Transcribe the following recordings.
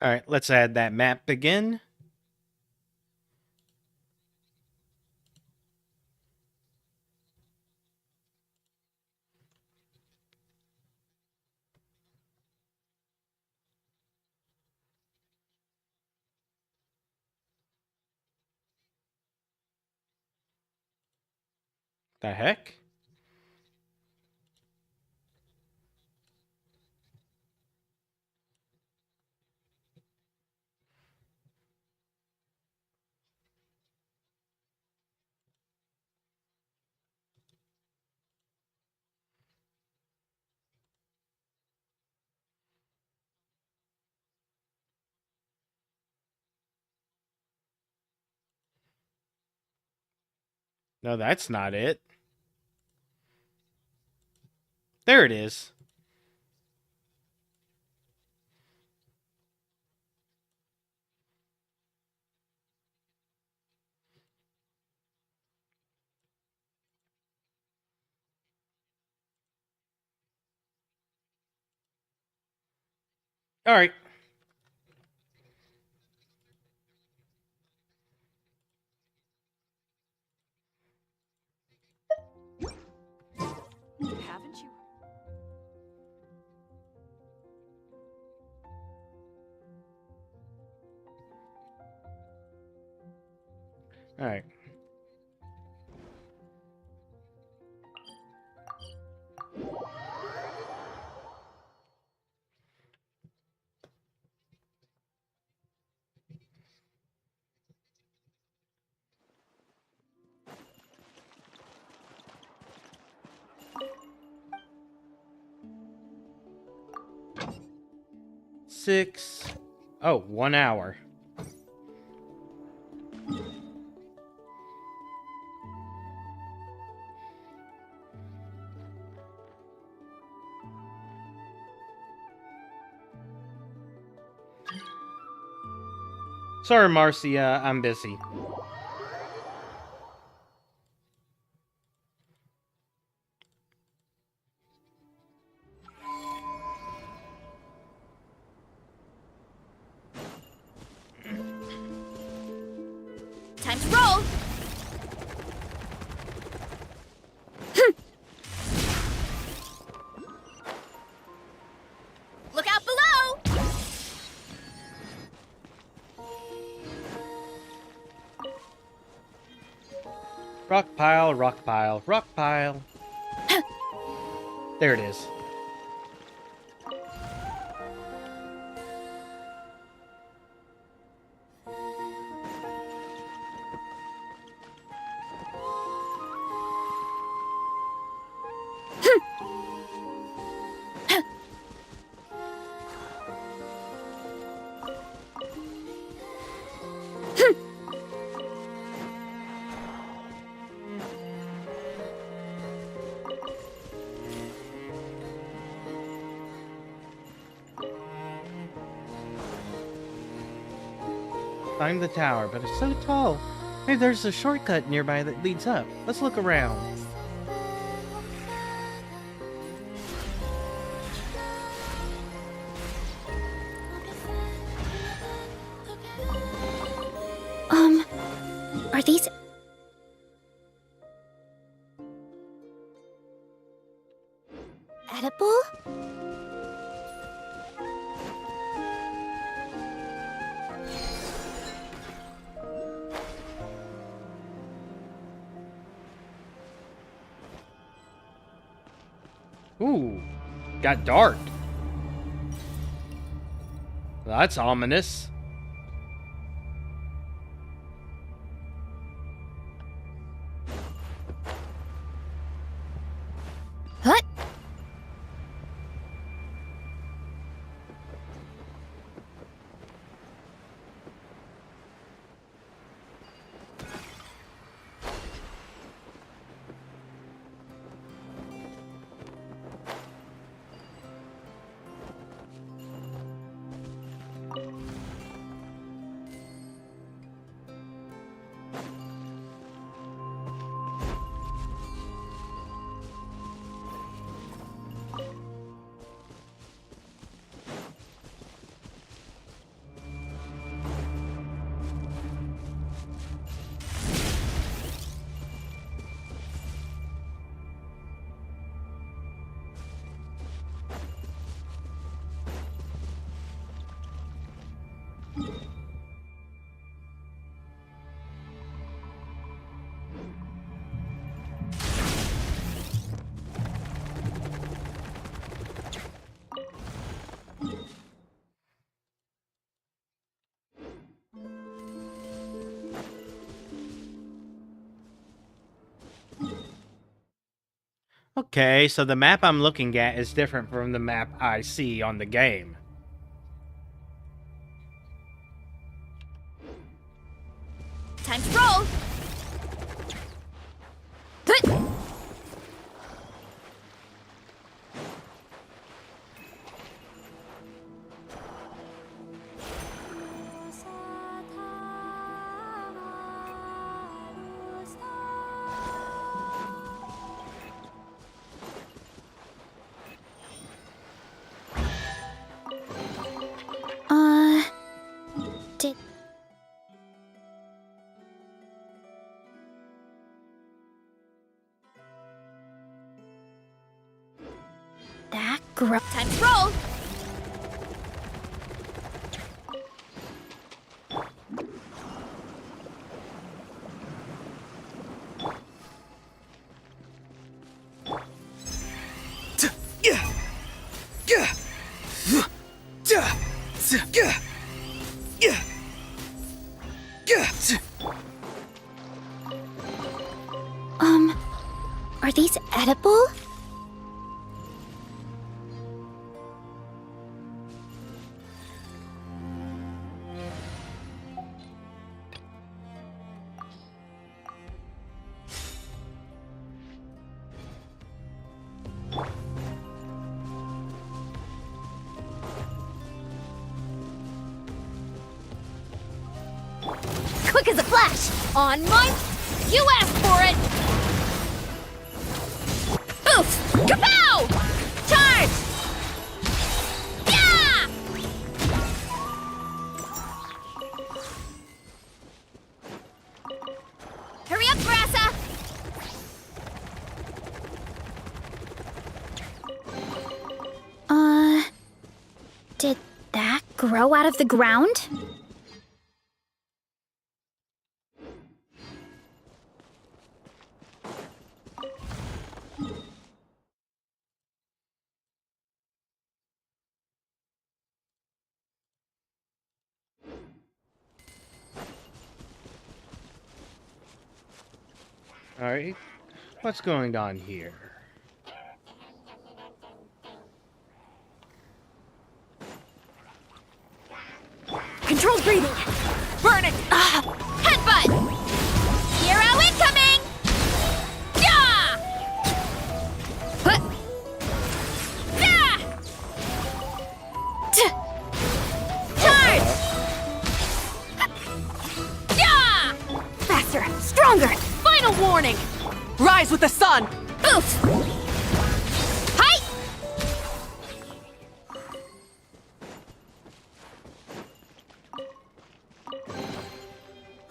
All right, let's add that map again. The heck? No, that's not it. There it is. All right. Haven't you? All right. Six. Oh, 1 hour. Sorry, Marcia, I'm busy. Time to roll! Look out below! Rock pile, rock pile, rock pile. There it is. Climb the tower, but it's so tall. Maybe there's a shortcut nearby that leads up. Let's look around. Are these... edible? Ooh, got dark. That's ominous. What? Okay, so the map I'm looking at is different from the map I see on the game. Time to roll. Hut! Did that grow? Time to roll. Are these edible? Quick as a flash! On my... You asked for it! Oof! Kapow! Charge! Yeah! Hurry up, Grassa! Did that grow out of the ground? Alright, what's going on here? Controlled breathing! Burn it! Headbutt! Hero incoming! Yeah! Huh. Yeah! Charge! Yeah! Faster! Stronger! Final warning! Rise with the sun! Oof! Hi!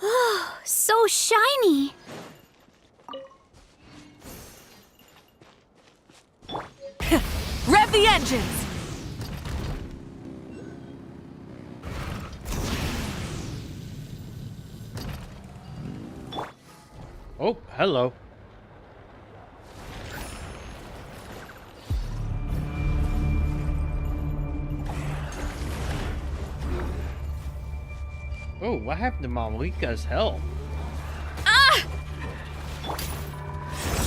Oh, so shiny! Rev the engines! Oh, hello. Oh, what happened to Malika's health? Ah!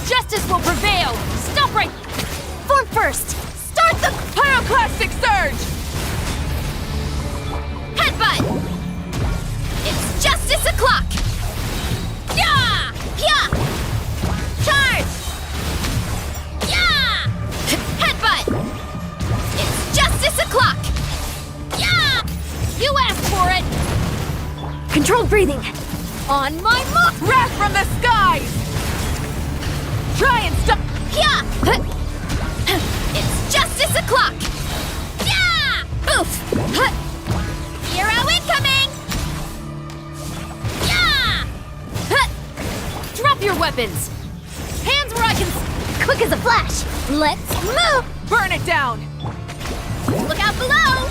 Justice will prevail! Stop right... Form first! Start the... Pyroclastic surge! Headbutt! It's justice o'clock! Yeah! Yeah! Charge! Yeah! Headbutt! It's justice o'clock! Yeah! You asked for it! Controlled breathing! On my mark! Wrath from the skies! Try and stop! Yeah! It's justice o'clock! Yeah! Oof! Hero incoming! Yeah! Drop your weapons! Hands where I can... Quick as a flash! Let's move! Burn it down! Look out below!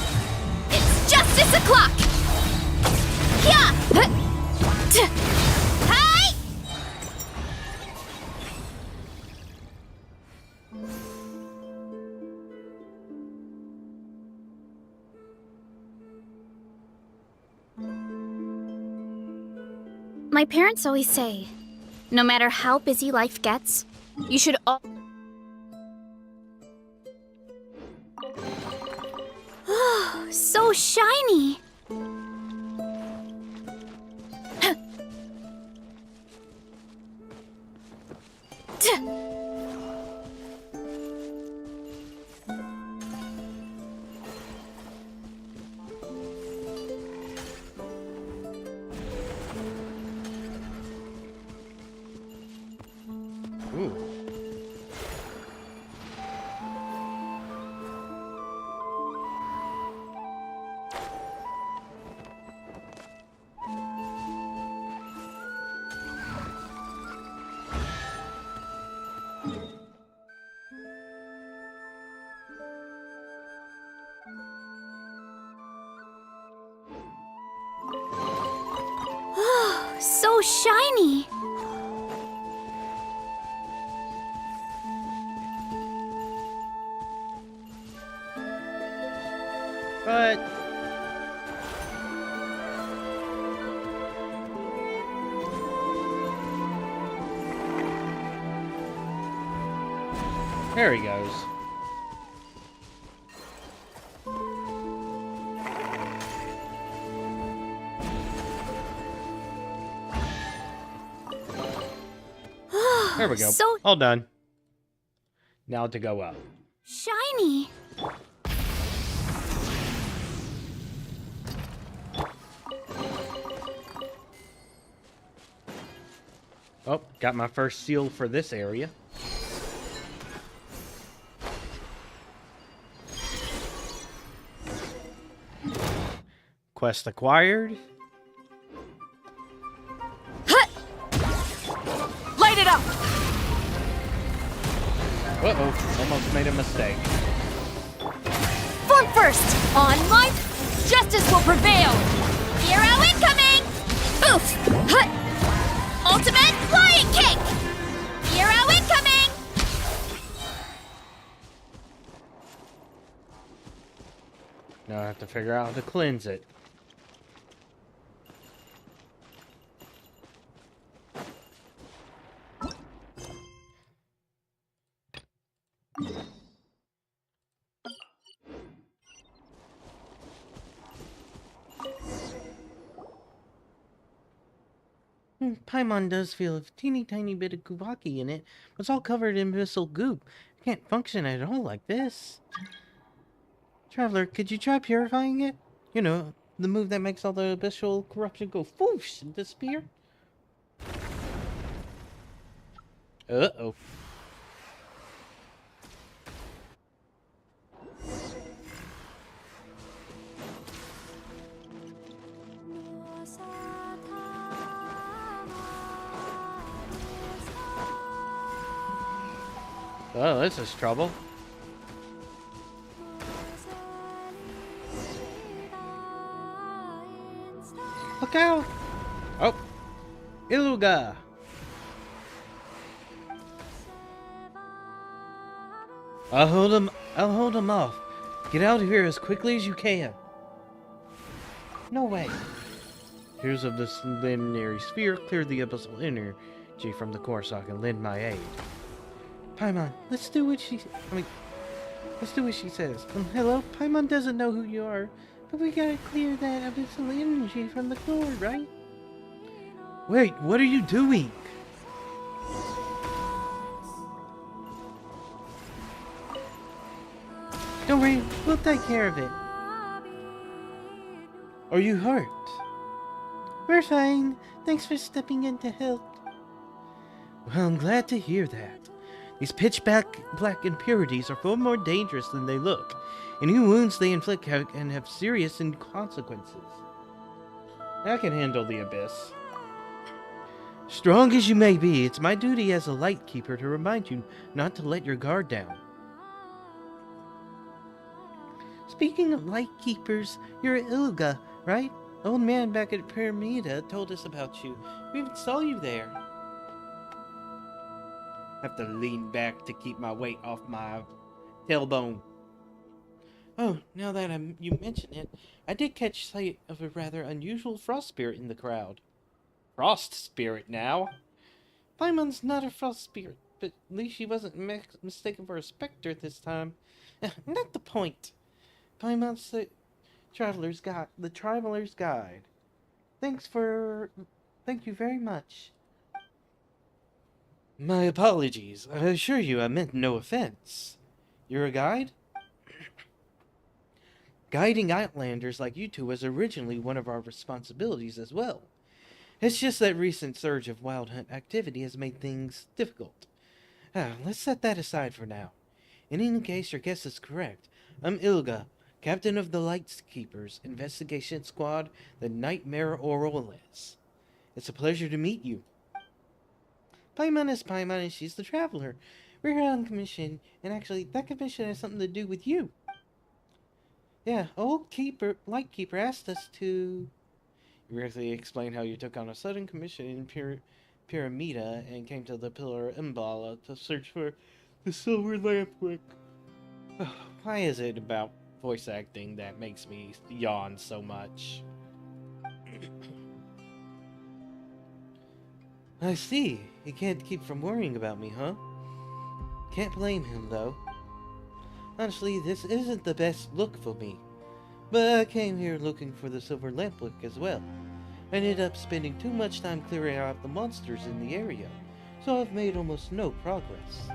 It's justice o'clock! Yeah! Hi! My parents always say, no matter how busy life gets, you should so shiny. Ooh. Oh, so shiny. But there he goes. There we go. So All done. Now to go up. shiny. Oh, got my first seal for this area. Quest acquired. Hut! Light it up! Uh-oh, almost made a mistake. Form first. On my Justice will prevail! hero incoming. Oof. Hut. Ultimate flying kick. Hero incoming. Now I have to figure out how to cleanse it. Paimon does feel a teeny tiny bit of Kubaki in it, but it's all covered in missile goop. It can't function at all like this. Traveler, could you try purifying it? You know, the move that makes all the abyssal corruption go foosh and disappear? Uh-oh. Oh, this is trouble. Look out! Oh, Iluga! I'll hold him off. Get out of here as quickly as you can. No way. Tears of this luminary sphere clear the abyssal energy from the core so I can lend my aid. Paimon, let's do what she says. Hello? Paimon doesn't know who you are, but we gotta clear that abyssal energy from the core, right? Wait, what are you doing? Don't worry, we'll take care of it. Are you hurt? We're fine. Thanks for stepping in to help. Well, I'm glad to hear that. These pitch-black impurities are far more dangerous than they look. Any wounds they inflict can have serious consequences. I can handle the abyss. Strong as you may be, it's my duty as a light keeper to remind you not to let your guard down. Speaking of light keepers, you're Ilga, right? Old man back at Pyramida told us about you. We even saw you there. Have to lean back to keep my weight off my tailbone. Oh, now that you mention it, I did catch sight of a rather unusual frost spirit in the crowd. Frost spirit now? Paimon's not a frost spirit, but at least she wasn't mistaken for a specter this time. Not the point. Paimon The Traveler's Guide. Thank you very much. My apologies. I assure you I meant no offense. You're a guide? Guiding Outlanders like you two was originally one of our responsibilities as well. It's just that recent surge of wild hunt activity has made things difficult. Let's set that aside for now. In any case, your guess is correct. I'm Ilga, captain of the Lightkeepers Investigation Squad, the Nightmare Orioles. It's a pleasure to meet you. Paimon is Paimon and she's the Traveler. We're here on commission, and actually, that commission has something to do with you. Yeah, Lightkeeper asked us to... You briefly explain how you took on a sudden commission in Pyramida and came to the Pillar of Imbala to search for the Silver Lampwick. Why is it about voice acting that makes me yawn so much? I see. He can't keep from worrying about me, huh? Can't blame him, though. Honestly, this isn't the best look for me. But I came here looking for the Silver Lampwick as well. I ended up spending too much time clearing out the monsters in the area, so I've made almost no progress.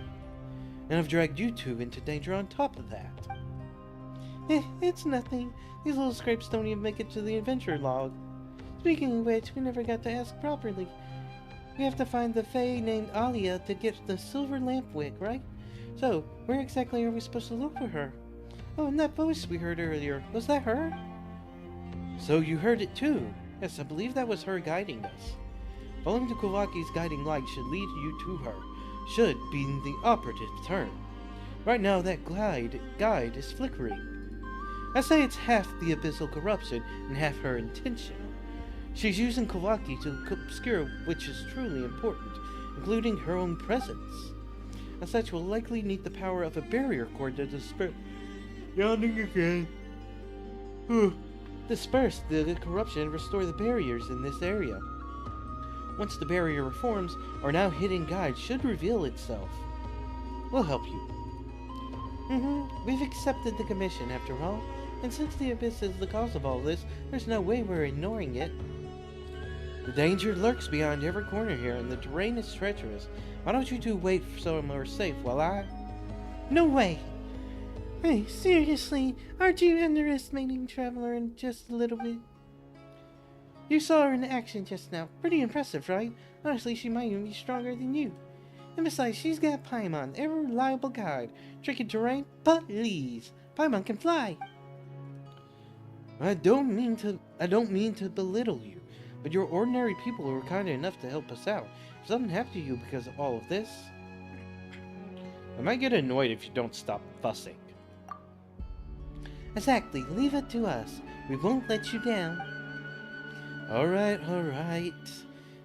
And I've dragged you two into danger on top of that. It's nothing. These little scrapes don't even make it to the adventure log. Speaking of which, we never got to ask properly. We have to find the Fae named Alia to get the Silver Lampwick, right? So, where exactly are we supposed to look for her? Oh, and that voice we heard earlier, was that her? So you heard it too. Yes, I believe that was her guiding us. Following the Kowaki's guiding light should lead you to her. Should being the operative term. Right now, that guide is flickering. I say it's half the abyssal corruption and half her intention. She's using Kawaki to obscure which is truly important, including her own presence. As such, will likely need the power of a barrier cord to disperse. Yawning again. Disperse the corruption and restore the barriers in this area. Once the barrier reforms, our now hidden guide should reveal itself. We'll help you. We've accepted the commission after all, and since the abyss is the cause of all this, there's no way we're ignoring it. The danger lurks beyond every corner here, and the terrain is treacherous. Why don't you two wait for somewhere safe while I... No way! Hey, seriously, aren't you underestimating Traveler in just a little bit? You saw her in action just now. Pretty impressive, right? Honestly, she might even be stronger than you. And besides, she's got Paimon, a reliable guide. Tricky terrain, but please, Paimon can fly. I don't mean to belittle you, but you're ordinary people who are kind enough to help us out. If something happened to you because of all of this, I might get annoyed if you don't stop fussing. Exactly, leave it to us. We won't let you down. Alright.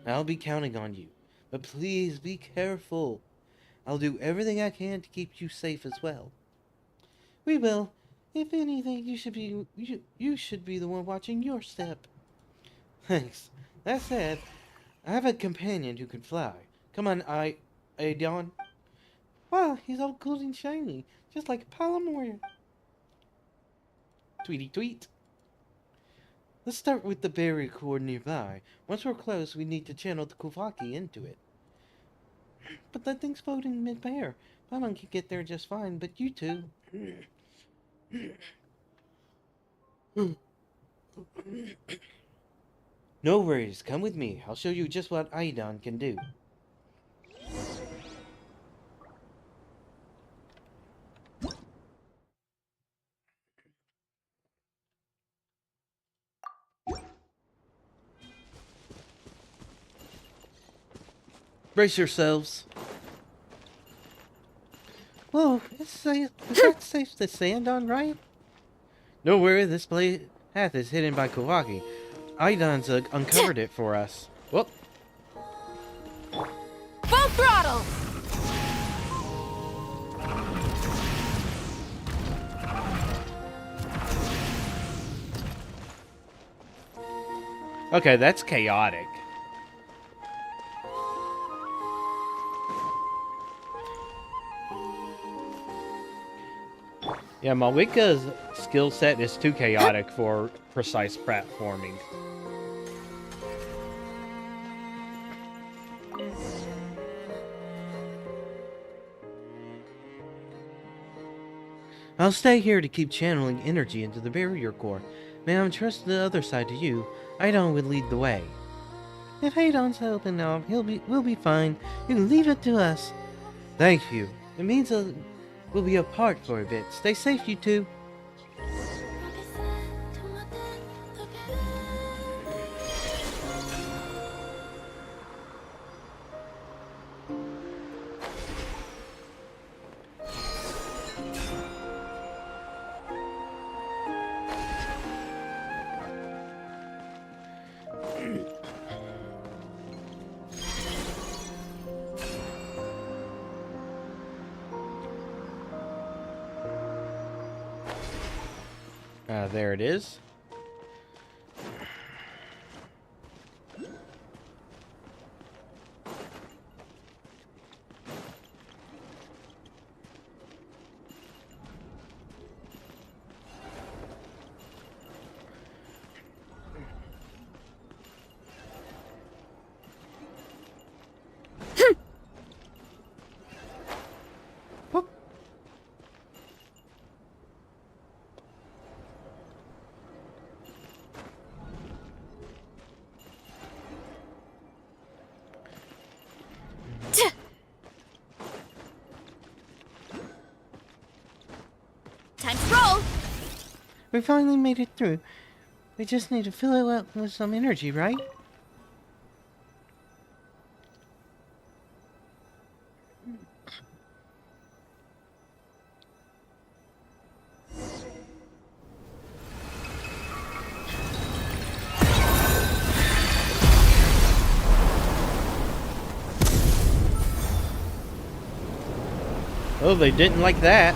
I'll be counting on you. But please be careful. I'll do everything I can to keep you safe as well. We will. If anything, you should be the one watching your step. Thanks. That said, I have a companion who can fly. Come on, Aidon. Wow, he's all cool and shiny, just like Palomore. Tweety tweet. Let's start with the barrier cord nearby. Once we're close, we need to channel the Kuvaki into it. But that thing's floating mid-air. Paimon can get there just fine, but you two... No worries, come with me. I'll show you just what Aidon can do. Brace yourselves. Whoa, is that safe to stand on, right? Don't worry, this path is hidden by Kawaki. Aidon's uncovered it for us. Whoop. Full throttle! Okay, that's chaotic. Yeah, Malwika's skill set is too chaotic for precise platforming. I'll stay here to keep channeling energy into the barrier core. Ma'am, trust the other side to you. Idon would lead the way. If Idon's helping out, we'll be fine. You can leave it to us. Thank you. It means we'll be apart for a bit. Stay safe, you two. There it is. Time to roll! We finally made it through. We just need to fill it up with some energy, right? Oh, they didn't like that.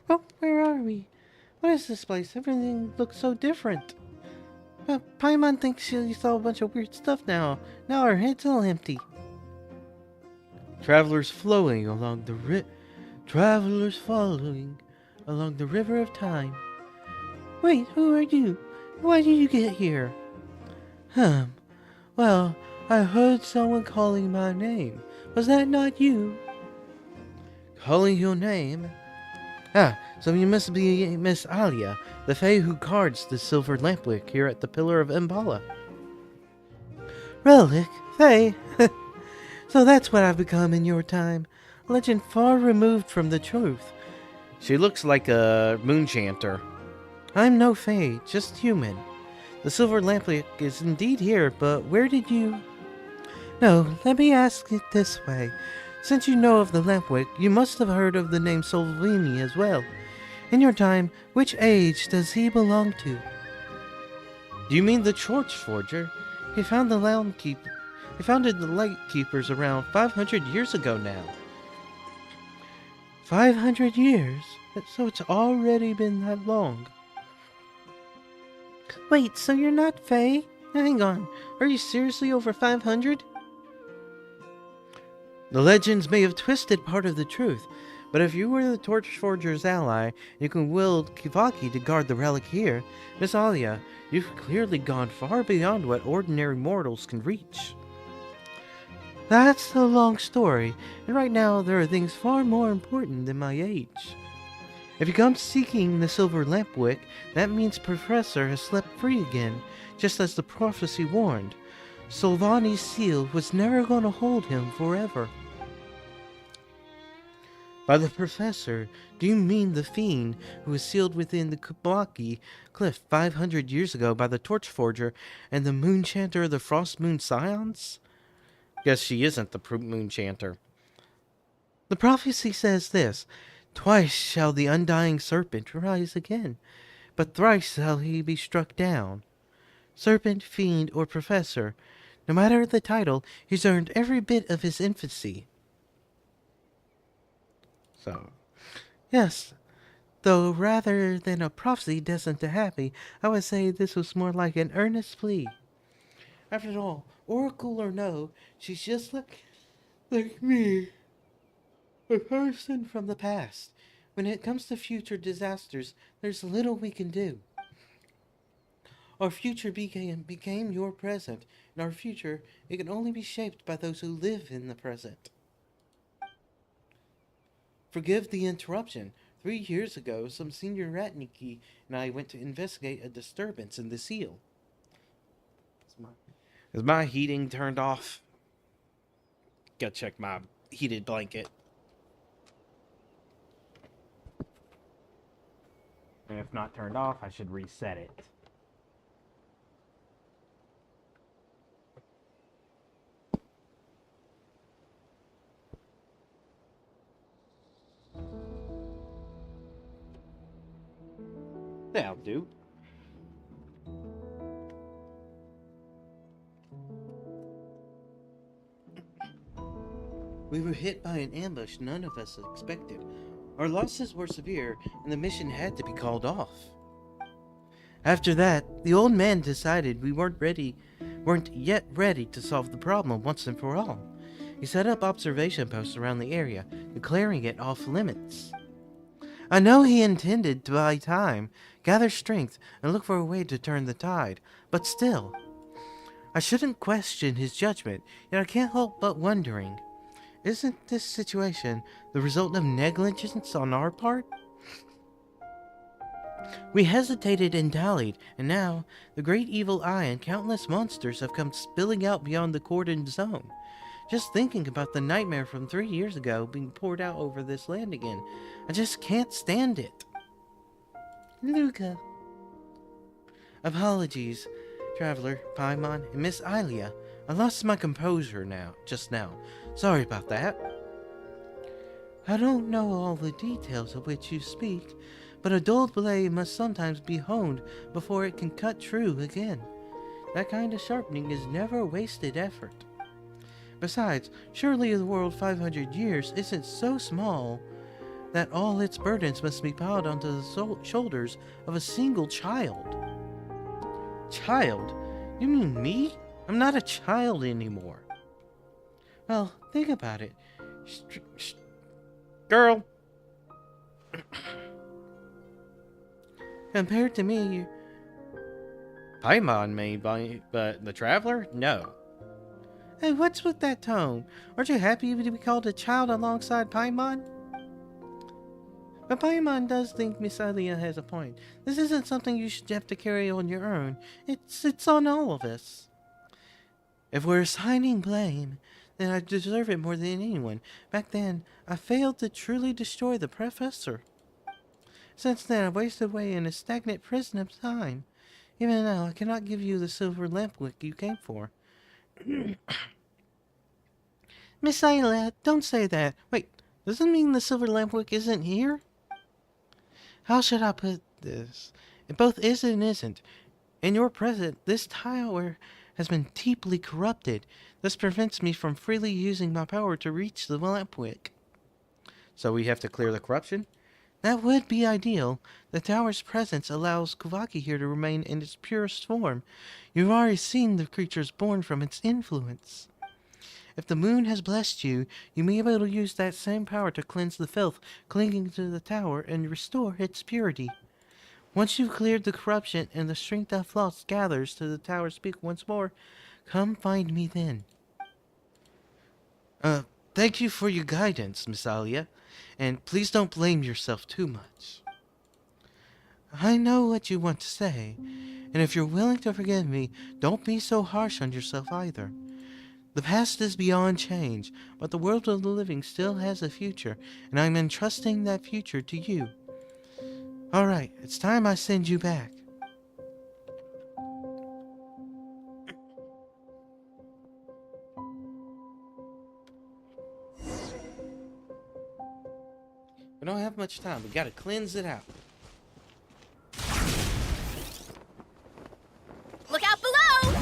Well, where are we? What is this place? Everything looks so different. Paimon thinks she saw a bunch of weird stuff now. Now her head's all empty. Travelers following along the river of time. Wait, who are you? Why did you get here? Well, I heard someone calling my name. Was that not you? Calling your name? So you must be Miss Alia, the Fae who guards the silver lampwick here at the Pillar of Mbala. Relic? Fae? So that's what I've become in your time. A legend far removed from the truth. She looks like a moon chanter. I'm no Fae, just human. The silver lampwick is indeed here, but where did you... No, let me ask it this way. Since you know of the lampwick, you must have heard of the name Solvini as well. In your time, which age does he belong to? Do you mean the torch forger? He founded the Lightkeepers around 500 years ago now. 500 years? So it's already been that long. Wait, so you're not Fae? Hang on, are you seriously over 500? The legends may have twisted part of the truth, but if you were the Torch Forger's ally, you can will Kivaki to guard the relic here. Miss Alia, you've clearly gone far beyond what ordinary mortals can reach. That's a long story, and right now there are things far more important than my age. If you come seeking the silver lampwick, that means Professor has slept free again, just as the prophecy warned. Solvani's seal was never going to hold him forever. By the Professor, do you mean the fiend who was sealed within the Kubaki cliff 500 years ago by the Torch Forger and the Moon Chanter of the Frost Moon Scions? Guess she isn't the Moon Chanter. The prophecy says this: twice shall the undying serpent rise again, but thrice shall he be struck down. Serpent, fiend, or professor, No matter the title, he's earned every bit of his infancy. So, yes, though rather than a prophecy destined to happen, I would say this was more like an earnest plea. After all, oracle or no, she's just like me, a person from the past. When it comes to future disasters, there's little we can do. Our future became your present, and our future, it can only be shaped by those who live in the present. Forgive the interruption. 3 years ago, some senior Ratniki and I went to investigate a disturbance in the seal. Is my heating turned off? Go check my heated blanket. And if not turned off, I should reset it. That'll do. We were hit by an ambush none of us expected. Our losses were severe, and the mission had to be called off. After that, the old man decided we weren't yet ready to solve the problem once and for all. He set up observation posts around the area, declaring it off limits. I know he intended to buy time, gather strength, and look for a way to turn the tide, but still, I shouldn't question his judgment, yet I can't help but wondering, isn't this situation the result of negligence on our part? We hesitated and dallied, and now the great evil eye and countless monsters have come spilling out beyond the cordoned zone. Just thinking about the nightmare from 3 years ago being poured out over this land again, I just can't stand it. Luca. Apologies, Traveler, Paimon, and Miss Ilia. I lost my composure just now. Sorry about that. I don't know all the details of which you speak, but a dulled blade must sometimes be honed before it can cut true again. That kind of sharpening is never a wasted effort. Besides, surely the world 500 years isn't so small that all its burdens must be piled onto the shoulders of a single child. Child? You mean me? I'm not a child anymore. Well, think about it. Girl. Compared to me, Paimon may be, but the Traveler? No. Hey, what's with that tone? Aren't you happy to be called a child alongside Paimon? But Paimon does think Miss Ilia has a point. This isn't something you should have to carry on your own. It's on all of us. If we're assigning blame, then I deserve it more than anyone. Back then, I failed to truly destroy the Professor. Since then, I've wasted away in a stagnant prison of time. Even now, I cannot give you the silver lampwick you came for. Miss Ilia, don't say that. Wait, does it mean the silver lampwick isn't here? How should I put this? It both is and isn't. In your present, this tower has been deeply corrupted. This prevents me from freely using my power to reach the lampwick. So we have to clear the corruption? That would be ideal. The tower's presence allows Kuvaki here to remain in its purest form. You've already seen the creatures born from its influence. If the moon has blessed you, you may be able to use that same power to cleanse the filth clinging to the tower and restore its purity. Once you've cleared the corruption and the strength I've lost gathers to the tower's peak once more, come find me then. Thank you for your guidance, Miss Alia, and please don't blame yourself too much. I know what you want to say, and if you're willing to forgive me, don't be so harsh on yourself either. The past is beyond change, but the world of the living still has a future, and I'm entrusting that future to you. Alright, it's time I send you back. We don't have much time. We gotta cleanse it out. Look out below!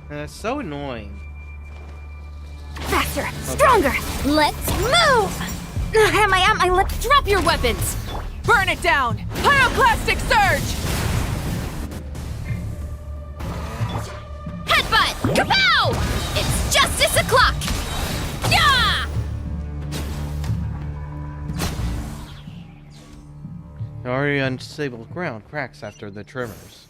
That's so annoying. Faster! Stronger! Let's move! Am I at my lip? Drop your weapons! Burn it down! Pyroclastic surge! Headbutt! Kapow! It's justice o'clock! Yeah! The already unstable ground cracks after the tremors.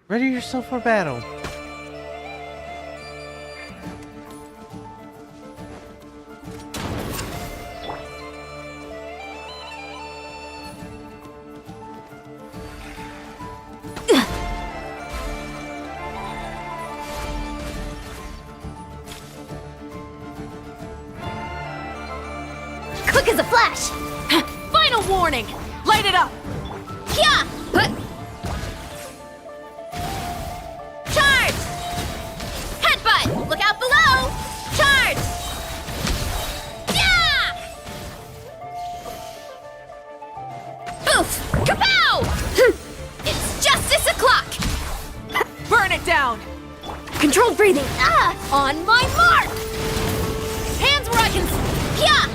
Ready yourself for battle. Quick as a flash! Final warning! Light it up! Yeah! Charge! Headbutt! Look out below! Charge! Yeah! Oof! Kapow! It's justice o'clock! Burn it down! Controlled breathing! On my mark! Hands where I can... Yeah!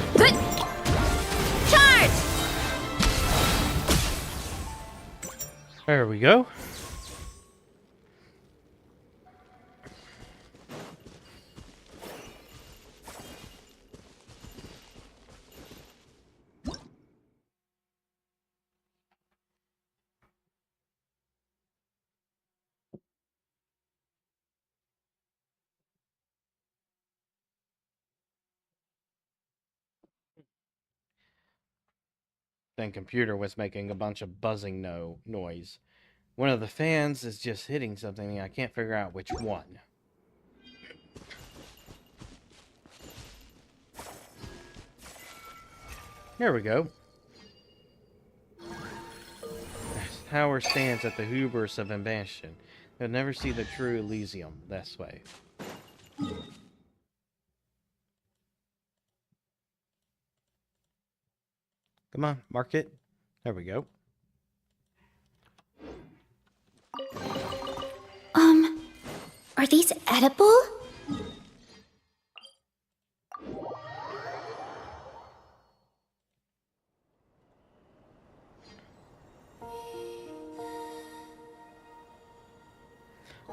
Charge! There we go. Then computer was making a bunch of buzzing noise. One of the fans is just hitting something and I can't figure out which one. Here we go. This tower stands at the hubris of ambition. You'll never see the true Elysium this way. Come on, mark it. There we go. Are these edible?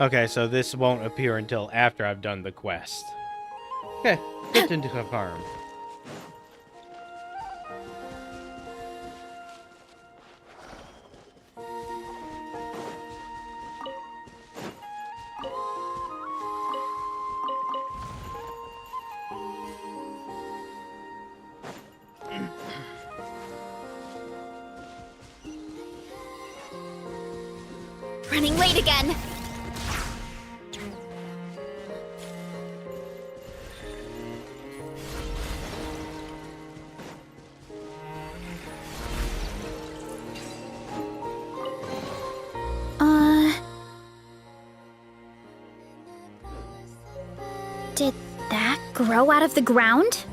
Okay, so this won't appear until after I've done the quest. Okay, good to confirm. Running late again. Did that grow out of the ground?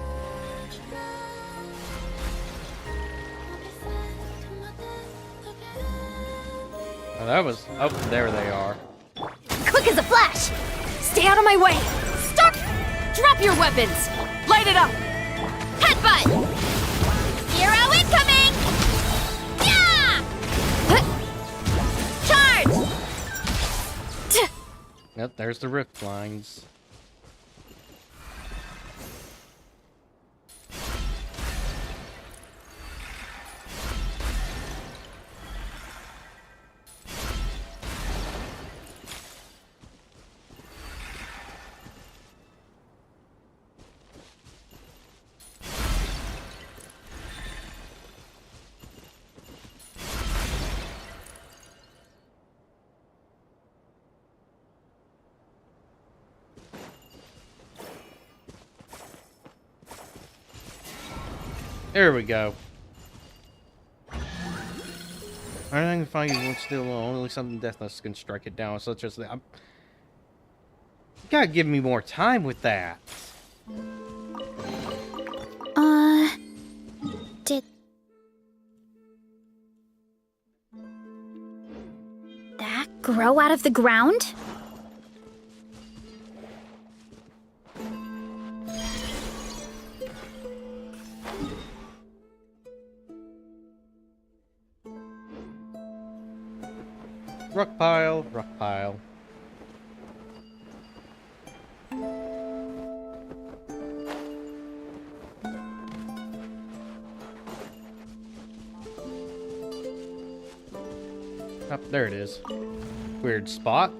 Oh, that was... Oh, there they are. Quick as a flash! Stay out of my way! Stop! Drop your weapons! Light it up! Headbutt! Hero incoming! Yeah! Charge! Yep, there's the rift lines. There we go. I can find you won't steal alone. Only something deathless can strike it down, such as that. You gotta give me more time with that. Did that grow out of the ground? Rock pile, rock pile. Oh, there it is. Weird spot.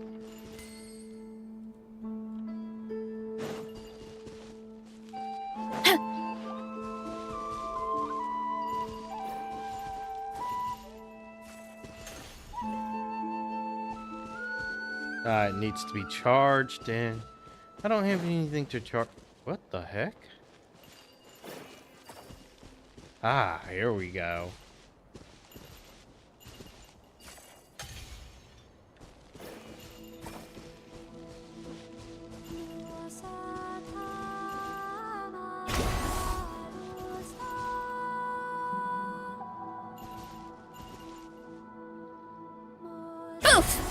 It needs to be charged in. I don't have anything to charge. What the heck? Ah, here we go. Oof!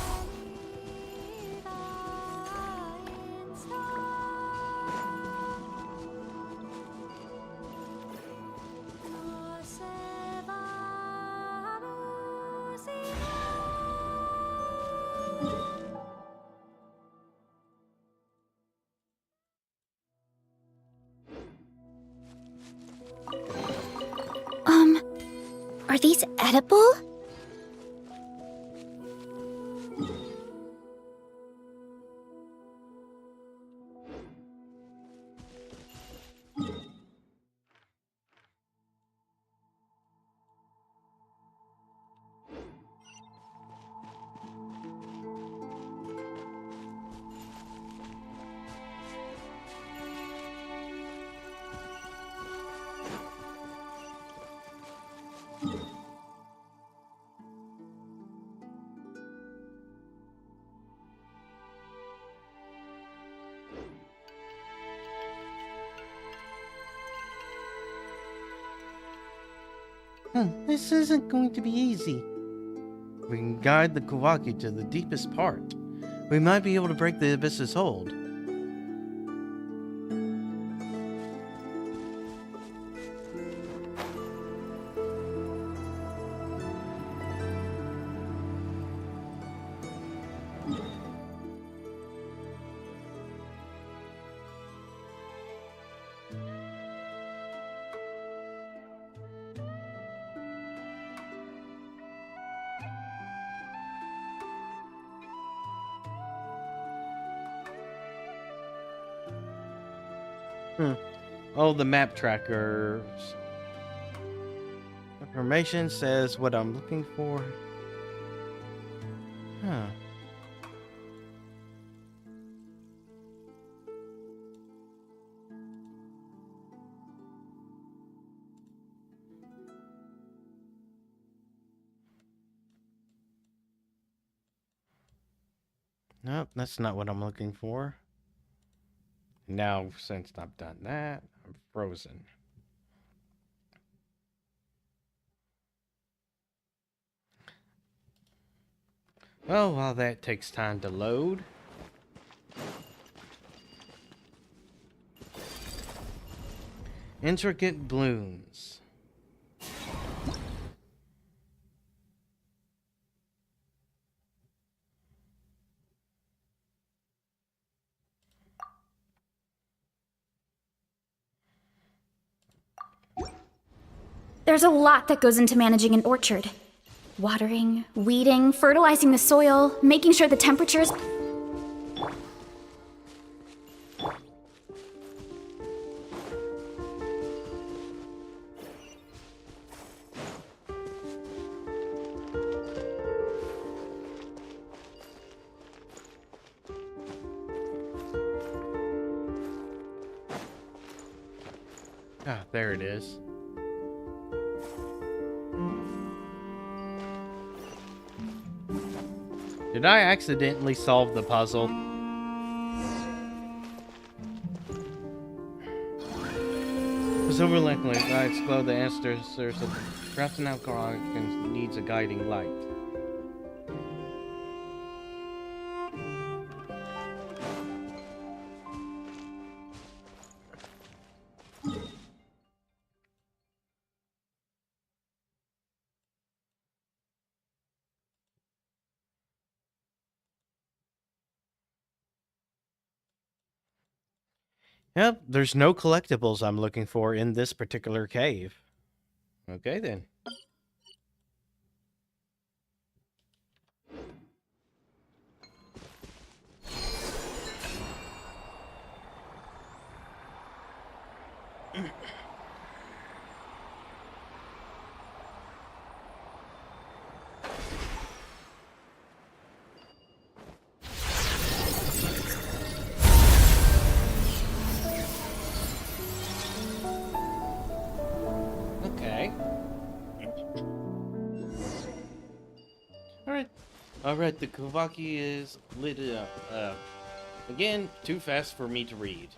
Are these edible? This isn't going to be easy. We can guide the Kawaki to the deepest part. We might be able to break the abyss's hold. Oh, the map trackers. Information says what I'm looking for. Huh. Nope, that's not what I'm looking for. Now, since I've done that, I'm frozen. Well, while that takes time to load. Intricate blooms. There's a lot that goes into managing an orchard. Watering, weeding, fertilizing the soil, making sure the temperatures... Ah, there it is. Did I accidentally solve the puzzle? Presumably, I explode the answers. Perhaps an alcoholic needs a guiding light. Yep, there's no collectibles I'm looking for in this particular cave. Okay then. Okay. Alright, the Kavaki is lit up. Again, too fast for me to read.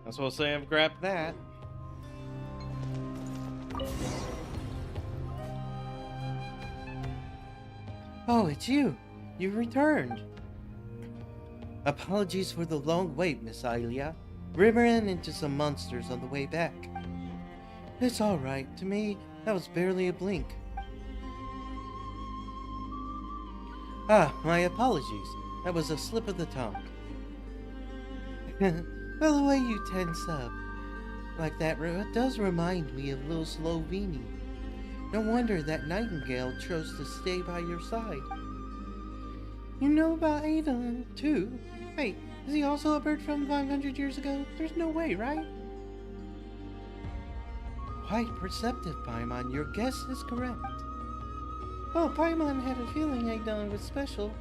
That's what I'll say. I've grabbed that. Oh, it's you. You returned. Apologies for the long wait, Miss Ilia. We ran into some monsters on the way back. It's alright. To me, that was barely a blink. Ah, my apologies. That was a slip of the tongue. Well, the way you tense up like that does remind me of little Sloveni. No wonder that nightingale chose to stay by your side. You know about Ada, too? Wait, is he also a bird from 500 years ago? There's no way, right? Quite perceptive, Paimon. Your guess is correct. Oh, Paimon had a feeling Ada was special.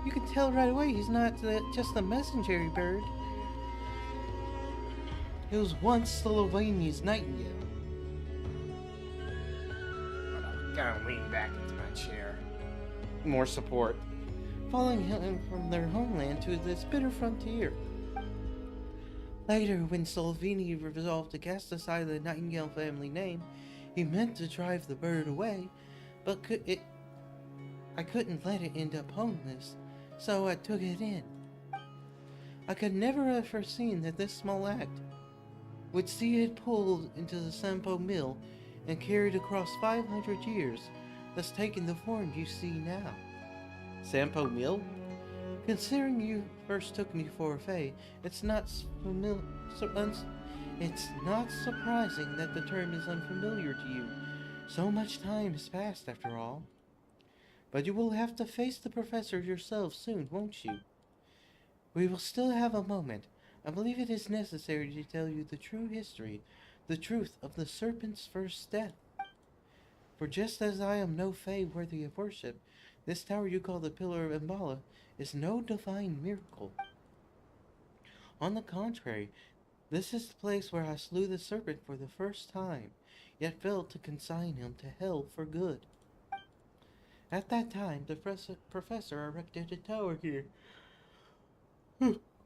You can tell right away he's not just a messenger bird. He was once Slovenia's nightingale. Gotta lean back into my chair. More support. Following him from their homeland to this bitter frontier. Later, when Slovenia resolved to cast aside the Nightingale family name, he meant to drive the bird away, but I couldn't let it end up homeless, so I took it in. I could never have foreseen that this small act would see it pulled into the Sampo mill and carried across 500 years, thus taking the form you see now. Sampo mill? Considering you first took me for a fae, it's not surprising that the term is unfamiliar to you. So much time has passed after all. But you will have to face the professor yourself soon, won't you? We will still have a moment. I believe it is necessary to tell you the true history, the truth of the serpent's first death. For just as I am no fae worthy of worship, this tower you call the Pillar of Mbala is no divine miracle. On the contrary, this is the place where I slew the serpent for the first time, yet failed to consign him to hell for good. At that time, the professor erected a tower here,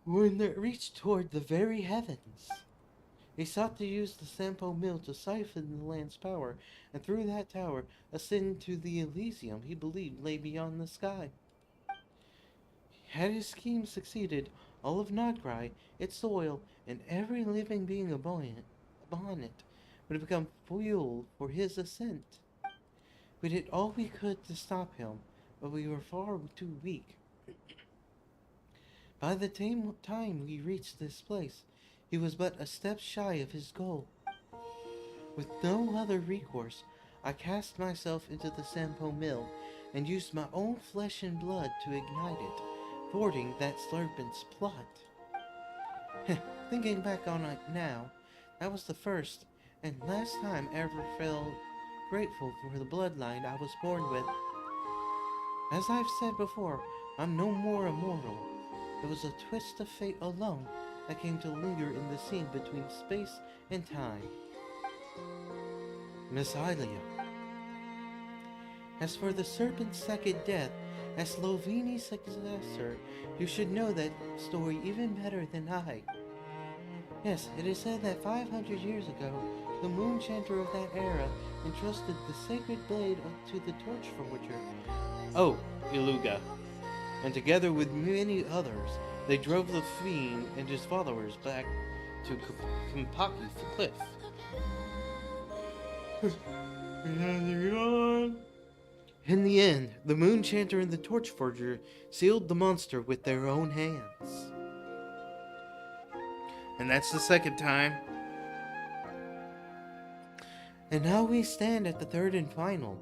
when it reached toward the very heavens. He sought to use the Sampo mill to siphon the land's power, and through that tower ascend to the Elysium he believed lay beyond the sky. Had his scheme succeeded, all of Nodgrai, its soil, and every living being upon it would have become fuel for his ascent. We did all we could to stop him, but we were far too weak. By the time we reached this place, he was but a step shy of his goal. With no other recourse, I cast myself into the Sampo mill and used my own flesh and blood to ignite it, thwarting that serpent's plot. Thinking back on it now, that was the first and last time I ever felt grateful for the bloodline I was born with. As I've said before, I'm no more immortal. It was a twist of fate alone that came to linger in the scene between space and time. Miss Ilia. As for the serpent's second death, as Sloveni's successor, you should know that story even better than I. Yes, it is said that 500 years ago, the moon chanter of that era entrusted the sacred blade to the torch forger. Oh, Iluga. And together with many others, they drove the fiend and his followers back to Kompaki Cliff. In the end, the moon chanter and the torch forger sealed the monster with their own hands. And that's the second time. And now we stand at the third and final.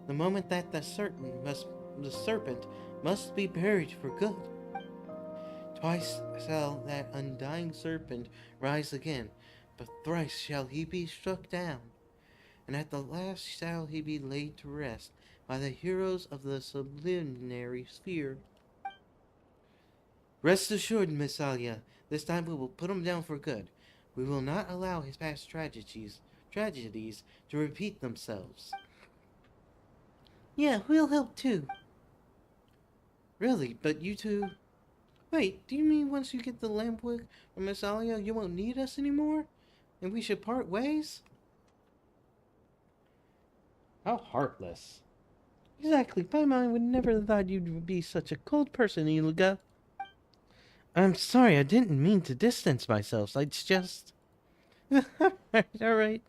The moment that the serpent must be buried for good. Twice shall that undying serpent rise again, but thrice shall he be struck down. And at the last shall he be laid to rest by the heroes of the sublunary sphere. Rest assured, Miss Alia, this time we will put him down for good. We will not allow his past tragedies to repeat themselves. Yeah, we'll help too. Really, but you two... Wait, do you mean once you get the lampwick from Miss Alia, you won't need us anymore? And we should part ways? How heartless. Exactly, my mind would never have thought you'd be such a cold person, Iluga. I'm sorry, I didn't mean to distance myself. It's just... Alright.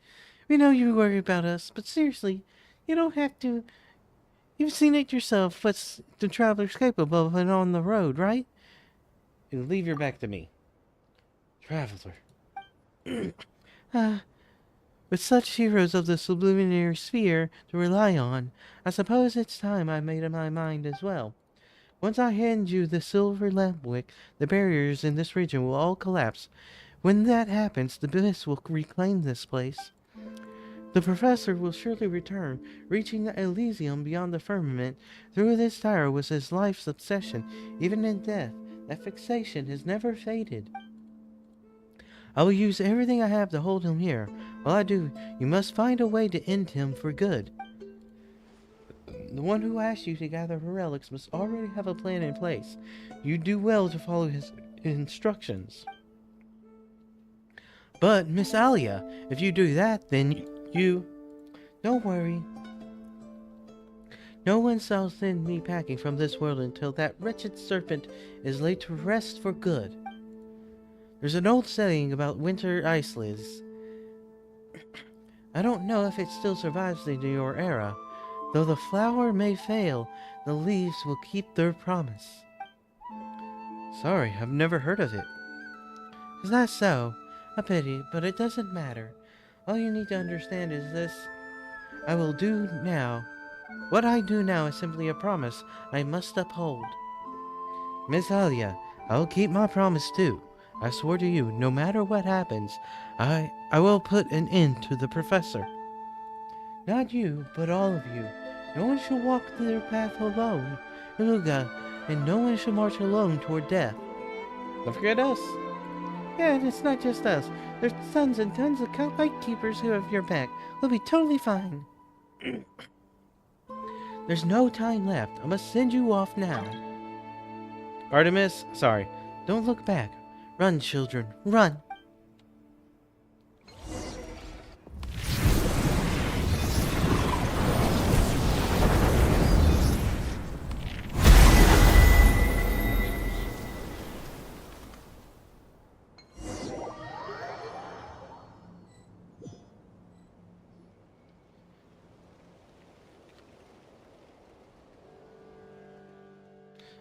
We know you worry about us, but seriously, you don't have to... You've seen it yourself, what's the traveler's capable of on the road, right? And leave your back to me. Traveler. With such heroes of the sublunary sphere to rely on, I suppose it's time I made up my mind as well. Once I hand you the silver lampwick, the barriers in this region will all collapse. When that happens, the abyss will reclaim this place. The professor will surely return, reaching the Elysium beyond the firmament. Through this tower was his life's obsession. Even in death, that fixation has never faded. I will use everything I have to hold him here. While I do, you must find a way to end him for good. The one who asked you to gather her relics must already have a plan in place. You do well to follow his instructions. But, Miss Alia, if you do that, then you... Don't worry. No one shall send me packing from this world until that wretched serpent is laid to rest for good. There's an old saying about winter islands. I don't know if it still survives in your era. Though the flower may fail, the leaves will keep their promise. Sorry, I've never heard of it. Is that so? A pity, but it doesn't matter. All you need to understand is this. I will do now. What I do now is simply a promise I must uphold. Miss Alia, I will keep my promise too. I swore to you, no matter what happens, I will put an end to the professor. Not you, but all of you. No one shall walk their path alone, Iluga, and no one shall march alone toward death. Don't forget us. Yeah, and it's not just us. There's tons and tons of lightkeepers who have your back. We'll be totally fine. There's no time left. I must send you off now. Artemis, sorry. Don't look back. Run, children, run.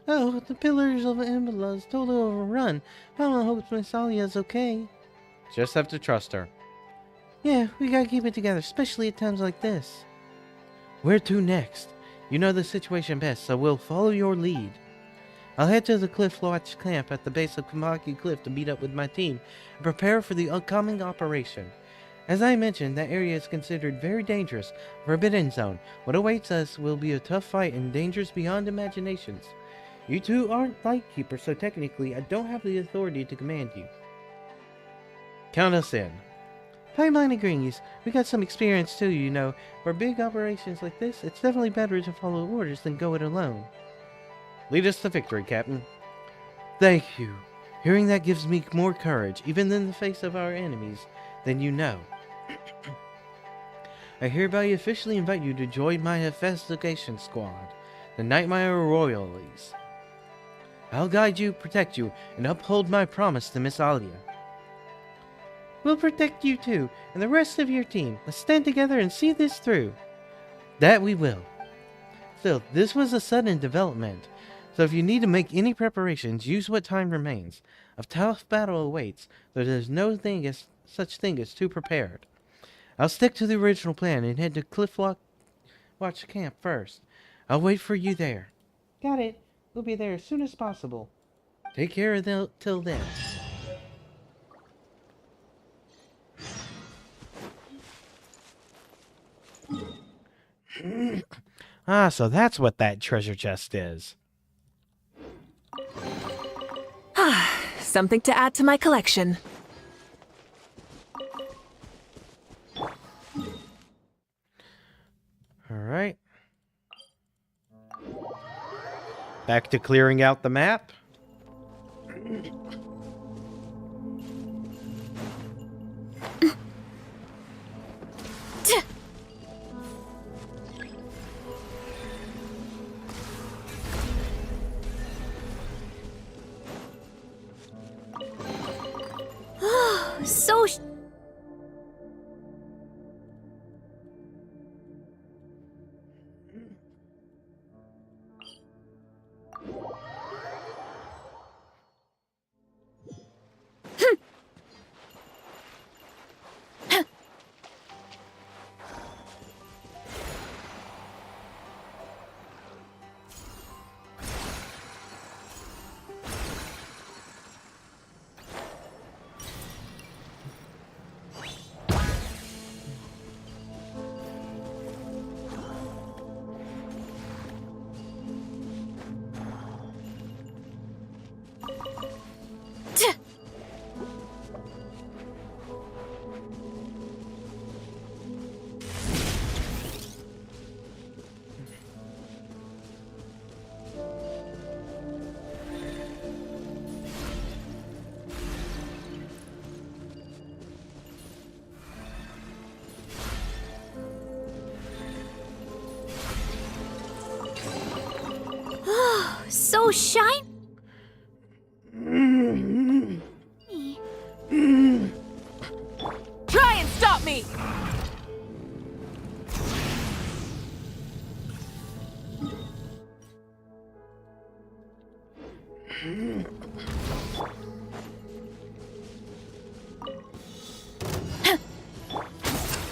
Oh, the pillars of Imbala's totally overrun. Mama hopes Miss Alia's okay. Just have to trust her. Yeah, we gotta keep it together, especially at times like this. Where to next? You know the situation best, so we'll follow your lead. I'll head to the Cliff Watch camp at the base of Kamaki Cliff to meet up with my team and prepare for the upcoming operation. As I mentioned, that area is considered very dangerous, forbidden zone. What awaits us will be a tough fight and dangers beyond imaginations. You two aren't Lightkeepers, so technically I don't have the authority to command you. Count us in. Pipeline agrees. We got some experience too, you know. For big operations like this, it's definitely better to follow orders than go it alone. Lead us to victory, Captain. Thank you. Hearing that gives me more courage, even in the face of our enemies, than you know. I hereby officially invite you to join my investigation squad, the Nightmare Royalies. I'll guide you, protect you, and uphold my promise to Miss Alia. We'll protect you too, and the rest of your team. Let's stand together and see this through. That we will. Still, this was a sudden development, so if you need to make any preparations, use what time remains. A tough battle awaits, though there's no such thing as too prepared. I'll stick to the original plan and head to Cliff Watch Camp first. I'll wait for you there. Got it. We'll be there as soon as possible. Take care till then. So that's what that treasure chest is. Something to add to my collection. Alright. Back to clearing out the map. So shiny. Try and stop me!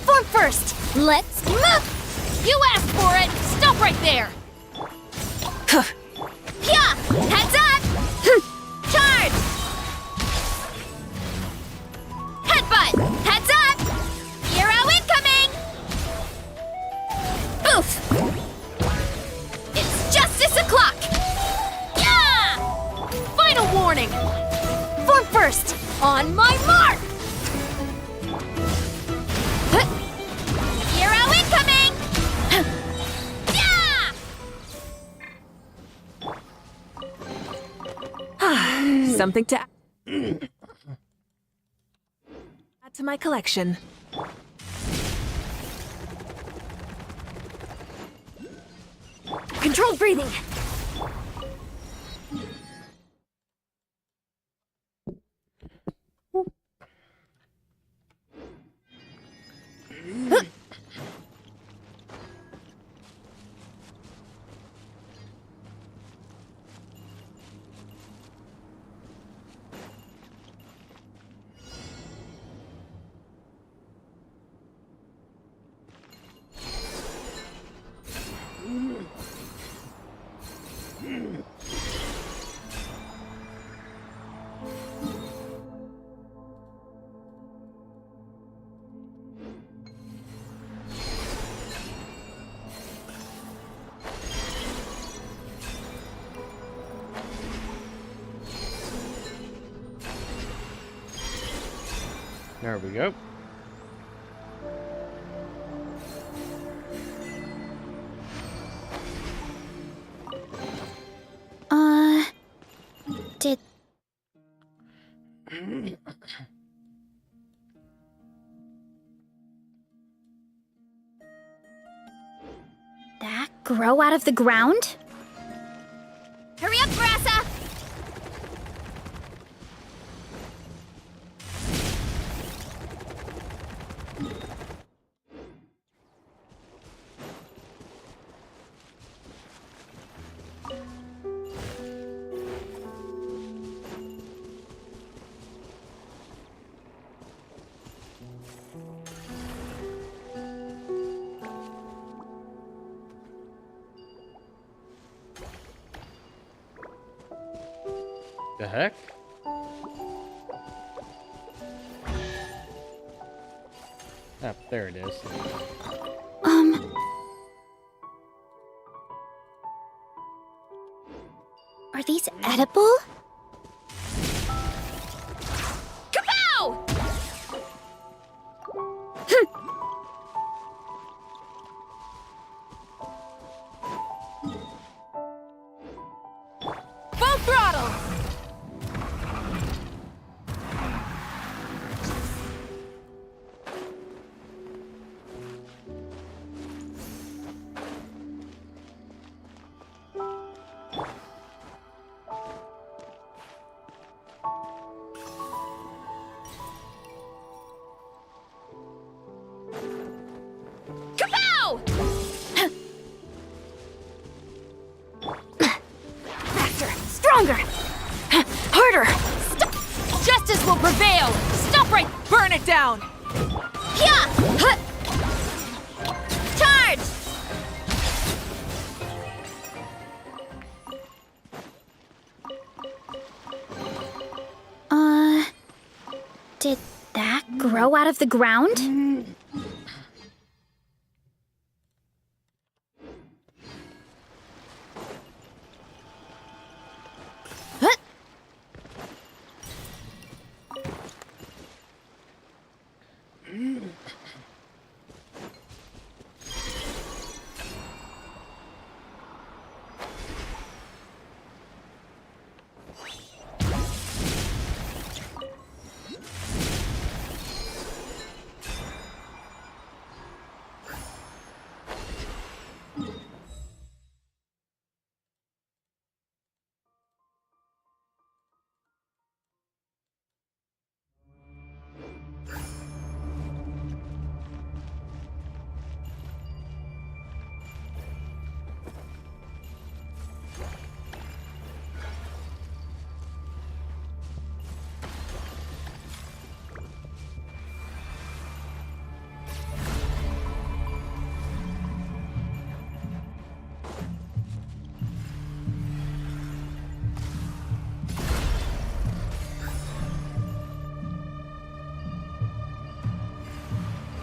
Form first. Let's move. You asked for it! Stop right there! Yeah, heads up. Charge. Headbutt. Heads up. Hero incoming. Oof. It's justice o'clock. Yeah. Final warning! Form first. On my mark. Hero incoming. Yeah. Something to add to my collection. Controlled breathing. There we go. Did... that grow out of the ground? Hurry up, Grassa! The heck? Ah, there it is. Are these edible? Kapow! Full throttle! Kapow! Faster, stronger, harder. Justice will prevail! Stop right! Burn it down! Yeah! Charge! Did that grow out of the ground?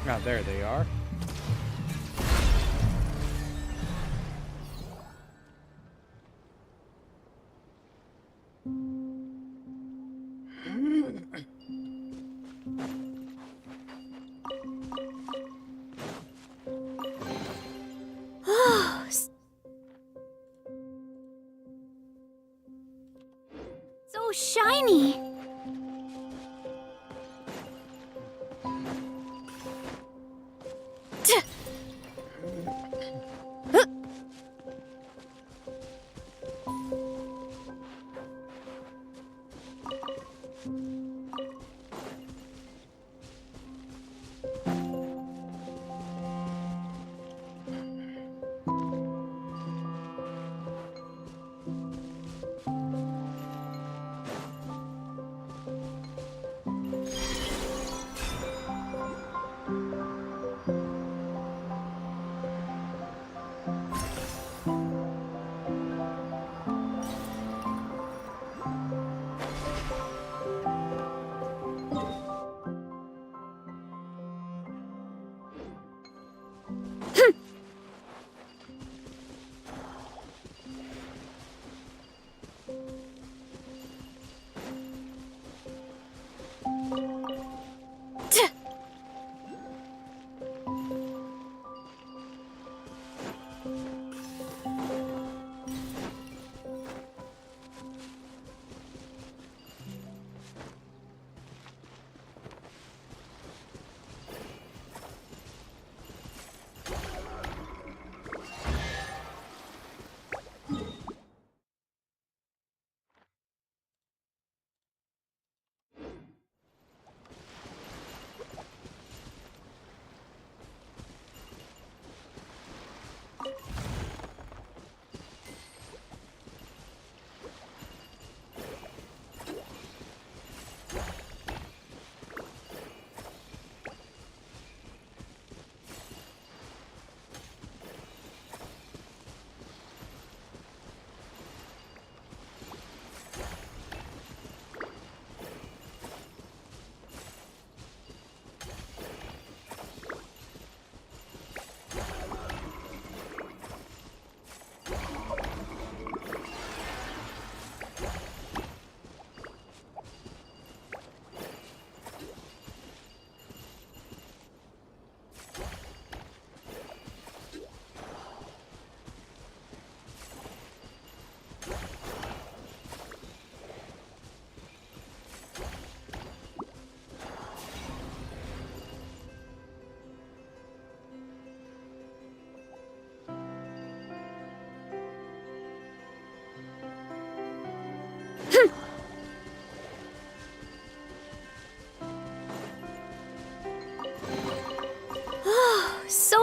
Ah, there they are. So shiny.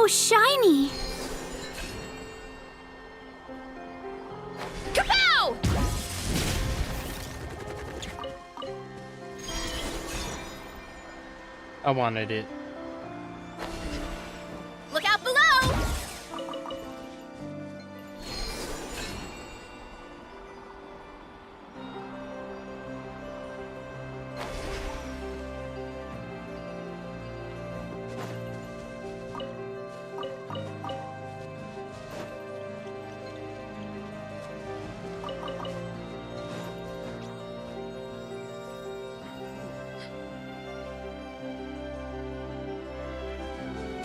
so shiny! Kapow! I wanted it. Look out below!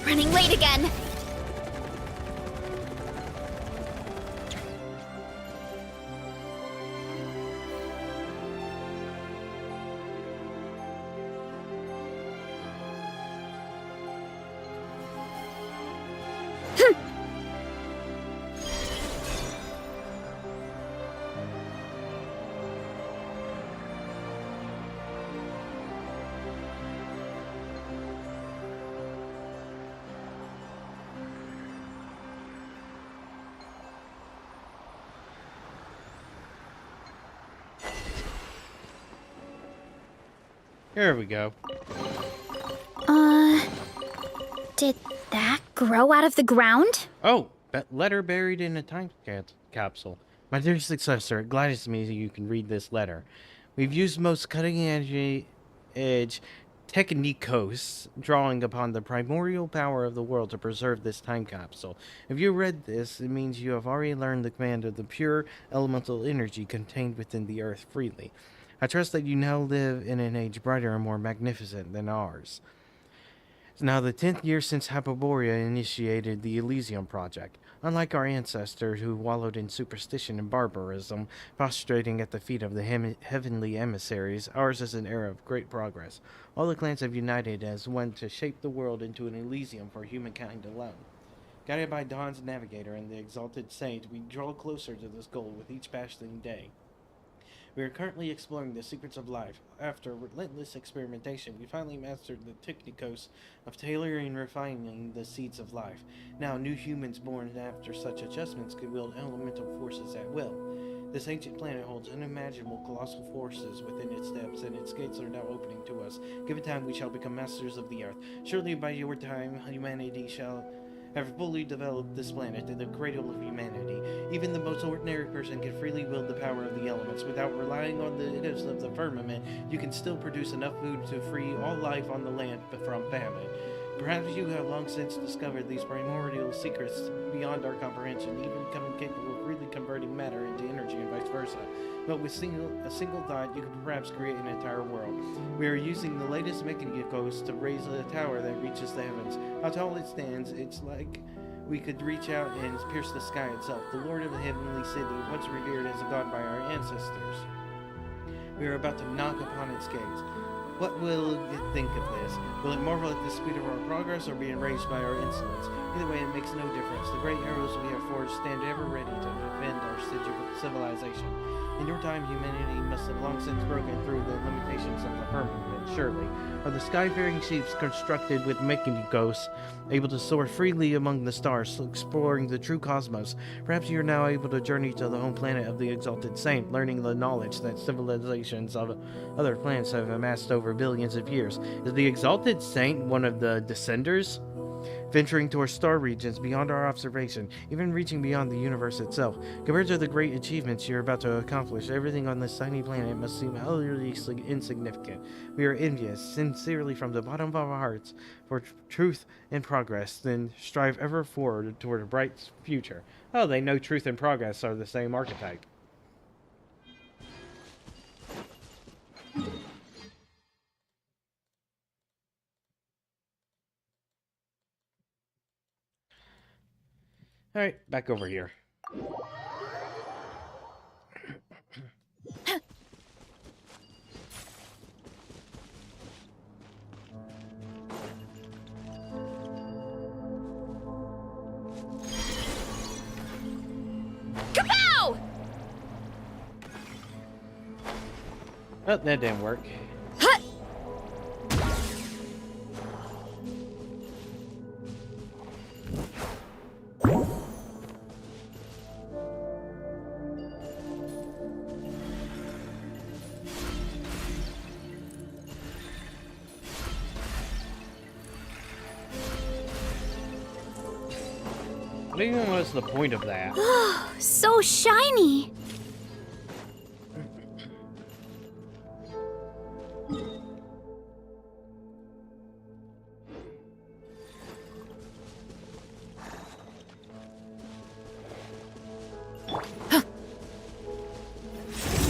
Running late again! Here we go. Did that grow out of the ground? Oh, that letter buried in a time capsule. My dear successor, it gladdens me that you can read this letter. We've used most cutting-edge technicos, drawing upon the primordial power of the world to preserve this time capsule. If you read this, it means you have already learned the command of the pure elemental energy contained within the earth freely. I trust that you now live in an age brighter and more magnificent than ours. It's now the 10th year since Hyperborea initiated the Elysium Project. Unlike our ancestors who wallowed in superstition and barbarism, prostrating at the feet of the heavenly emissaries, ours is an era of great progress. All the clans have united as one to shape the world into an Elysium for humankind alone. Guided by Dawn's Navigator and the Exalted Saint, we draw closer to this goal with each passing day. We are currently exploring the secrets of life. After relentless experimentation, we finally mastered the technicos of tailoring and refining the seeds of life. Now, new humans born after such adjustments can wield elemental forces at will. This ancient planet holds unimaginable colossal forces within its depths, and its gates are now opening to us. Given time, we shall become masters of the earth. Surely by your time, humanity shall have fully developed this planet in the cradle of humanity. Even the most ordinary person can freely wield the power of the elements. Without relying on the gifts of the firmament, you can still produce enough food to free all life on the land from famine. Perhaps you have long since discovered these primordial secrets beyond our comprehension, even becoming capable of really converting matter into energy and vice versa. But with a single thought, you could perhaps create an entire world. We are using the latest mechanicos to raise a tower that reaches the heavens. How tall it stands, it's like we could reach out and pierce the sky itself. The Lord of the Heavenly City, once revered as a god by our ancestors. We are about to knock upon its gates. What will it think of this? Will it marvel at the speed of our progress or be enraged by our insolence? Either way, it makes no difference. The great arrows we have forged stand ever ready to defend our civilization. In your time, humanity must have long since broken through the limitations of the firmament, surely. Are the sky-faring ships constructed with mechanicos able to soar freely among the stars, exploring the true cosmos? Perhaps you are now able to journey to the home planet of the Exalted Saint, learning the knowledge that civilizations of other planets have amassed over billions of years. Is the Exalted Saint one of the Descenders? Venturing towards star regions beyond our observation, even reaching beyond the universe itself. Compared to the great achievements you're about to accomplish, everything on this tiny planet must seem utterly insignificant. We are envious, sincerely from the bottom of our hearts, for truth and progress, then strive ever forward toward a bright future. Oh, they know truth and progress are the same archetype. Alright, back over here. Kapow! Oh, that didn't work. What even was the point of that? So shiny.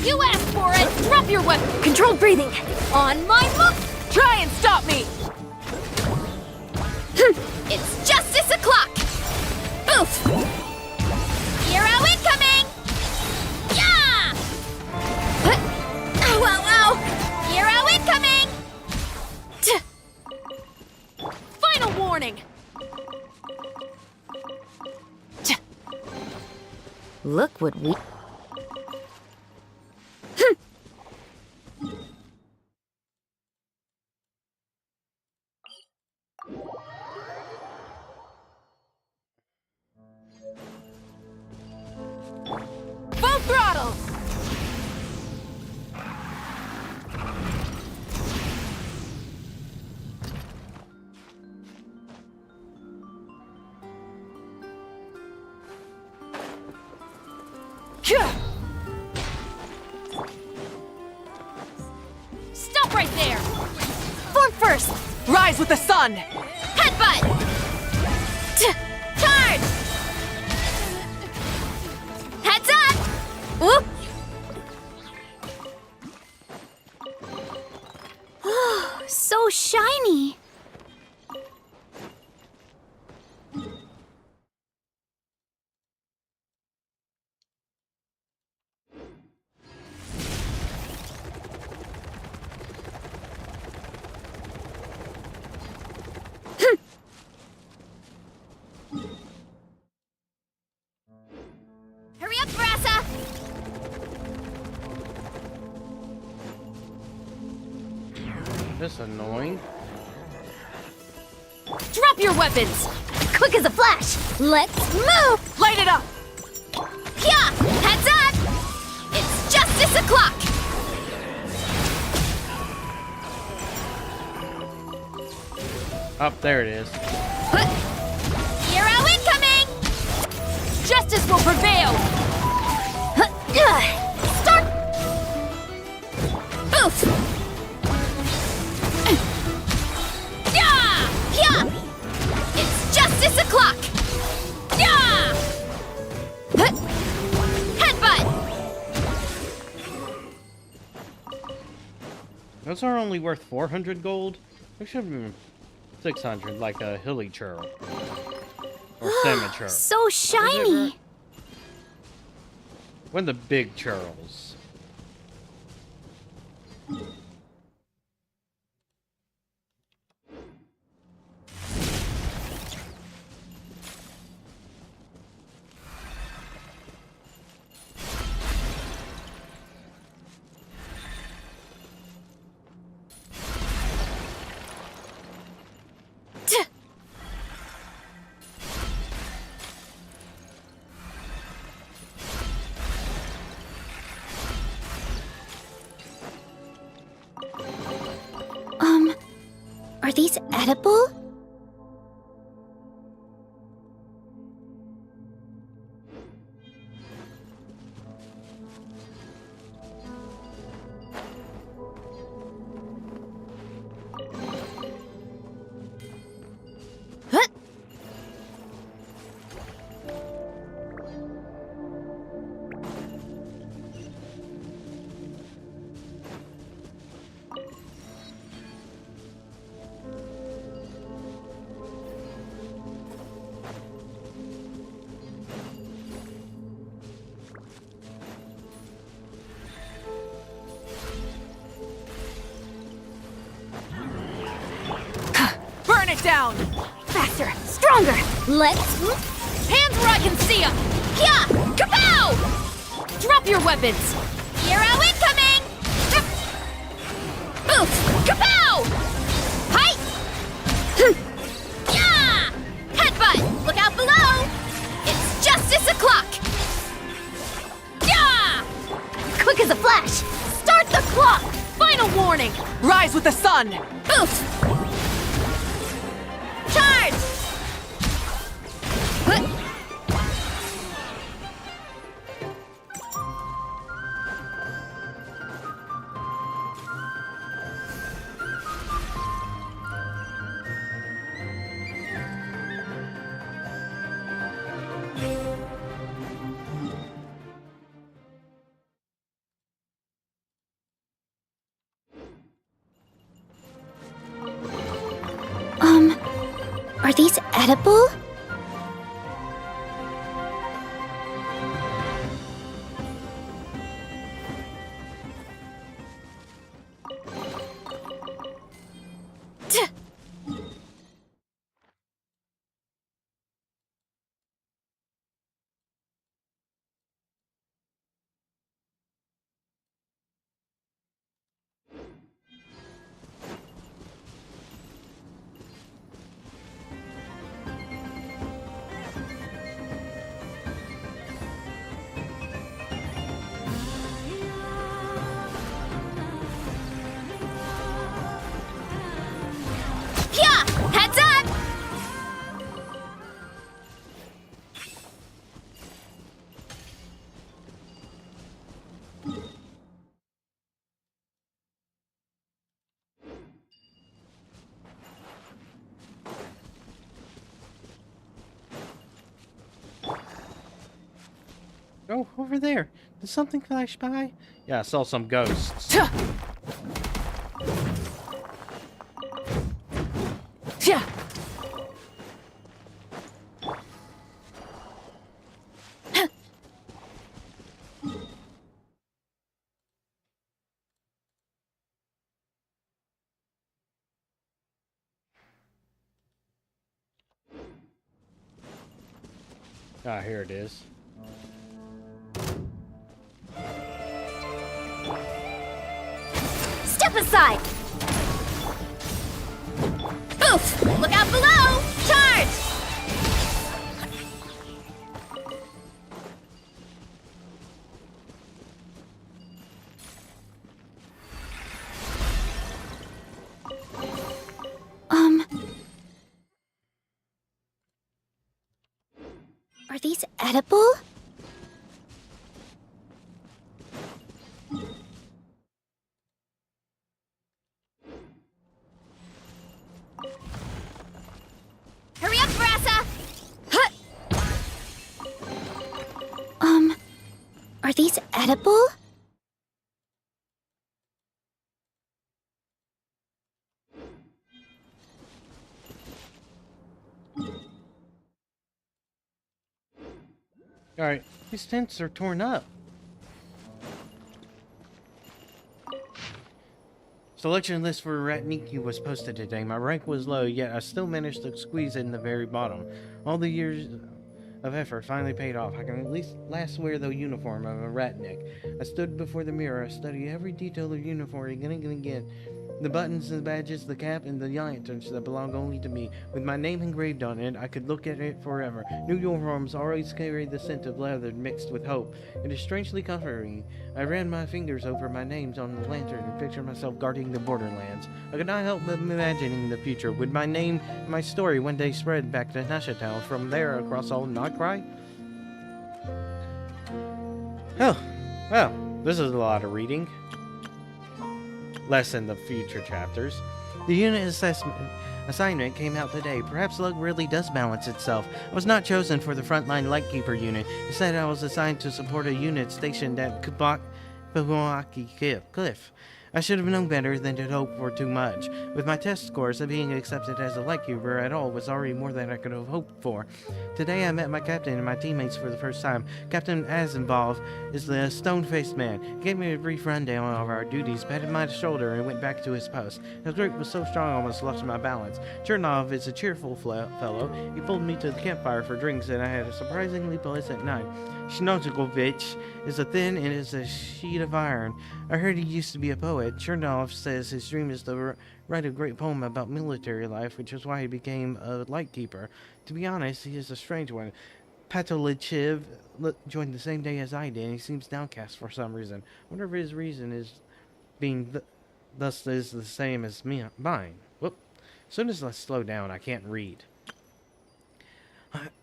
You asked for it! Drop your weapon! Controlled breathing. On my move! Try and stop me! It's justice o'clock. Oof. Hero incoming. Yeah. Ow, ow, ow. Hero incoming. Final warning! Look what we... Full throttle! Stop right there! Form first. Rise with the sun! Headbutt. Charge. Heads up. Whoop. Oh, so shiny. Hurry up, Brassa! This annoying. Drop your weapons! Quick as a flash. Let's move. Light it up! Yeah, heads up. It's justice o'clock. Up there it is. Hero incoming. Justice will prevail! Start. Oof. Yeah, yeah. It's justice o'clock. Yeah. Headbutt. Those are only worth 400 gold. They should have been 600, like a hilly churl. Or salmon churl. So shiny. One of the big churls. Are these edible? Huh? Burn it down! Faster, stronger. Let's... Hands where I can see them! Yeah! Kapow! Drop your weapons! Hero incoming! Oof! Kapow! Hi! Yeah! Headbutt! Look out below! It's justice o'clock! Yeah! Quick as a flash! Start the clock! Final warning! Rise with the sun! Oof! Charge! these edible? Heads up! Oh, over there. Did something flash by? Yeah, I saw some ghosts. Ah, here it is. Step aside! Oof! Look out below! Charge! Are these edible? Hurry up, Brassa! Huh. Are these edible? Alright, these tents are torn up. Selection list for Ratniki was posted today. My rank was low, yet I still managed to squeeze in the very bottom. All the years of effort finally paid off. I can at least last wear the uniform of a Ratnik. I stood before the mirror. I studied every detail of uniform again and again. The buttons, the badges, the cap, and the lanterns that belong only to me. With my name engraved on it, I could look at it forever. New uniforms always carry the scent of leather mixed with hope. It is strangely comforting. I ran my fingers over my names on the lantern and pictured myself guarding the borderlands. I could not help but imagining the future. Would my name and my story one day spread back to Nashatown, from there across all Notcry? Oh, well, this is a lot of reading. Less in the future chapters. The unit assignment came out today. Perhaps luck really does balance itself. I was not chosen for the frontline Lightkeeper unit. Instead, I was assigned to support a unit stationed at Kubaki Cliff. I should have known better than to hope for too much. With my test scores, being accepted as a Lightkeeper at all was already more than I could have hoped for. Today I met my captain and my teammates for the first time. Captain Azenbov is the stone-faced man. He gave me a brief rundown of our duties, patted my shoulder, and went back to his post. His grip was so strong I almost lost my balance. Chernov is a cheerful fellow. He pulled me to the campfire for drinks, and I had a surprisingly pleasant night. Shnozogovich is a thin and is a sheet of iron. I heard he used to be a poet. Chernov says his dream is to write a great poem about military life, which is why he became a Lightkeeper. To be honest, he is a strange one. Patolichev joined the same day as I did, and he seems downcast for some reason. I wonder if his reason is being thus is the same as mine. Whoop. As soon as I slow down, I can't read.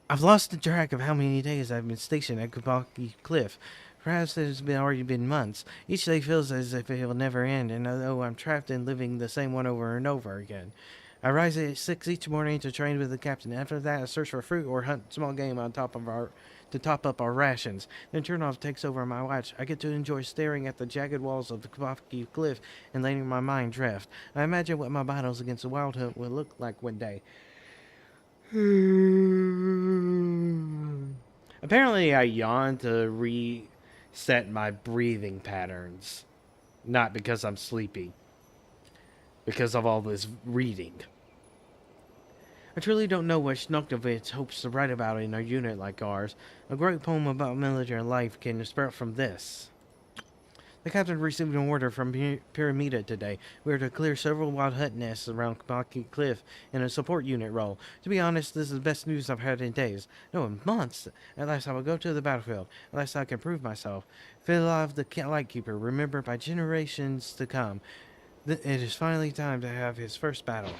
I've lost the track of how many days I've been stationed at Kubaki Cliff. Perhaps it has already been months. Each day feels as if it will never end, and although I'm trapped in living the same one over and over again. I rise at 6 each morning to train with the captain. After that, I search for fruit or hunt small game to top up our rations. Then Chernov takes over my watch. I get to enjoy staring at the jagged walls of the Kubaki Cliff and letting my mind drift. I imagine what my battles against the Wild Hunt will look like one day. Apparently, I yawned to reset my breathing patterns. Not because I'm sleepy. Because of all this reading. I truly don't know what Snukovich hopes to write about in a unit like ours. A great poem about military life can sprout from this. The captain received an order from Pyramida today. We are to clear several wild hut nests around Kabaki Cliff in a support unit role. To be honest, this is the best news I've had in days. No, in months. At last I will go to the battlefield. At last I can prove myself. Filov the Lightkeeper, remembered by generations to come. It is finally time to have his first battle.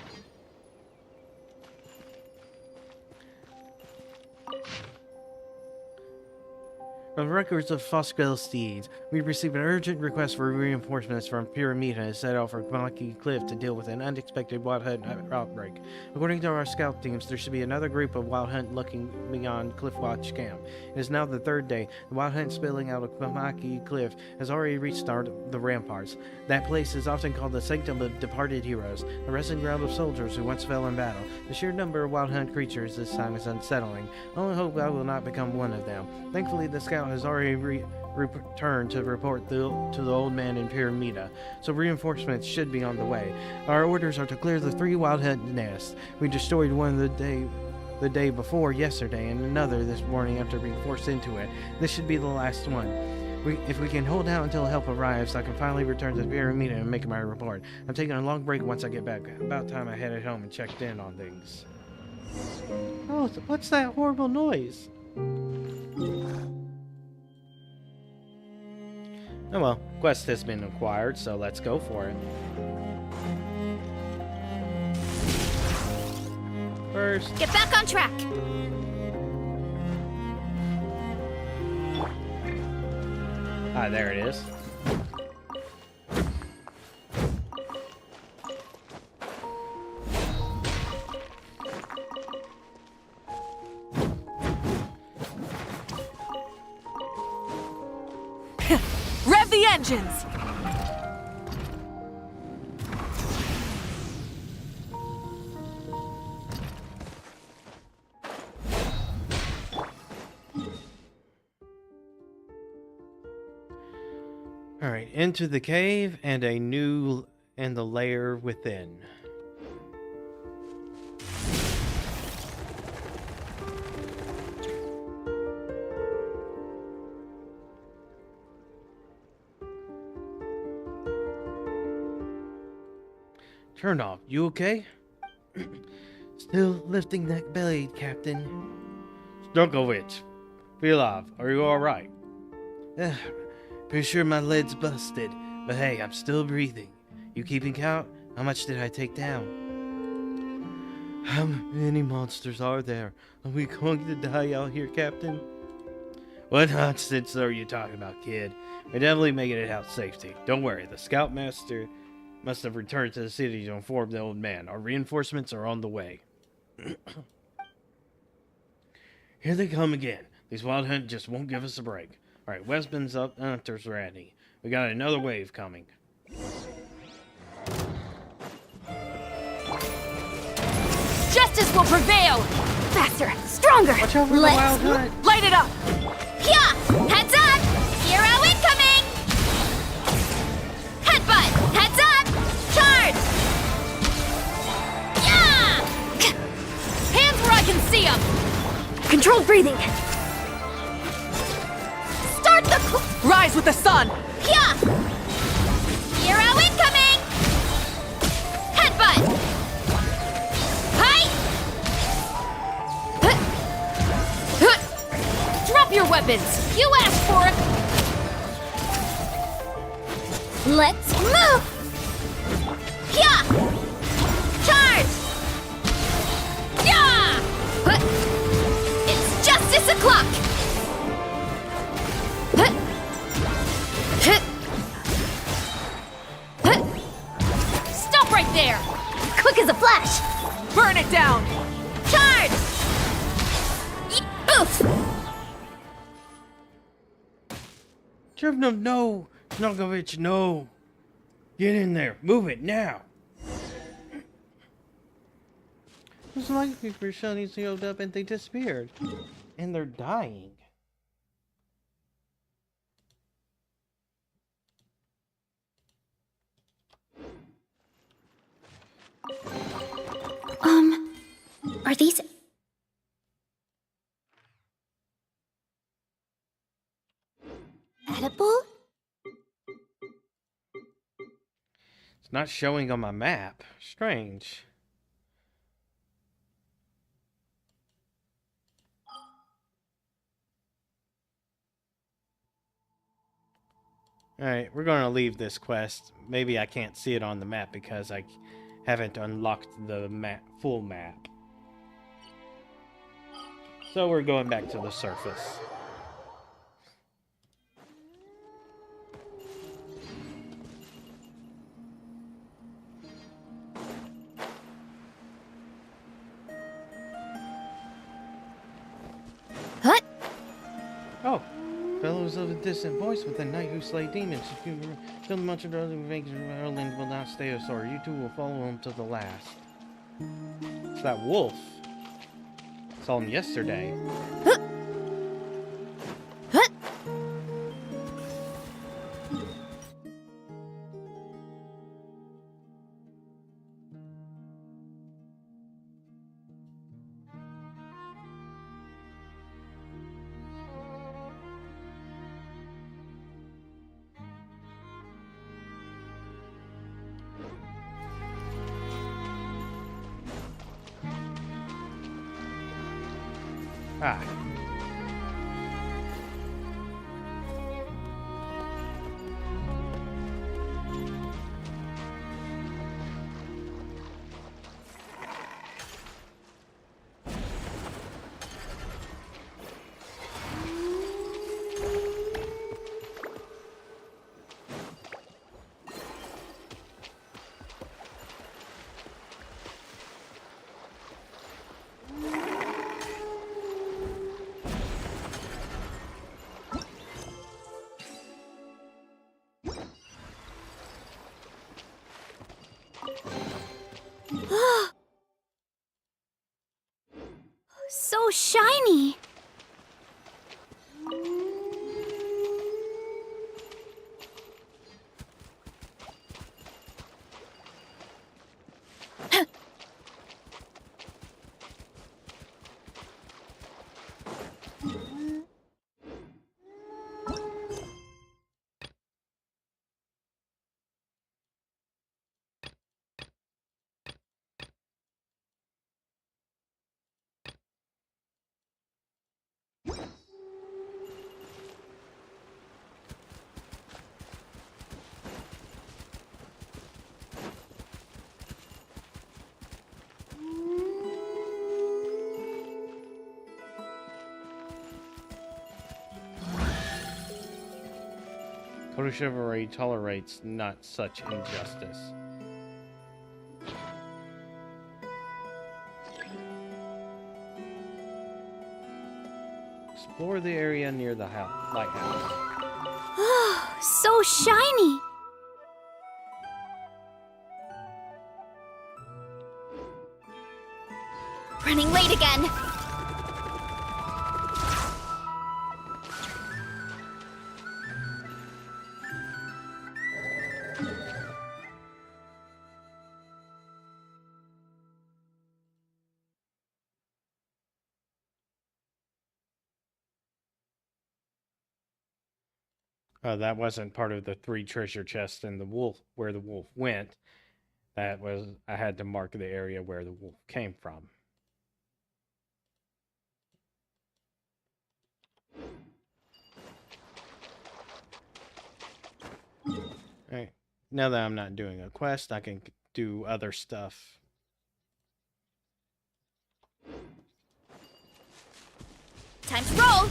From records of Foskel steeds, we received an urgent request for reinforcements from Pyramida and set out for Kabaki Cliff to deal with an unexpected wild hunt outbreak. According to our scout teams, there should be another group of wild hunt looking beyond Cliffwatch Camp. It is now the third day. The wild hunt spilling out of Kabaki Cliff has already reached the ramparts. That place is often called the Sanctum of Departed Heroes, the resting ground of soldiers who once fell in battle. The sheer number of wild hunt creatures this time is unsettling. I only hope I will not become one of them. Thankfully, the scout has already returned to report to the old man in Pyramida, so reinforcements should be on the way. Our orders are to clear the 3 wild hunt nests. We destroyed one the day before yesterday, and another this morning after being forced into it. This should be the last one. If we can hold out until help arrives, I can finally return to Pyramida and make my report. I'm taking a long break once I get back. About time I headed home and checked in on things. Oh, what's that horrible noise? Oh well, quest has been acquired, so let's go for it. First, Get back on track! ah, there it is. Rev the engines! Alright, into the cave and the lair within. Turn off. You okay? Still lifting that belly, Captain. Snukovich. Filov, are you alright? Pretty sure my led's busted, but hey, I'm still breathing. You keeping count? How much did I take down? How many monsters are there? Are we going to die out here, Captain? What nonsense are you talking about, kid? We're definitely making it out safety. Don't worry, the scoutmaster must have returned to the city to inform the old man. Our reinforcements are on the way. Here they come again. These wild hunt just won't give us a break. Alright, Westman's up, Hunter's ready. We got another wave coming. Justice will prevail! Faster! Stronger! Watch out for the wild hunt! Light it up! Yeah! Heads up! Hero incoming! Headbutt! Heads up! Charge! Yeah! Hands where I can see them! Controlled breathing! Start the Rise with the sun! Yeah! Hero incoming! Headbutt! Hi! Drop your weapons! You asked for it! Let's move! Yeah! Charge! Yeah! It's justice o'clock! Stop right there! Quick as a flash! Burn it down! Charge! Oof! Trivnum, no! Snukovich, no! Get in there! Move it now! Those light creatures suddenly showed up and they disappeared. And they're dying. Are these... edible? It's not showing on my map. Strange. Alright, we're gonna leave this quest. Maybe I can't see it on the map because I haven't unlocked the full map. So we're going back to the surface. What? Oh, fellows of a distant voice with a knight who slay demons. If you kill much of those who make Ireland will not stay a sword. You two will follow him to the last. It's that wolf. Saw him yesterday. Huh? Huh? Ah. So shiny! Code of Chivalry tolerates not such injustice. Explore the area near the lighthouse. Oh, so shiny! Running late again! That wasn't part of the 3 treasure chests in the wolf, where the wolf went. That was, I had to mark the area where the wolf came from. Alright, now that I'm not doing a quest, I can do other stuff. Time to roll!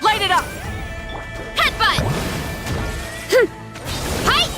Light it up! Headbutt! Hi!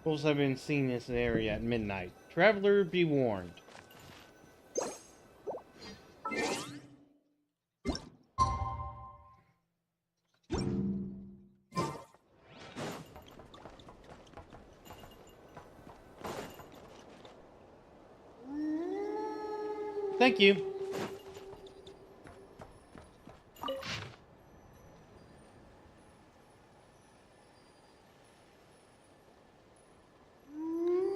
Wolves have been seen in this area at midnight. Traveler, be warned. Thank you.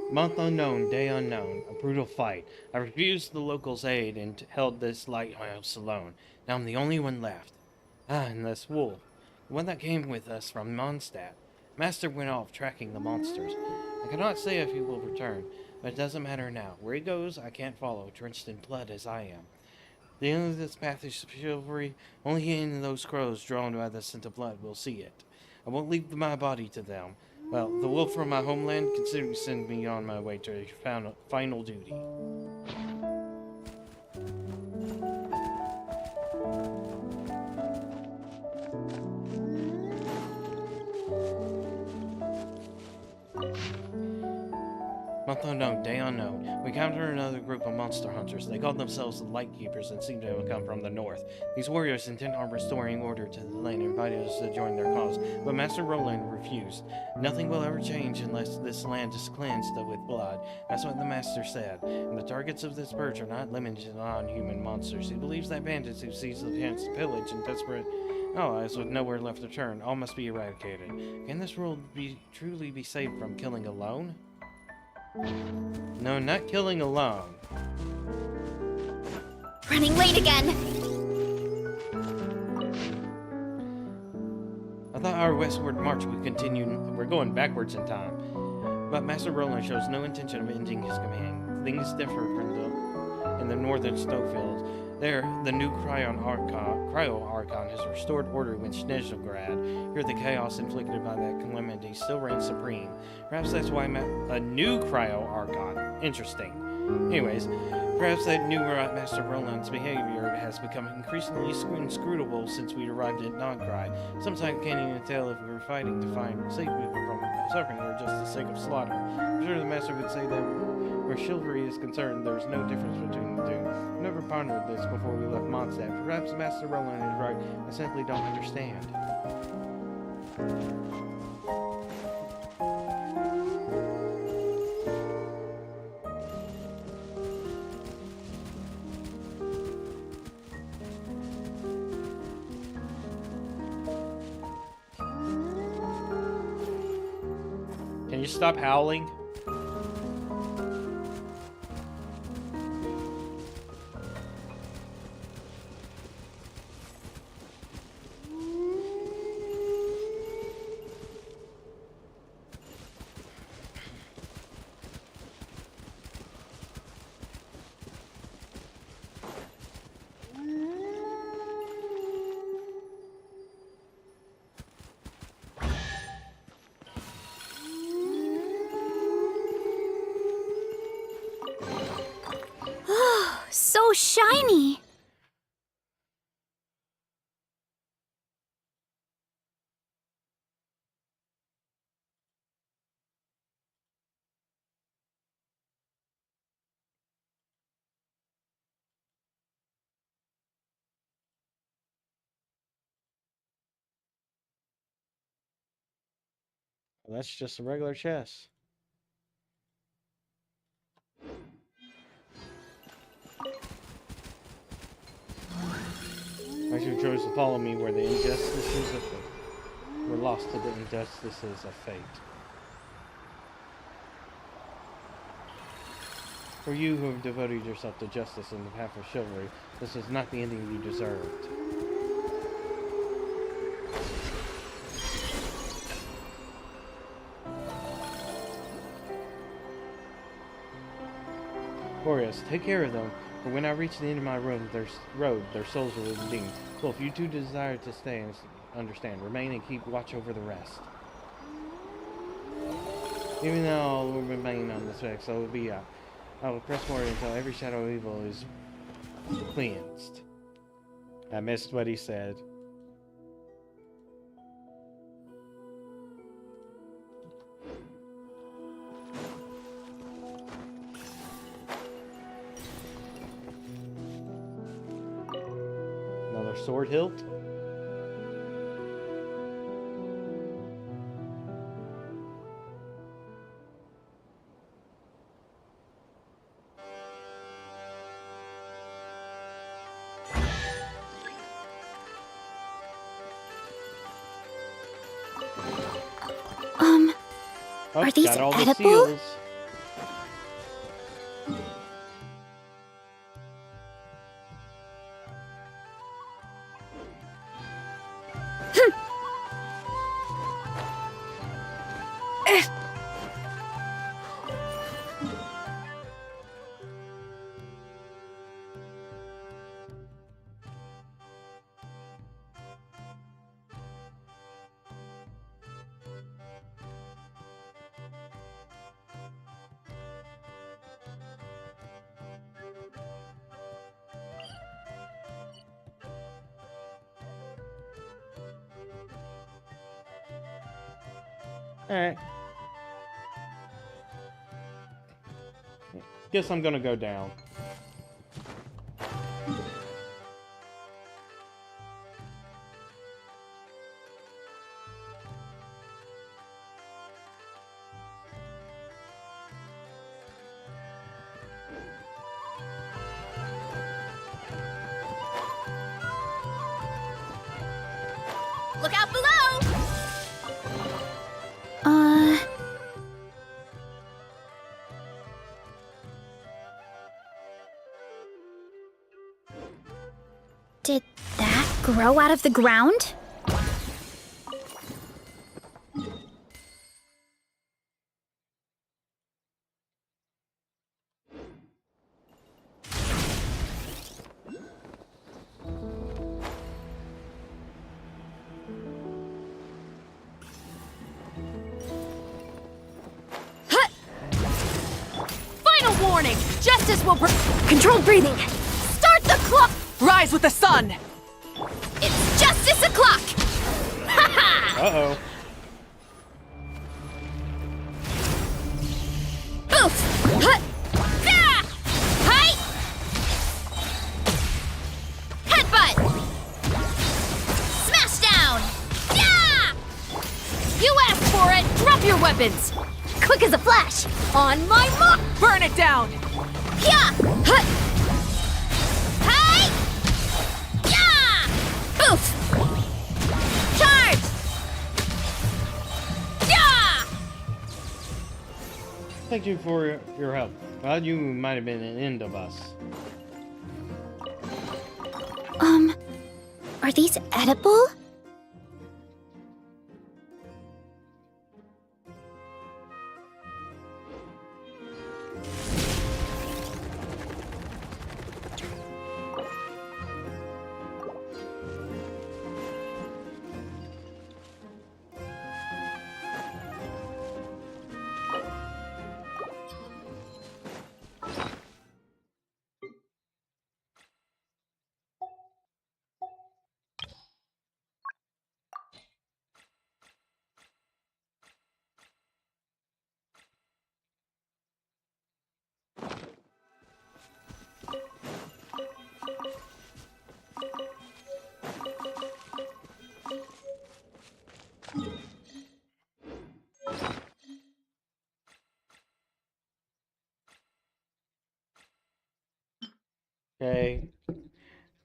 Month unknown, day unknown. A brutal fight. I refused the locals' aid and held this lighthouse alone. Now I'm the only one left. Ah, and this wolf. The one that came with us from Mondstadt. Master went off tracking the monsters. I cannot say if he will return, but it doesn't matter now. Where he goes, I can't follow, drenched in blood as I am. The end of this path is chivalry. Only he and those crows drawn by the scent of blood will see it. I won't leave my body to them. Well, the wolf from my homeland considered to send me on my way to a final duty. Month unknown, day unknown. We encountered another group of monster hunters. They called themselves the Lightkeepers and seemed to have come from the north. These warriors, intent on restoring order to the land, invited us to join their cause, but Master Roland refused. Nothing will ever change unless this land is cleansed with blood. That's what the Master said. And the targets of this purge are not limited to non-human monsters. He believes that bandits who seize the chance to pillage and desperate allies with nowhere left to turn all must be eradicated. Can this world truly be saved from killing alone? No, not killing alone. Running late again. I thought our westward march would continue. We're going backwards in time. But Master Roland shows no intention of ending his command. Things differ in the northern snowfields. There, the new Cryo-Archon has restored order in Snezhograd. Here, the chaos inflicted by that calamity still reigns supreme. Perhaps that's why a new Cryo-Archon. Interesting. Anyways, perhaps that new Master Roland's behavior has become increasingly inscrutable since we arrived at Nograi. Sometimes I can't even tell if we were fighting to save people from suffering or just the sake of slaughter. I'm sure the Master would say that where chivalry is concerned, there's no difference between the two. I never pondered this before we left Mondstadt. Perhaps Master Roland is right. I simply don't understand. Can you stop howling? So shiny. Well, that's just a regular chest. I should choose to follow me where the injustices of fate were lost to the injustices of fate. For you who have devoted yourself to justice in the path of chivalry, this is not the ending you deserved. Warriors, take care of them, for when I reach the end of my road, their souls will be redeemed. So if you two desire to stay and understand, remain and keep watch over the rest. Even though I will remain on this track, so it will be out. I will press forward until every shadow of evil is cleansed. I missed what he said. sword hilt. Oh, Are these got all the edible? seals. Alright. Guess I'm gonna go down. Look out below! Did that grow out of the ground? Final warning! Justice will Controlled breathing. start the clock! Rise with the sun! It's justice o'clock. Ha ha! Uh-oh. Oof! Hut! Ah! Hi! Headbutt! Smash down! Yeah! You asked for it! Drop your weapons! Quick as a flash! On my mark! Burn it down! Yeah! Hut! Hi! Yeah! Oof! Charge! Yeah! Thank you for your help. Well, you might have been an end of us. Are these edible? Okay.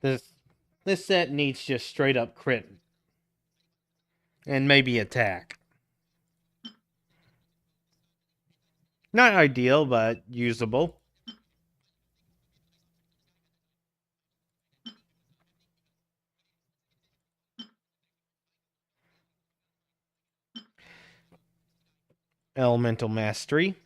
This set needs just straight up crit. And maybe attack. Not ideal, but usable. Elemental Mastery.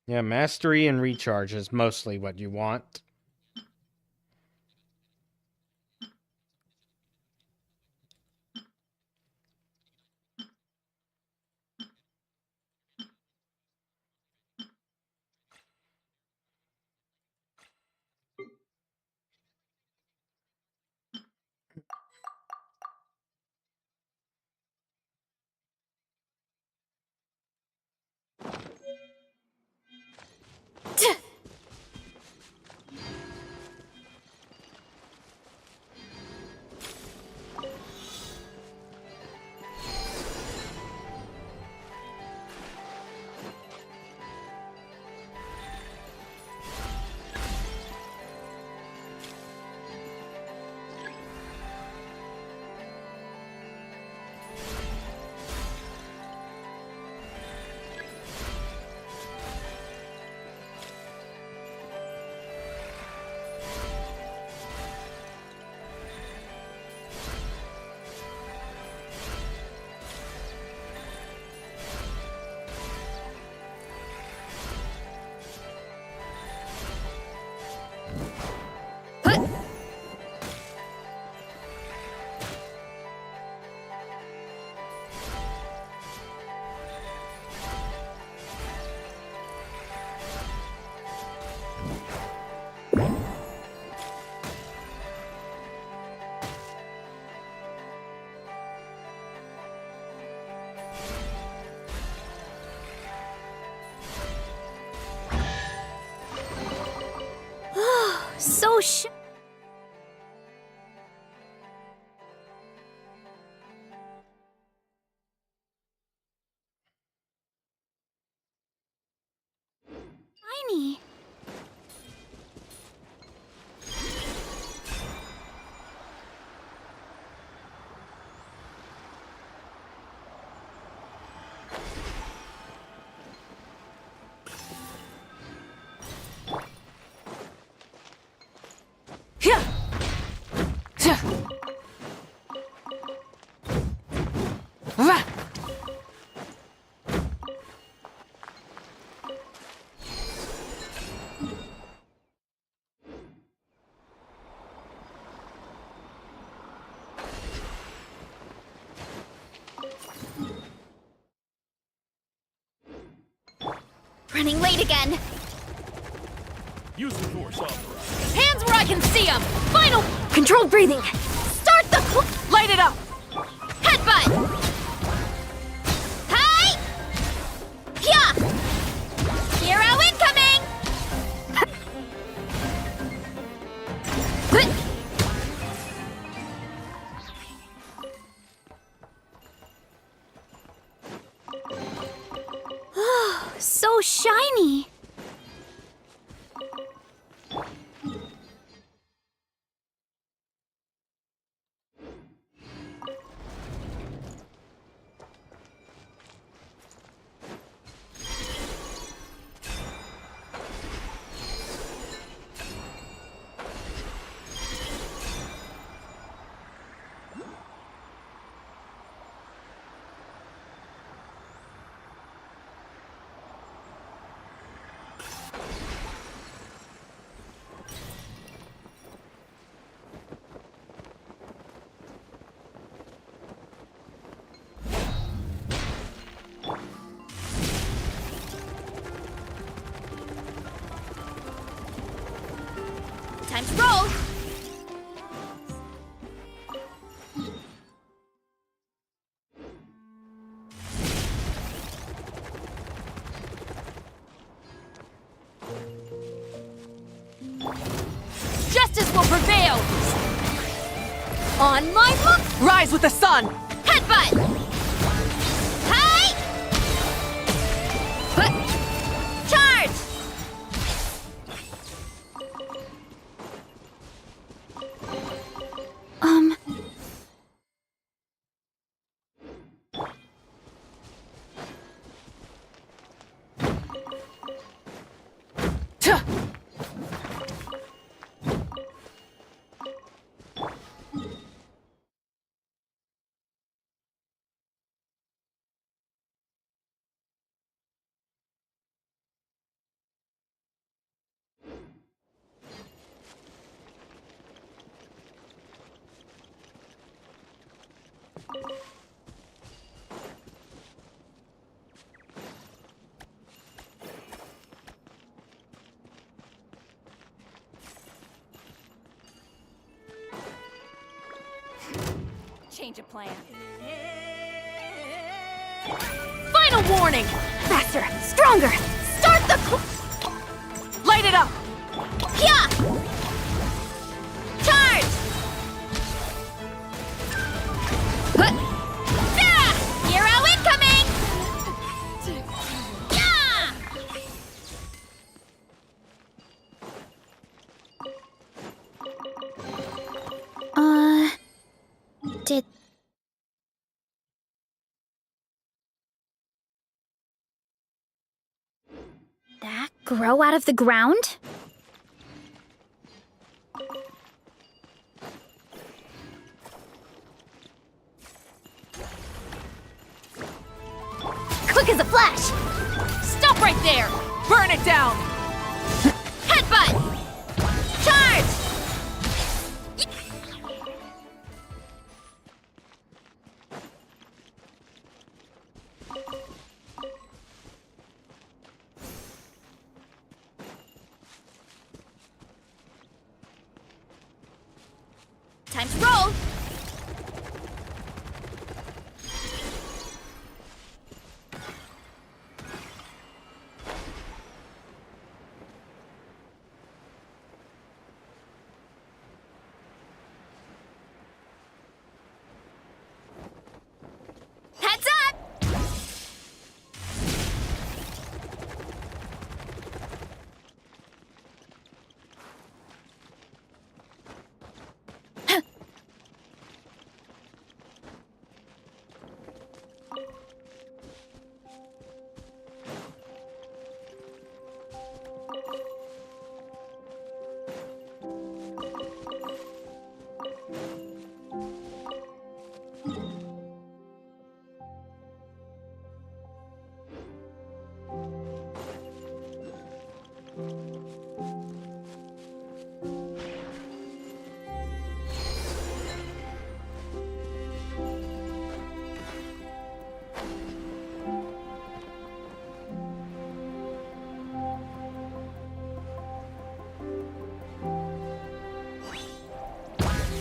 Yeah, mastery and recharge is mostly what you want. So shiny. Running late again. Use the force authorized. Hands where I can see them! Final! Controlled breathing. Start the Light it up! headbutt. Hi! Yeah! Hero incoming! Oh, so shiny. Time to roll! Justice will prevail! On my mark! Rise with the sun! Headbutt! Hi! Charge! change of plan. Final warning! Faster! Stronger! Start the Light it up! Yeah! Charge! Hero incoming! Yeah! Did that grow out of the ground? Quick as a flash! Stop right there! Burn it down! Headbutt! Charge! Time to roll! Heads up!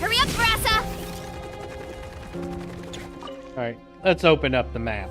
Hurry up, Brassa! Alright, let's open up the map.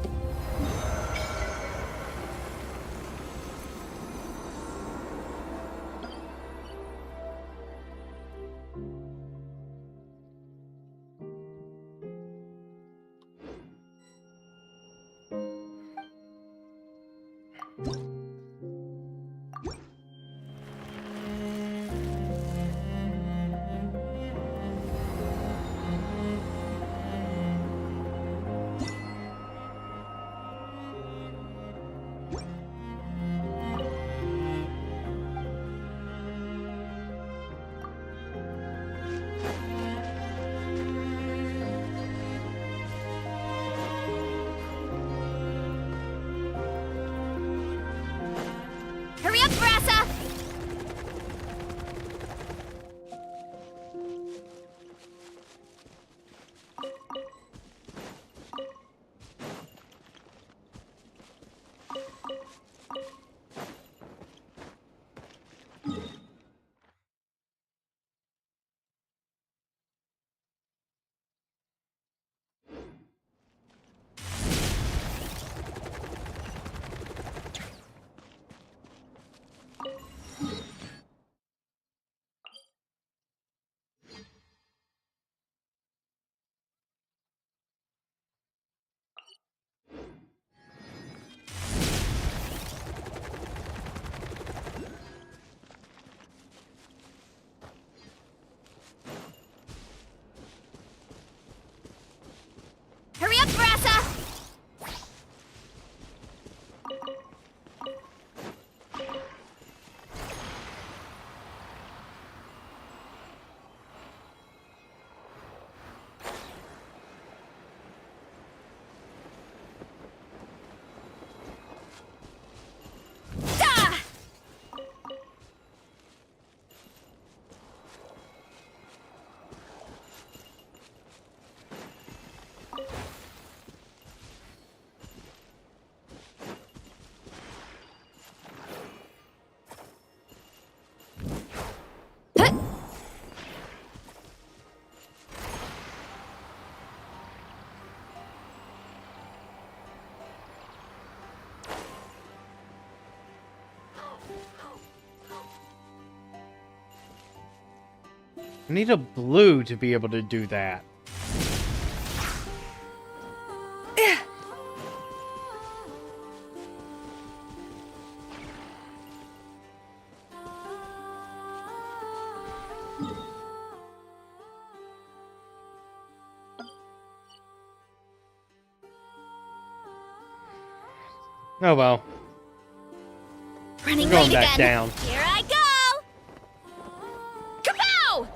I need a blue to be able to do that. Oh well. Running Going late back again. down. Here I go! Kapow!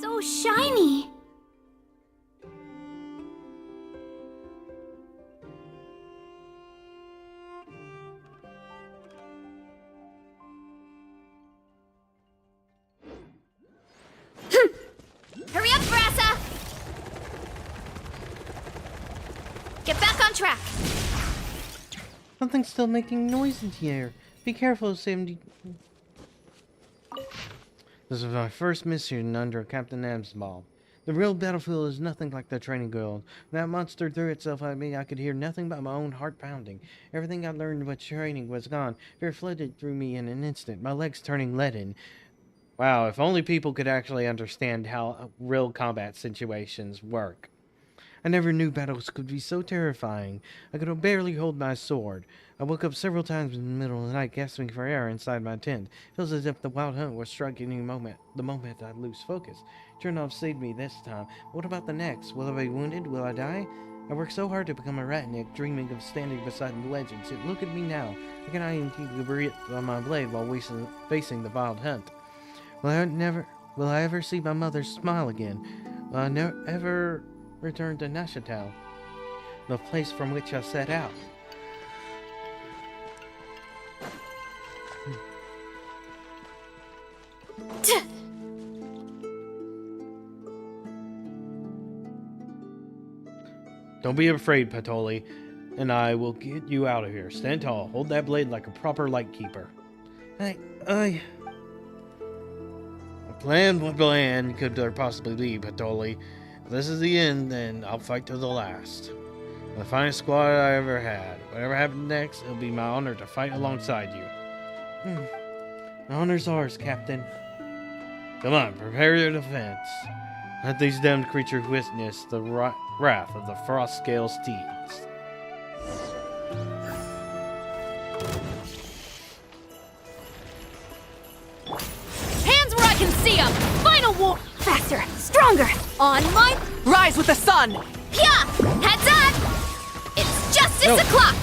So shiny. Hurry up, Brassa! Get back on track. Something's still making noise in the air. Be careful, Sandy. This is my first mission under Captain Amsball. The real battlefield is nothing like the training ground. When that monster threw itself at me, I could hear nothing but my own heart pounding. Everything I learned with training was gone. Fear flooded through me in an instant, my legs turning leaden. Wow, if only people could actually understand how real combat situations work. I never knew battles could be so terrifying. I could barely hold my sword. I woke up several times in the middle of the night, gasping for air inside my tent. It feels as if the wild hunt was struck any moment, the moment I lose focus. Chernoff saved me this time. What about the next? Will I be wounded? Will I die? I worked so hard to become a ratnik, dreaming of standing beside the legends. Yet look at me now. I cannot even keep the grip on my blade while facing the wild hunt. Will I ever see my mother's smile again? Will I never ever return to Nashatal, the place from which I set out? Don't be afraid, Patoli, and I will get you out of here. Stand tall. Hold that blade like a proper lightkeeper. I plan what plan could there possibly be, Patoli? If this is the end, then I'll fight to the last. The finest squad I ever had. Whatever happens next, it'll be my honor to fight alongside you. The honor's ours, Captain. Come on, prepare your defense. Let these damned creatures witness the wrath of the Frostscale steeds. Hands where I can see them! Final war! Faster, stronger. On my... Rise with the sun! Yeah, heads up. It's justice No. o'clock.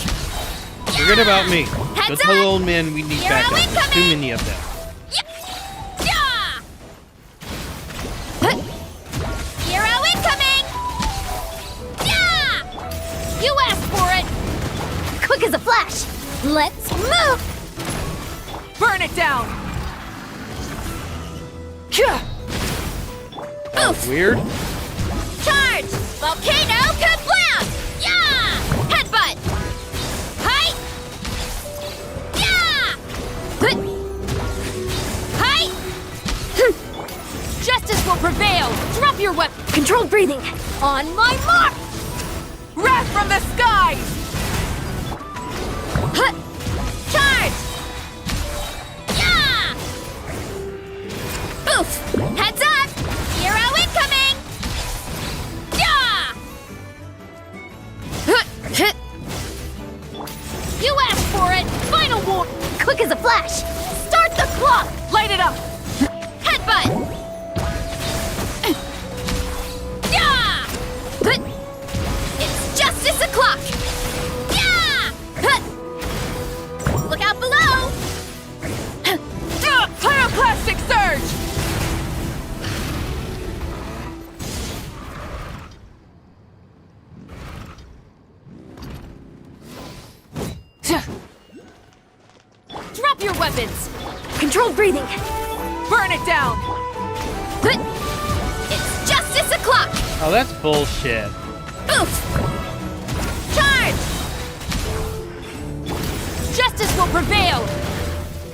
Forget about me. Heads Those little up. old men, we need Hero backup. There's too incoming. many of them. Yeah. Hero incoming. Yeah. You asked for it! Quick as a flash. Let's move. Burn it down! Oof. Weird. Charge. Volcano kablam. Yeah. Headbutt. Hi. Yeah. Hi. Justice will prevail! Drop your weapon! Controlled breathing. On my mark! Wrath from the skies! Huh. Charge. Yeah. Oof. Heads up. Hero incoming. Yeah. You asked for it! Final war! Quick as a flash. Start the clock. Light it up! Headbutt. Yeah. It's justice o'clock. Yeah. Look out below. Pyroclastic surge! weapons! Controlled breathing. Burn it down! Good. It's justice o'clock. Oh, that's bullshit. Oof. Charge! Justice will prevail!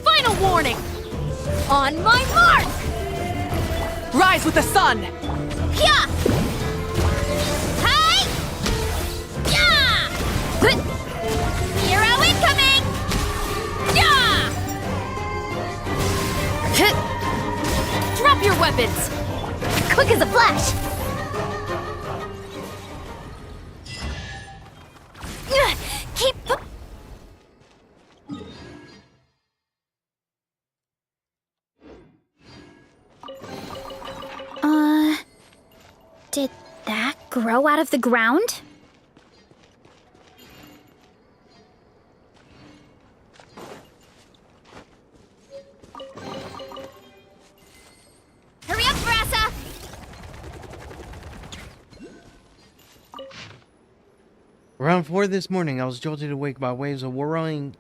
Final warning! On my mark! Rise with the sun! Yeah. Hi. Yeah. Good. Hero incoming. Yeah. Drop your weapons! Quick as a flash. Keep. Did that grow out of the ground? Hurry up, Brassa! Around 4 this morning, I was jolted awake by waves of roaring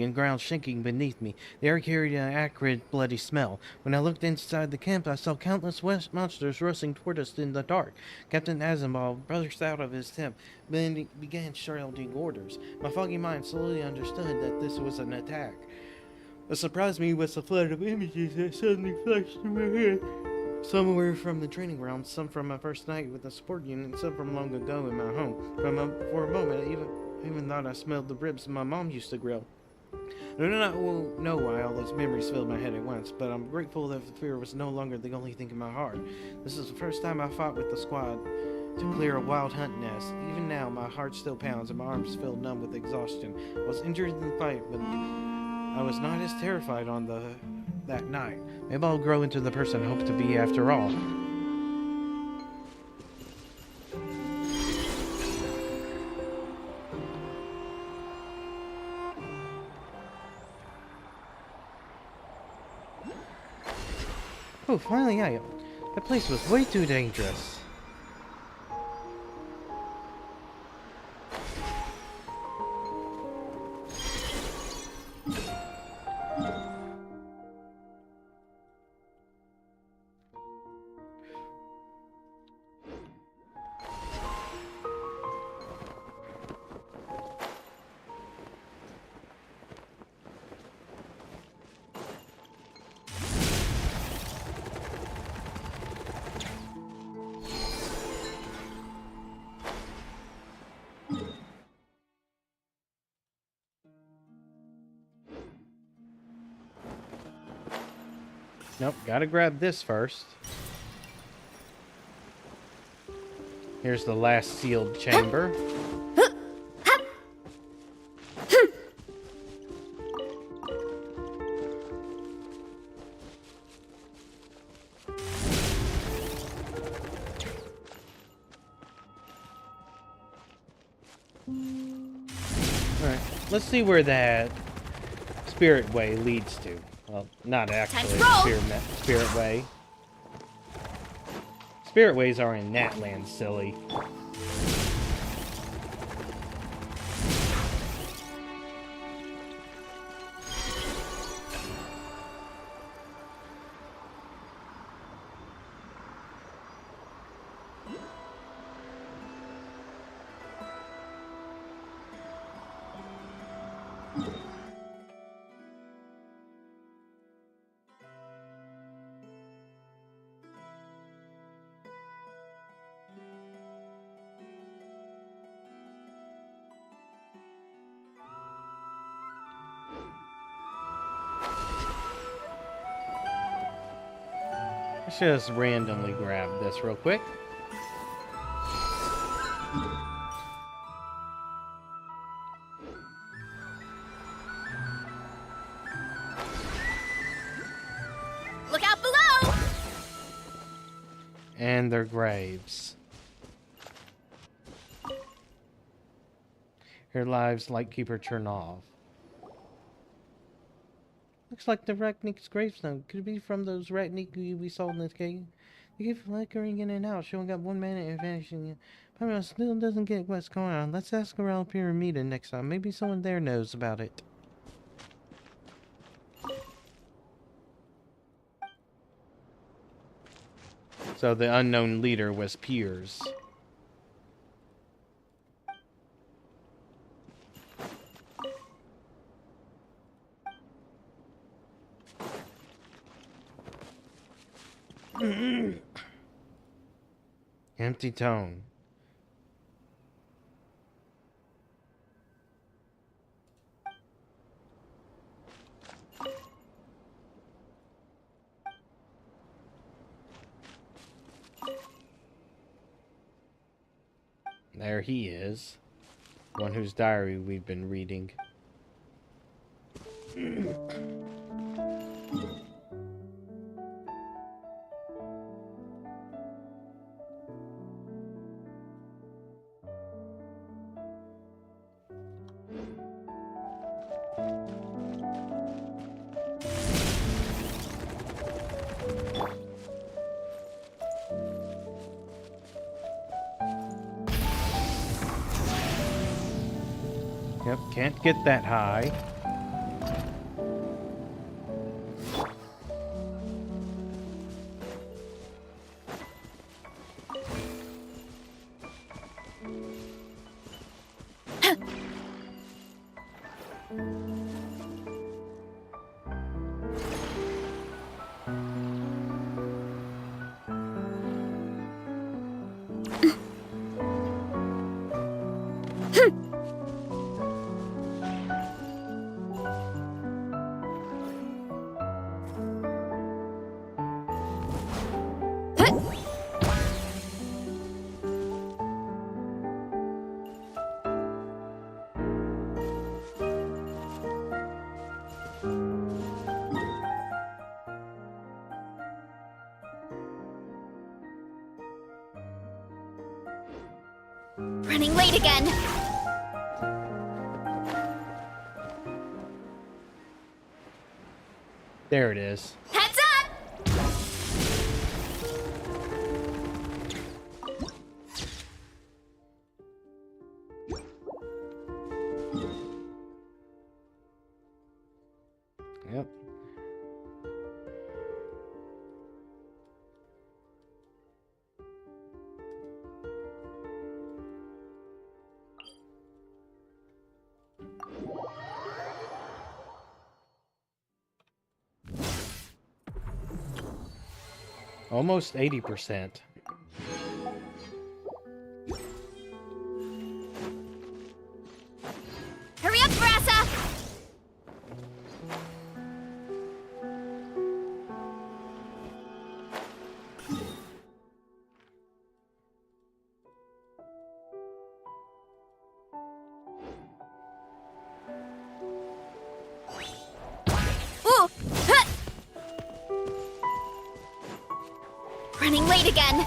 and ground shaking beneath me. The air carried an acrid, bloody smell. When I looked inside the camp, I saw countless monsters rushing toward us in the dark. Captain Azimbal burst out of his tent and began shouting orders. My foggy mind slowly understood that this was an attack. What surprised me was the flood of images that suddenly flashed through my head. Some were from the training ground, some from my first night with the support unit, and some from long ago in my home. For a moment, I even thought I smelled the ribs my mom used to grill. I do not know why all those memories filled my head at once, but I'm grateful that the fear was no longer the only thing in my heart. This is the first time I fought with the squad to clear a wild hunt nest. Even now, my heart still pounds and my arms feel numb with exhaustion. I was injured in the fight, but I was not as terrified on that night. Maybe I'll grow into the person I hope to be after all. Oh, finally I am. That place was way too dangerous. Nope, gotta grab this first. Here's the last sealed chamber. Alright, let's see where that spirit way leads to. Well, not actually spirit way. Spirit ways are in Natland, silly. Let's just randomly grab this real quick. Look out below! And their graves. Here lives Lightkeeper Chernov. Looks like the Ratnik's gravestone. Could it be from those Ratnik we saw in this cave? They keep flickering in and out, showing up 1 minute and vanishing. Pamela still doesn't get what's going on. Let's ask around Pyramida next time. Maybe someone there knows about it. So the unknown leader was Piers. Empty tone. There he is. One whose diary we've been reading. Yep, can't get that high. Running late again. There it is. Heads up! Yep. Almost 80%. Hurry up, Brassa! Ooh! Huh! Running late again.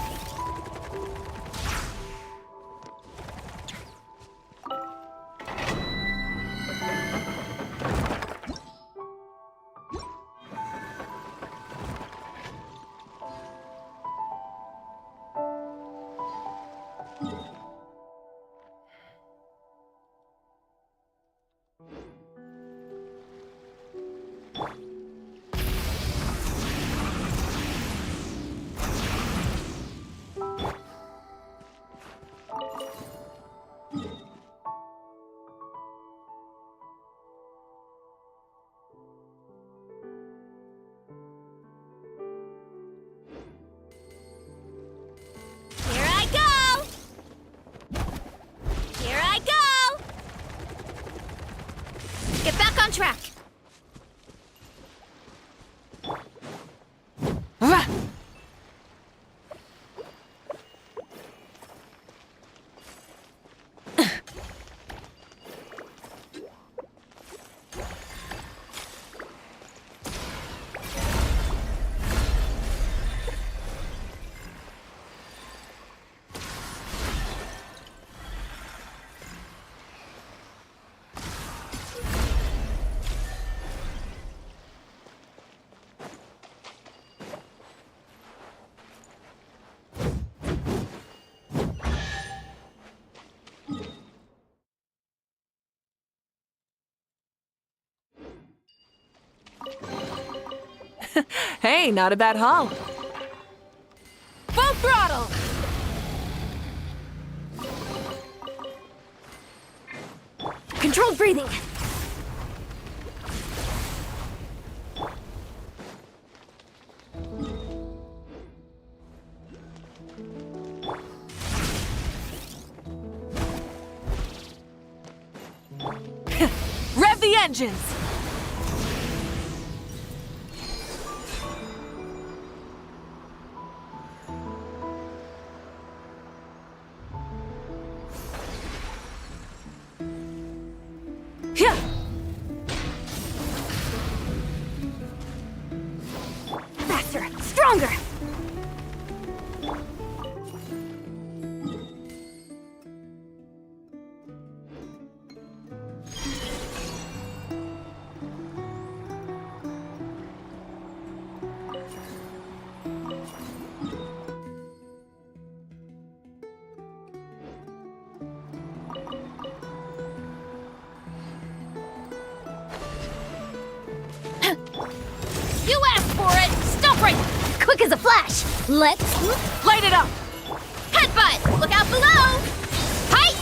Here I go! Here I go! Get back on track. Hey, not a bad haul. Focus! throttle! Controlled breathing. Rev the engines! Yeah. Faster, stronger! You asked for it! Stop right! Quick as a flash! Let's light it up! Headbutt! Look out below! Hi!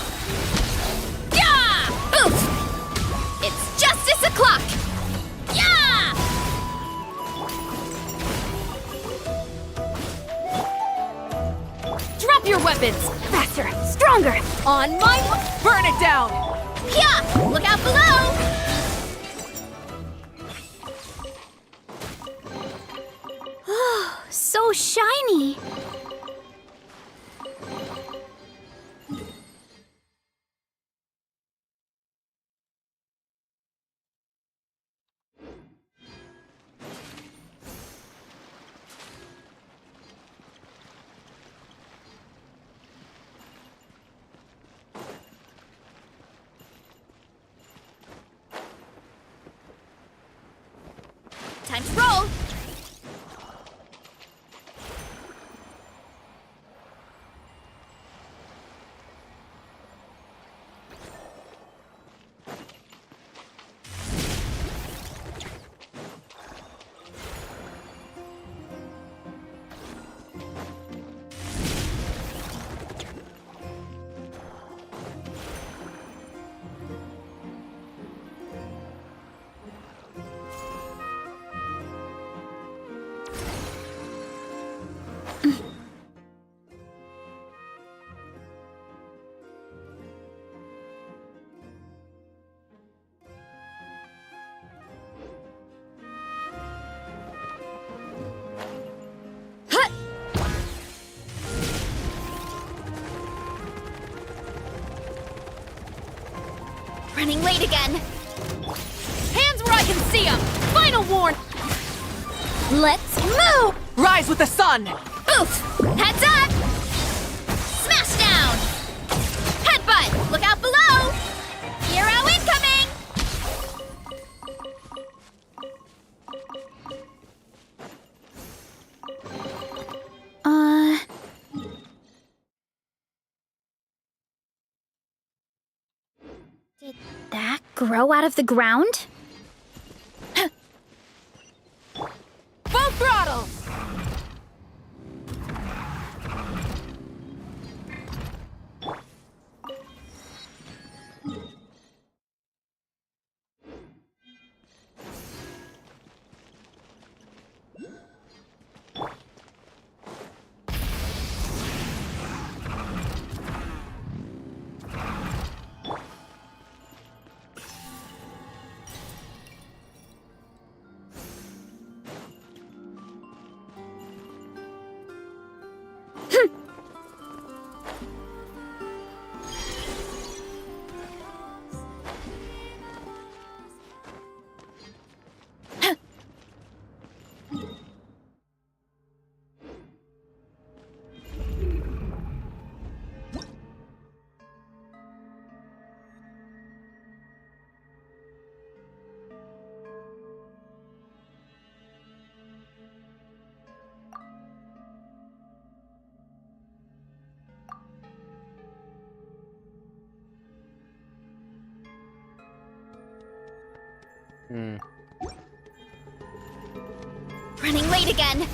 Yeah! Boost! It's justice o'clock! Yeah! Drop your weapons! Faster! Stronger! On my... Burn it down! Yeah! Look out below! So shiny! Time to roll! Running late again. Hands where I can see them. Final warn. Let's move. Rise with the sun. Oof. Heads up. Smash down. Headbutt. Look out below. Hero incoming. Did that grow out of the ground? Full throttle! Running late again.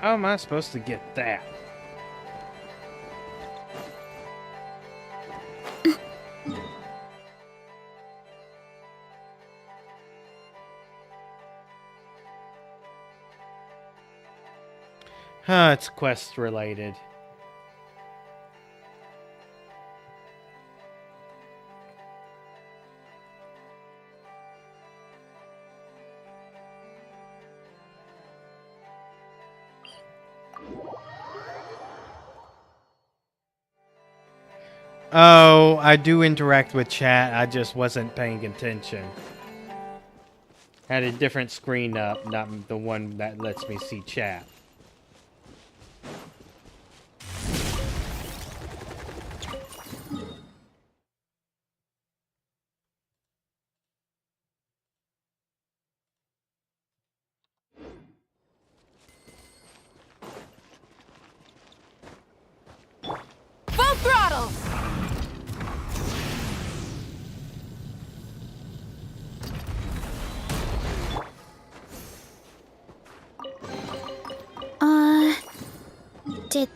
How am I supposed to get that? It's quest related. Oh, I do interact with chat. I just wasn't paying attention. Had a different screen up, not the one that lets me see chat. Full throttle! Did...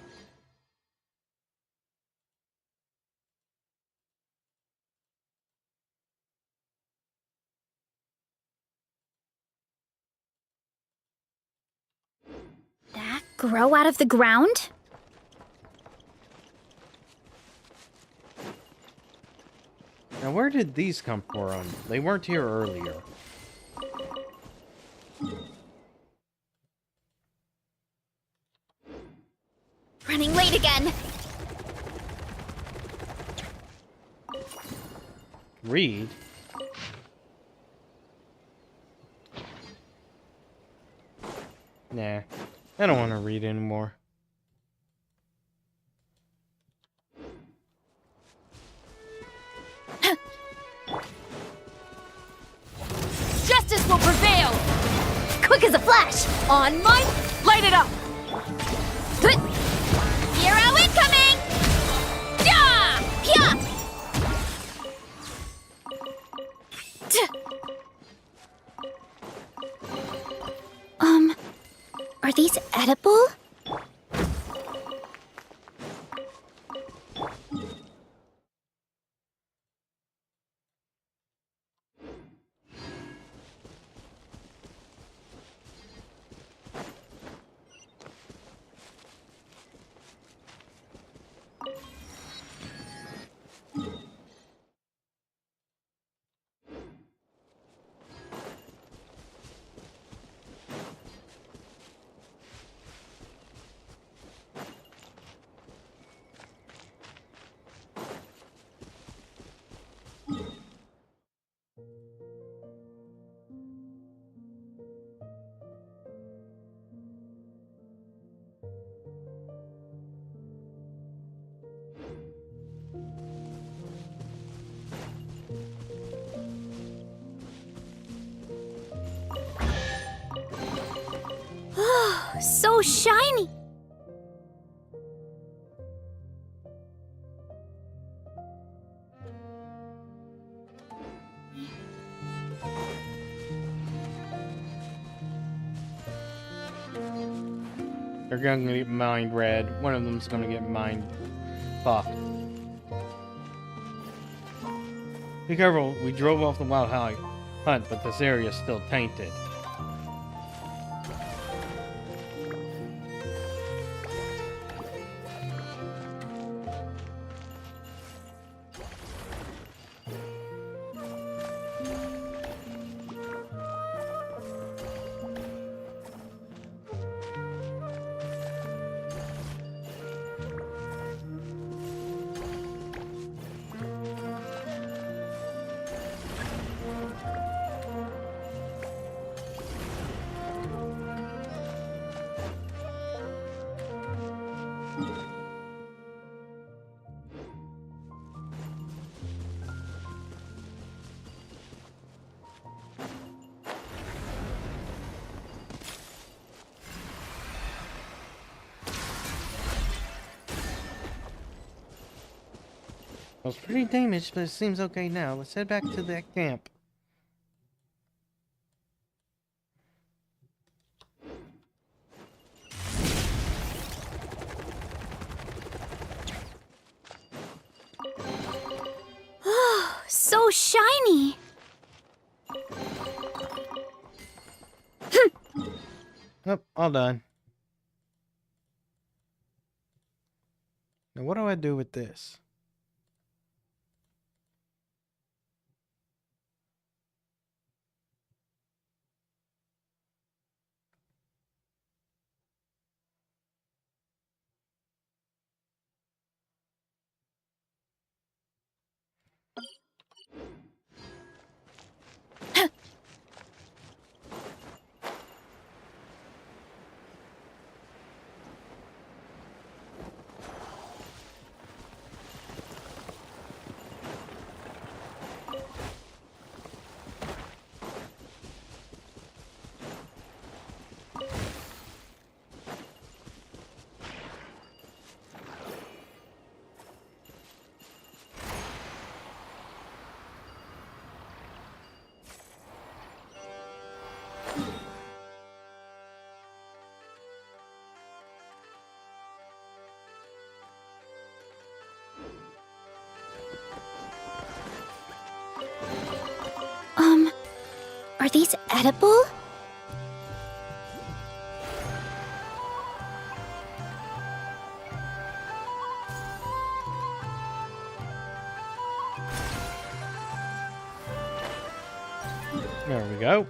that grow out of the ground? Now, where did these come from? They weren't here earlier. Running late again. Read? Nah, I don't want to read anymore. Justice will prevail! Quick as a flash! On my... Light it up! Hero incoming! Yeah! Yeah! Are these edible? So shiny! They're gonna get mined red. One of them's gonna get mined buff. Be careful, we drove off the wild hunt, but this area is still tainted. I was pretty damaged, but it seems okay now. Let's head back to that camp. so shiny. Oh, all done. Now what do I do with this? Are these edible? There we go.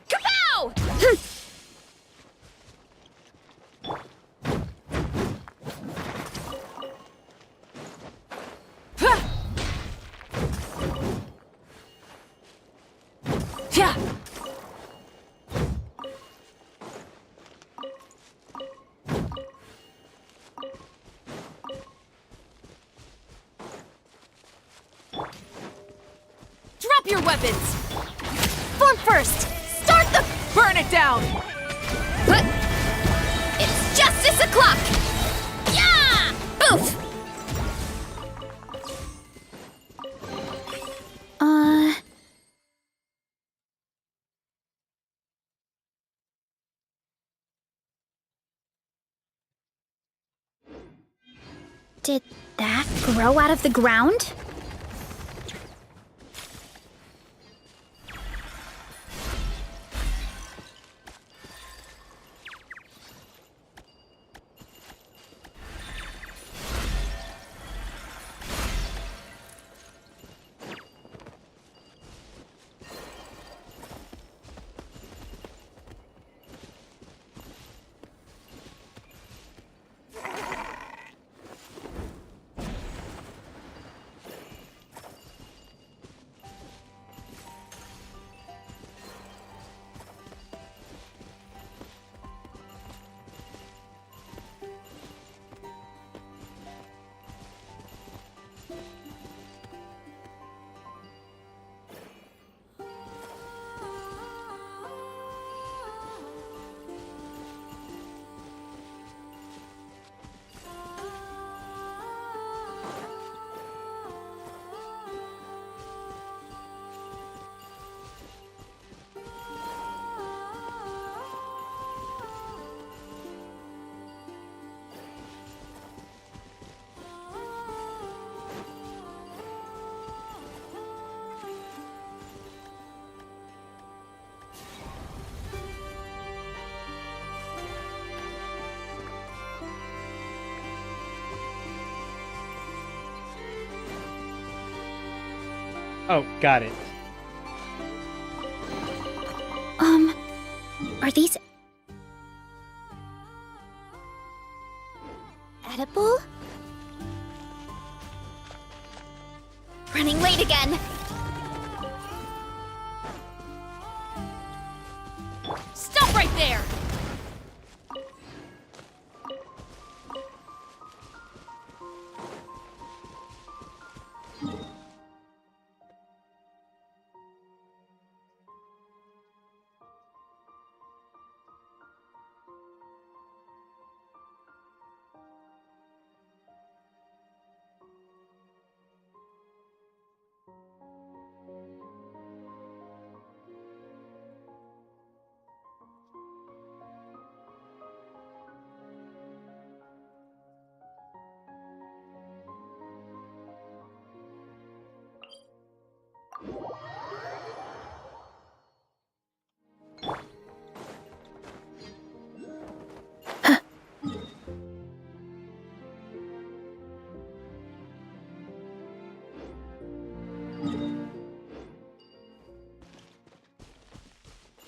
Kapow! Yeah. Drop your weapons! Form first! Start the... Burn it down! It's justice o'clock! Yeah! Oof! Did that grow out of the ground? Oh, got it. Are these edible? Running late again. Stop right there!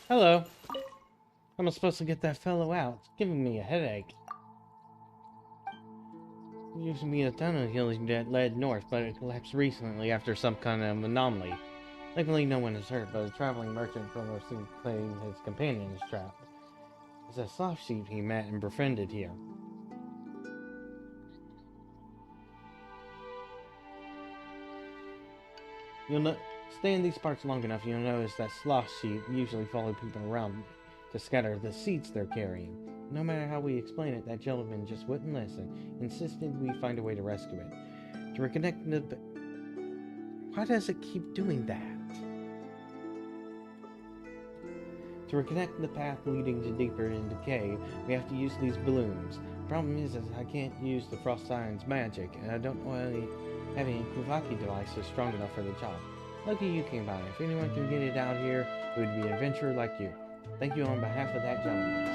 Hello. How am I supposed to get that fellow out? It's giving me a headache. There used to be a tunnel healing that led north, but it collapsed recently after some kind of anomaly. Luckily, no one is hurt, but a traveling merchant from our city claimed his companion is trapped. It's a soft sheep he met and befriended here. Stay in these parts long enough, you'll notice that sloth sheep usually follow people around to scatter the seeds they're carrying. No matter how we explain it, that gentleman just wouldn't listen, insisted we find a way to rescue it. To reconnect the... Why does it keep doing that? To reconnect the path leading to deeper into the cave, we have to use these balloons. Problem is I can't use the Frost Science magic, and I don't know have any Kuvaki devices strong enough for the job. Lucky you came by. If anyone can get it out here, it would be an adventurer like you. Thank you on behalf of that gentleman.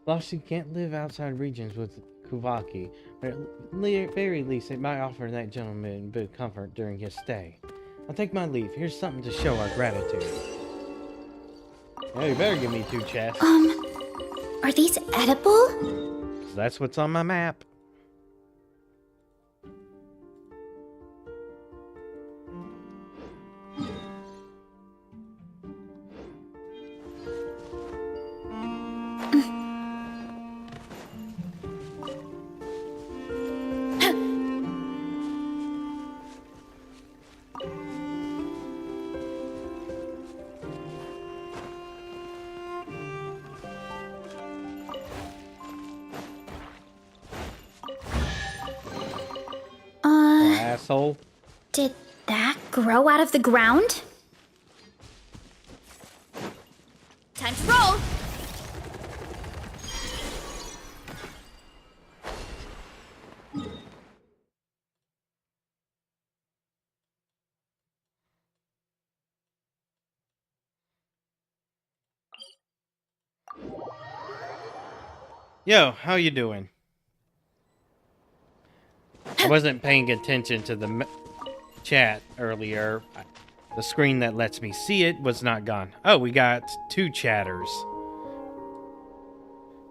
Lost can't live outside regions with Kuvaki, but at the very least it might offer that gentleman a bit of comfort during his stay. I'll take my leave. Here's something to show our gratitude. Well, you better give me 2 chests. Are these edible? 'Cause that's what's on my map. Asshole. Did that grow out of the ground? Time to roll! Yo, how you doing? I wasn't paying attention to the chat earlier. The screen that lets me see it was not gone. Oh, we got 2 chatters.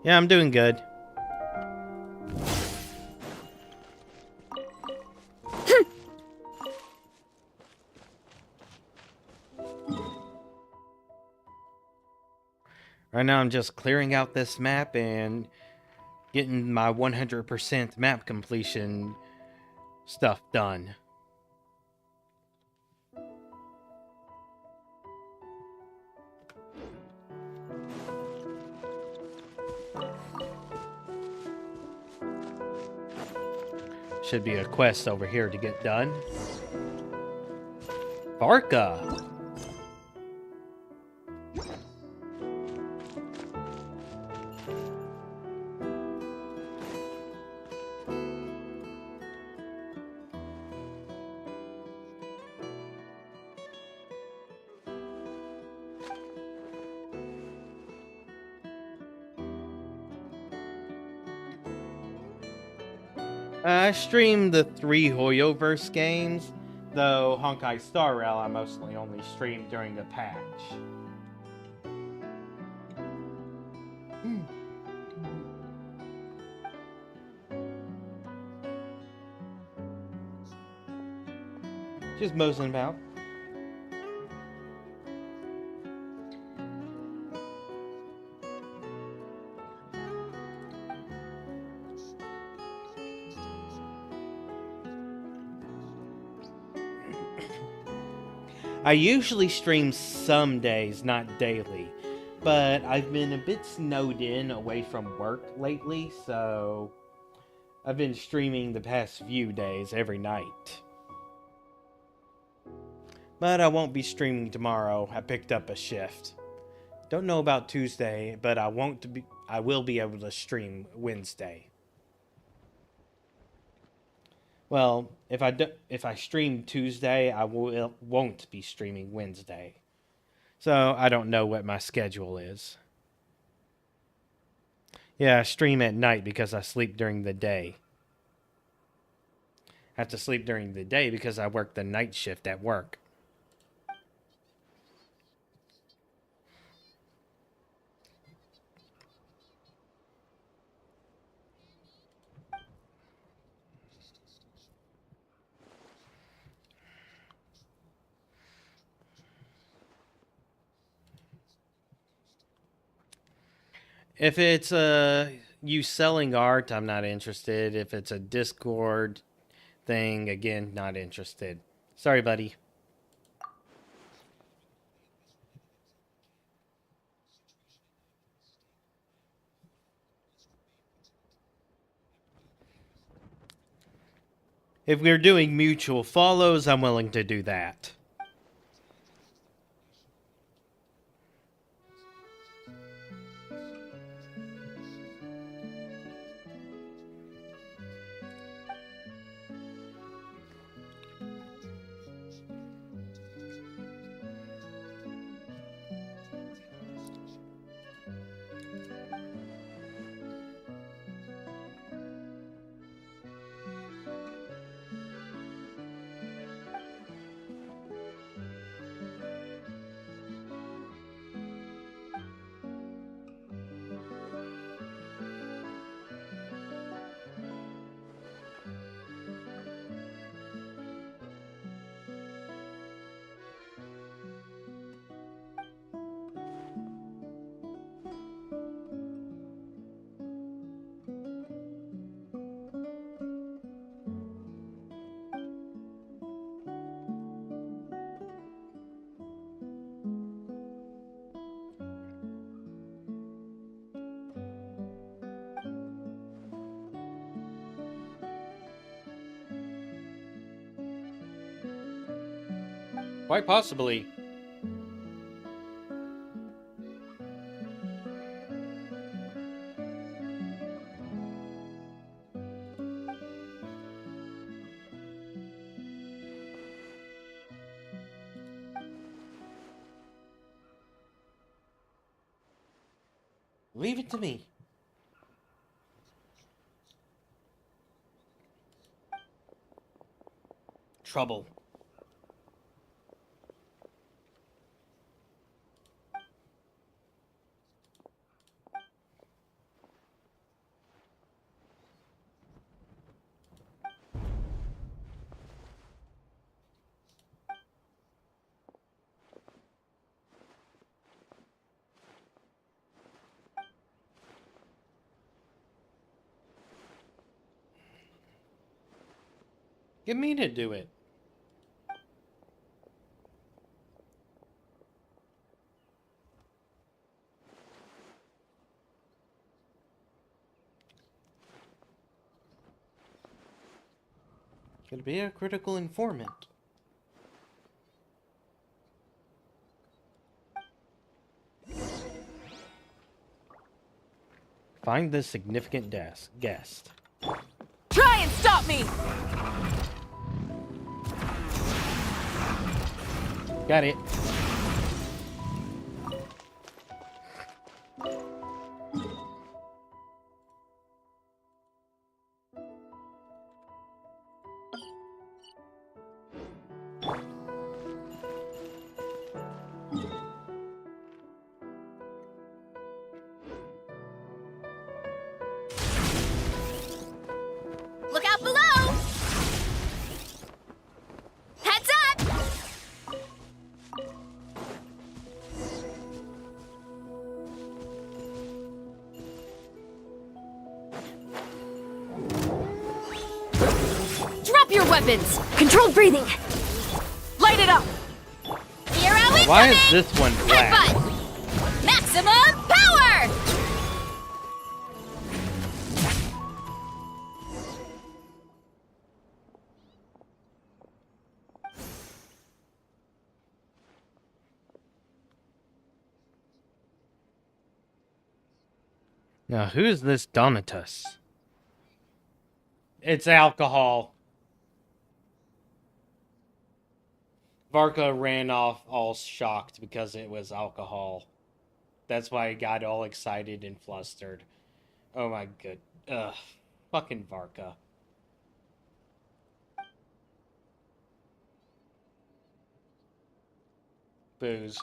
Yeah, I'm doing good. Right now I'm just clearing out this map and getting my 100% map completion stuff done. Should be a quest over here to get done. Barca! I streamed the 3 Hoyoverse games, though Honkai Star Rail I mostly only streamed during the patch. Just moseying about. I usually stream some days, not daily, but I've been a bit snowed in away from work lately, so I've been streaming the past few days every night. But I won't be streaming tomorrow. I picked up a shift. Don't know about Tuesday, but I will be able to stream Wednesday. Well, if I stream Tuesday, I won't be streaming Wednesday. So I don't know what my schedule is. Yeah, I stream at night because I sleep during the day. I have to sleep during the day because I work the night shift at work. If it's you selling art, I'm not interested. If it's a Discord thing, again, not interested. Sorry, buddy. If we're doing mutual follows, I'm willing to do that. Quite possibly. Leave it to me. trouble. Get me to do it. Could be a critical informant. Find the significant guest. Try and stop me! Got it. Look out below! Heads up! Drop your weapons! Controlled breathing! Light it up! Hero incoming! Why is this one black? Headbutt! Maximum power! Now, who's this Donatus? It's alcohol. Varka ran off all shocked because it was alcohol. That's why he got all excited and flustered. Oh my god. Ugh. Fucking Varka. Booze.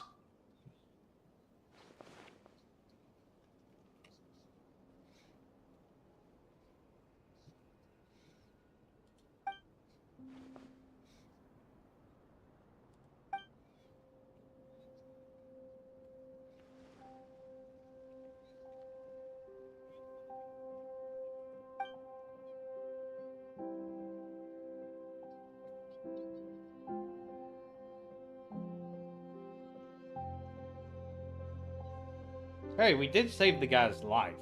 Hey, we did save the guy's life.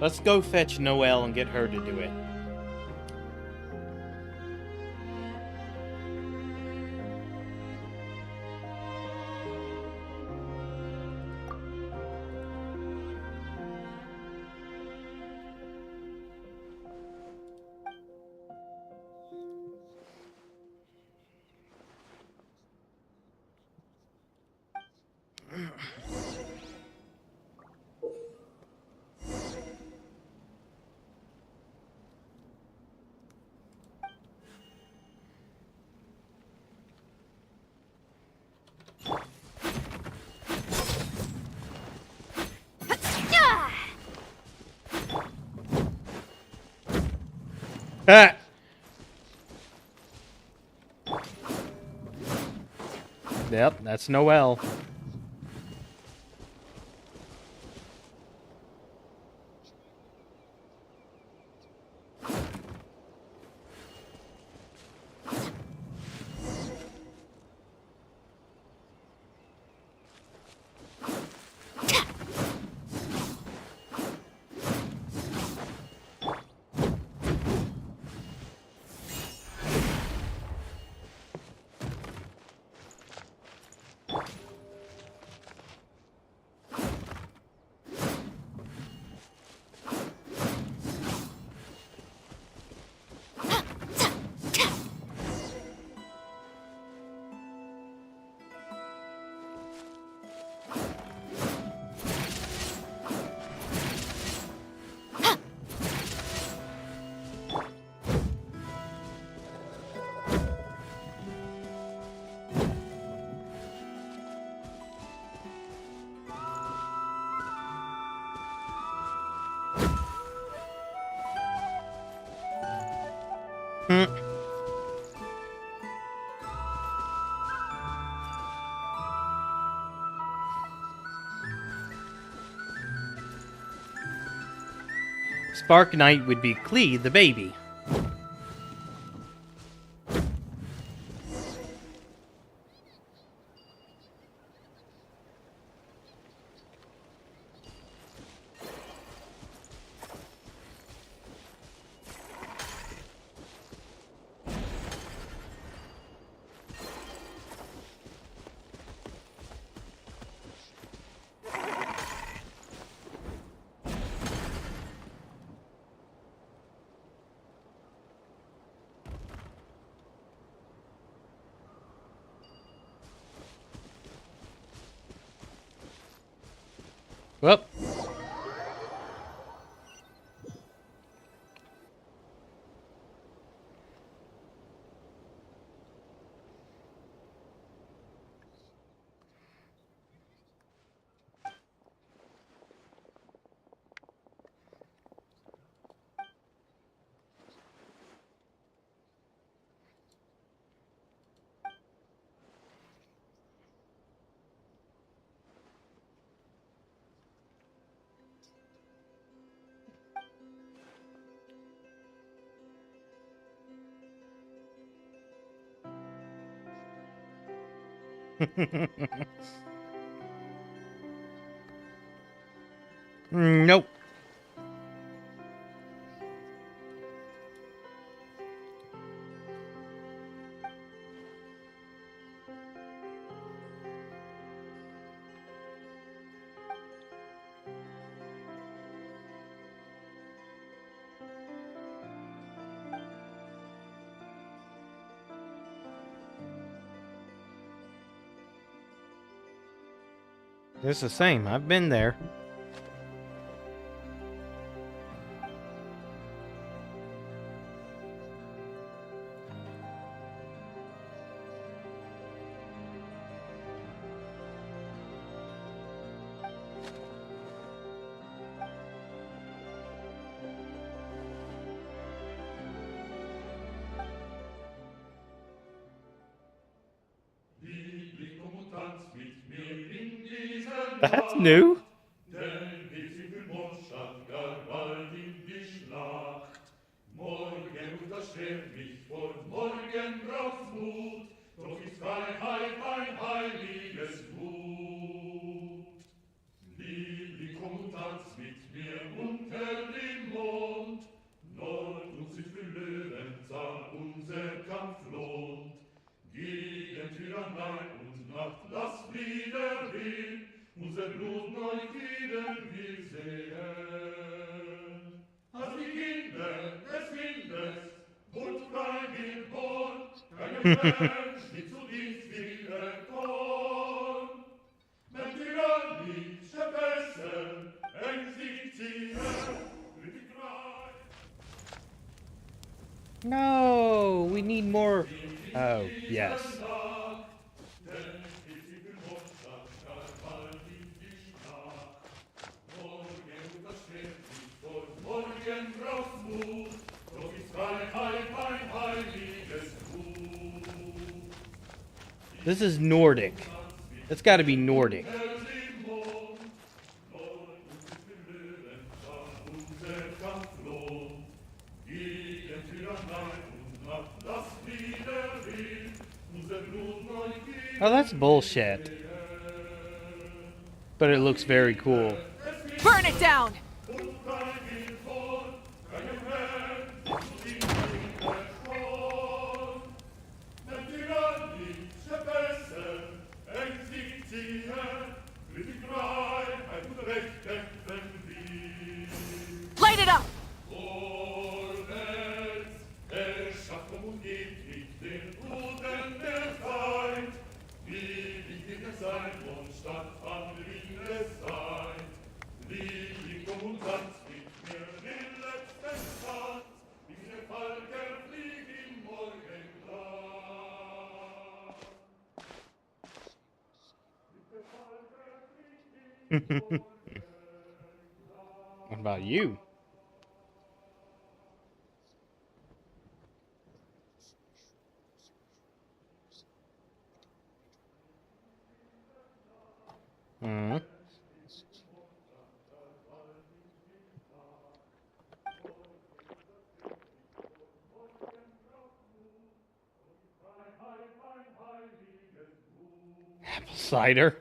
Let's go fetch Noelle and get her to do it. Yep, that's Noelle. Spark Knight would be Klee, the baby. Well. Nope. It's the same. I've been there. That's new. No, we need more. Oh, yes. This is Nordic. It's got to be Nordic. Oh, that's bullshit. But it looks very cool. Burn it down! Light it up! What about you? Hmm. Apple cider.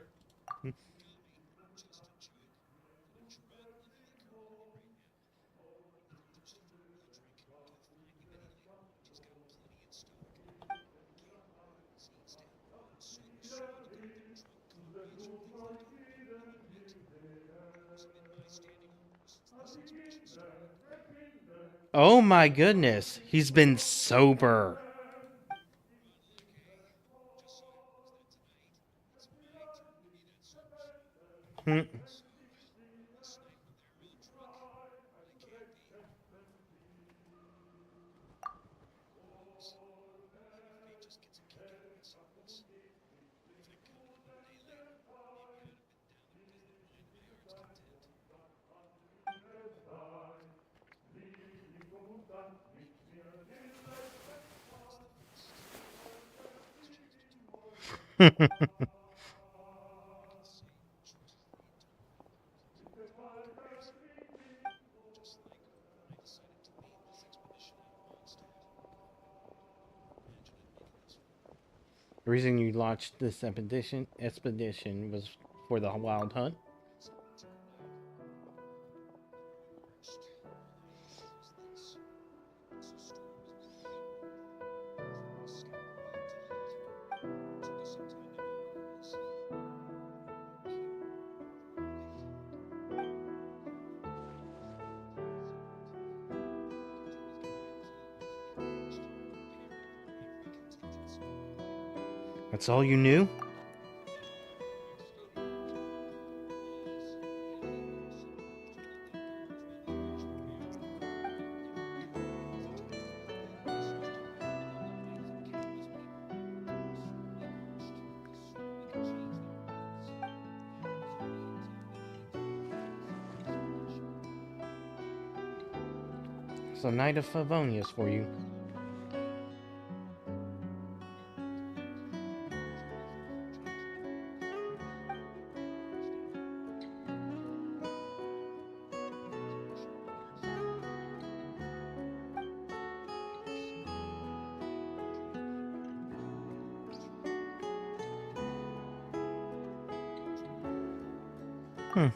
Oh my goodness, he's been sober. Hmm. The reason you launched this expedition was for the wild hunt. That's all you knew? So Knight of Favonius for you. Hmm.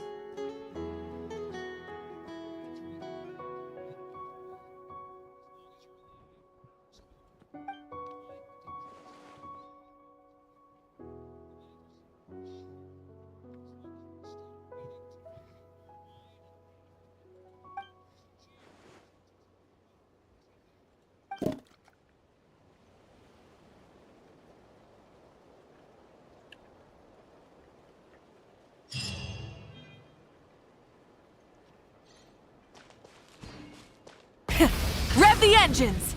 Rev the engines!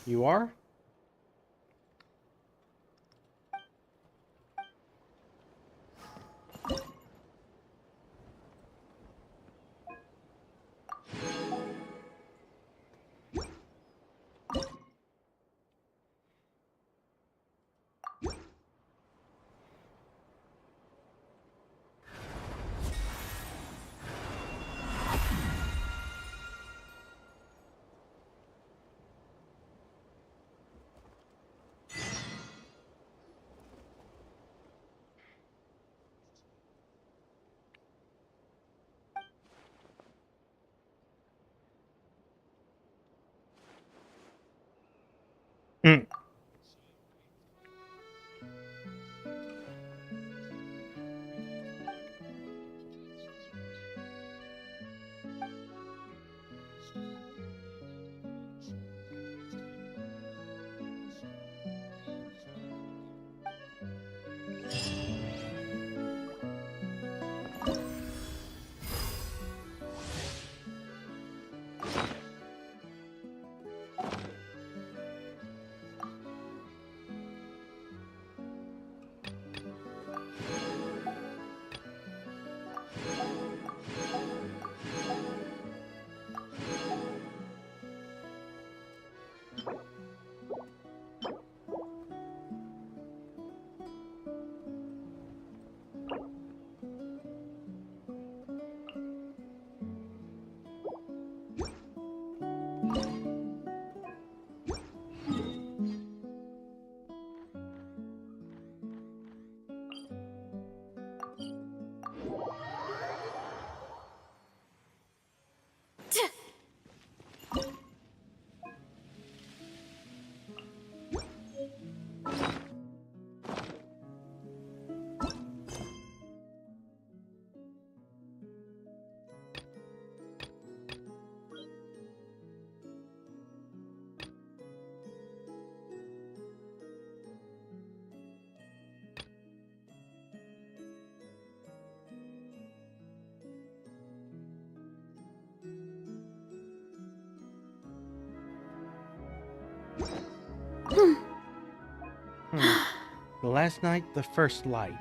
You are? last night, the first light.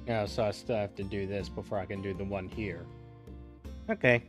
Yeah, so I still have to do this before I can do the one here. Okay.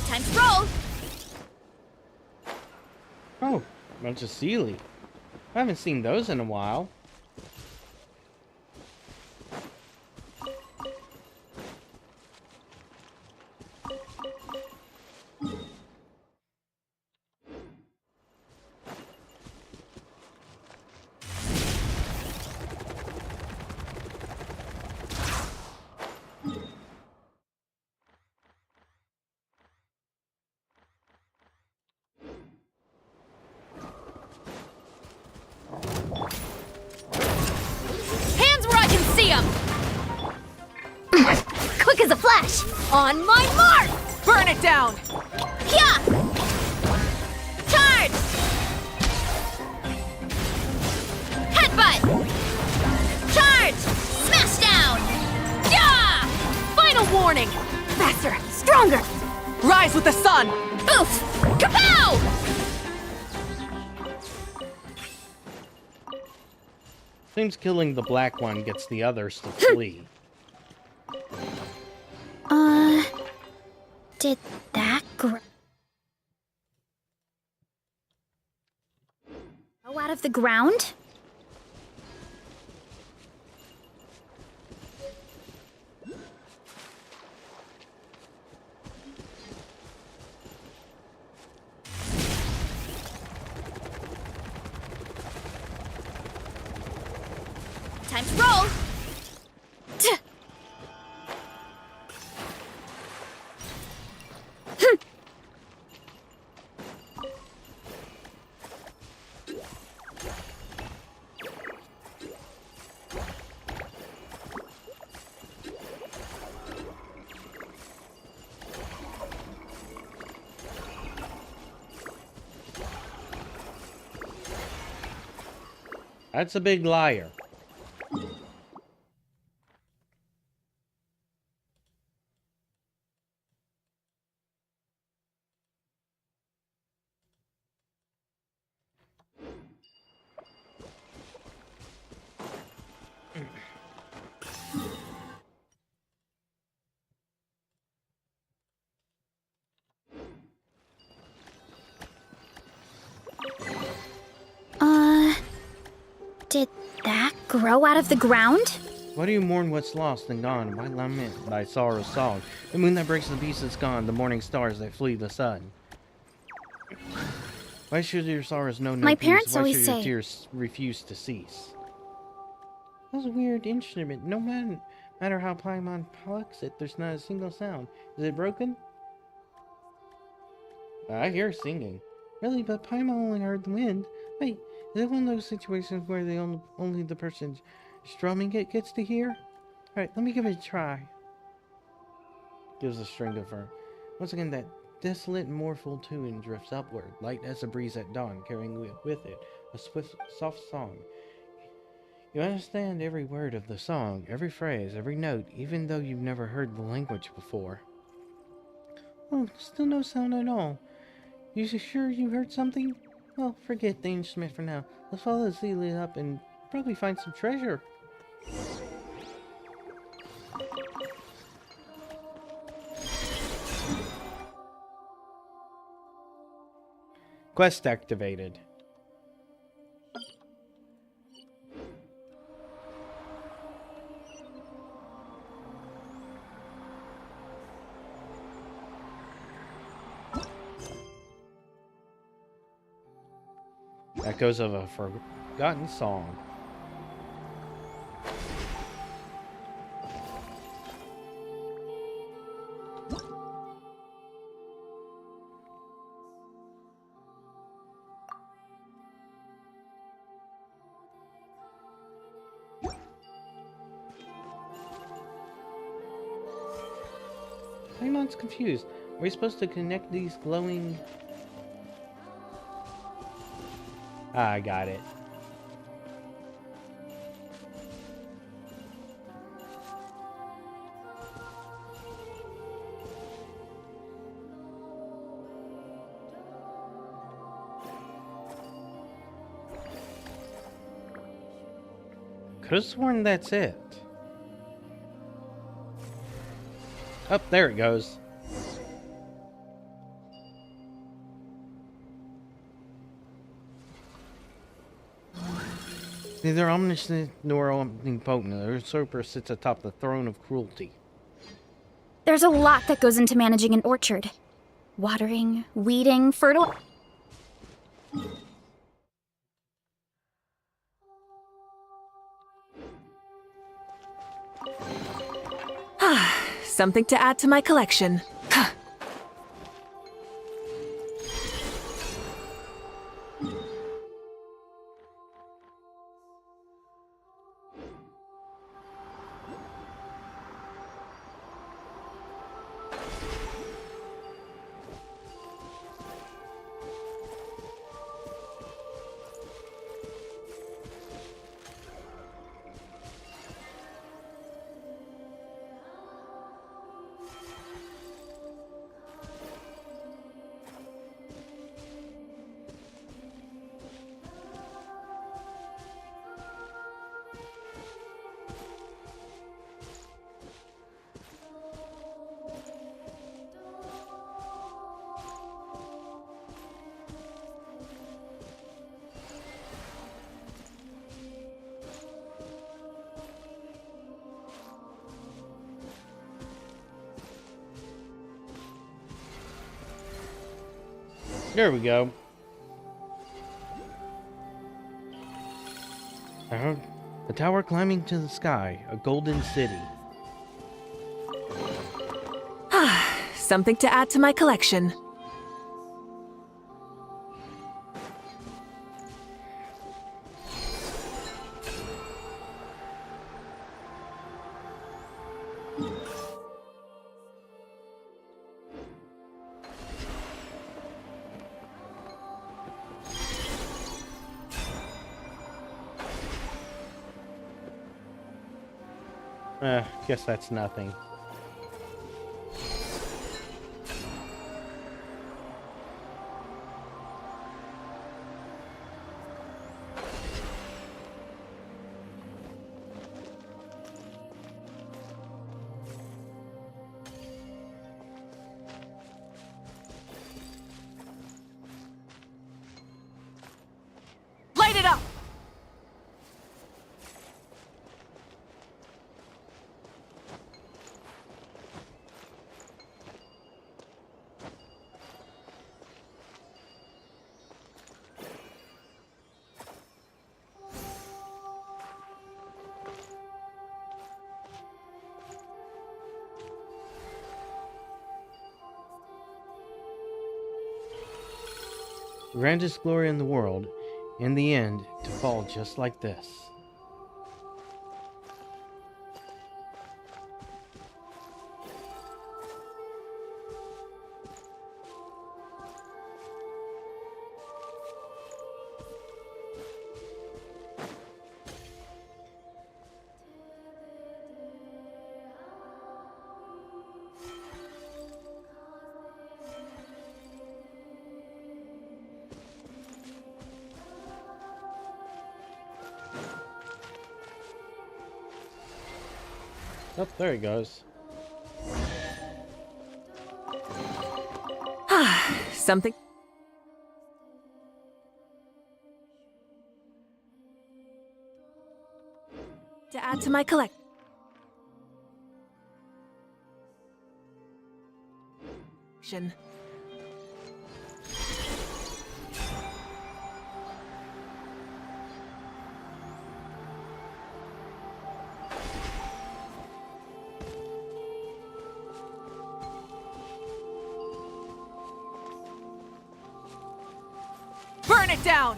Time to roll! Oh, bunch of Sealy. I haven't seen those in a while. Quick as a flash! On my mark! Burn it down! Yeah! Charge! Headbutt! Charge! Smash down! Yeah! Final warning! Faster! Stronger! Rise with the sun! Oof! Kapow! Seems killing the black one gets the others to flee. Did that grow out of the ground? Time to roll! That's a big liar. Did that grow out of the ground? Why do you mourn what's lost and gone? Why lament thy sorrow's song? The moon that breaks the peace is gone, the morning stars that flee the sun. Why should your sorrows know no My peace? parents Why always should your say- tears refuse to cease? That's a weird instrument. No matter how Paimon plucks it, there's not a single sound. Is it broken? I hear singing. Really, but Paimon only heard the wind. Wait, is it one of those situations where only the person strumming it gets to hear? Alright, let me give it a try. Gives a string of her. Once again, that desolate and mournful tune drifts upward, light as a breeze at dawn, carrying with it a swift, soft song. You understand every word of the song, every phrase, every note, even though you've never heard the language before. Oh, still no sound at all. You sure you heard something? Well, forget the instrument for now. Let's follow the sea lit up and probably find some treasure. Quest activated. Echoes of a forgotten song. Paimon's confused. Are we supposed to connect these glowing... I got it. Could've sworn that's it. Oh, there it goes. Neither omniscient nor omnipotent, the usurper sits atop the throne of cruelty. There's a lot that goes into managing an orchard. Watering, weeding, fertile... Something to add to my collection. There we go. The A tower climbing to the sky, a golden city. Something to add to my collection. Guess that's nothing. Light it up! Grandest glory in the world, in the end, to fall just like this. Oh, there he goes. Something to add to my collection. Burn it down!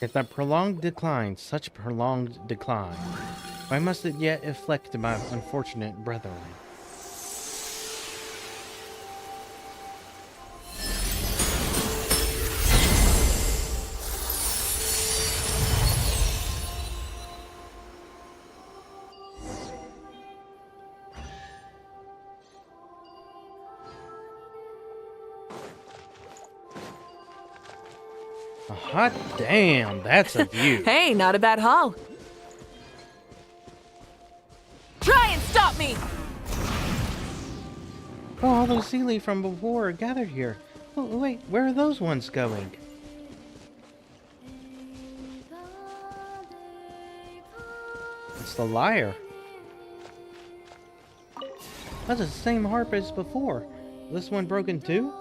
If that prolonged decline, such prolonged decline, why must it yet afflict my unfortunate brethren? Hot damn, that's a view. Hey, not a bad haul. Try and stop me! Oh, all those Sealy from before are gathered here. Oh, wait, where are those ones going? It's the lyre. That's the same harp as before. This one broken too?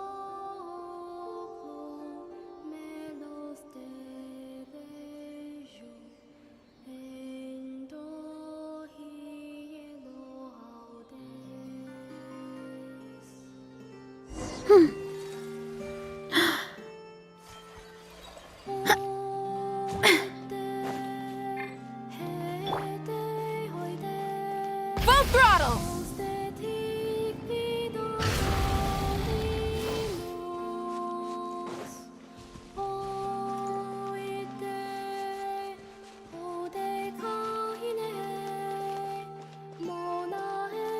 Full throttle!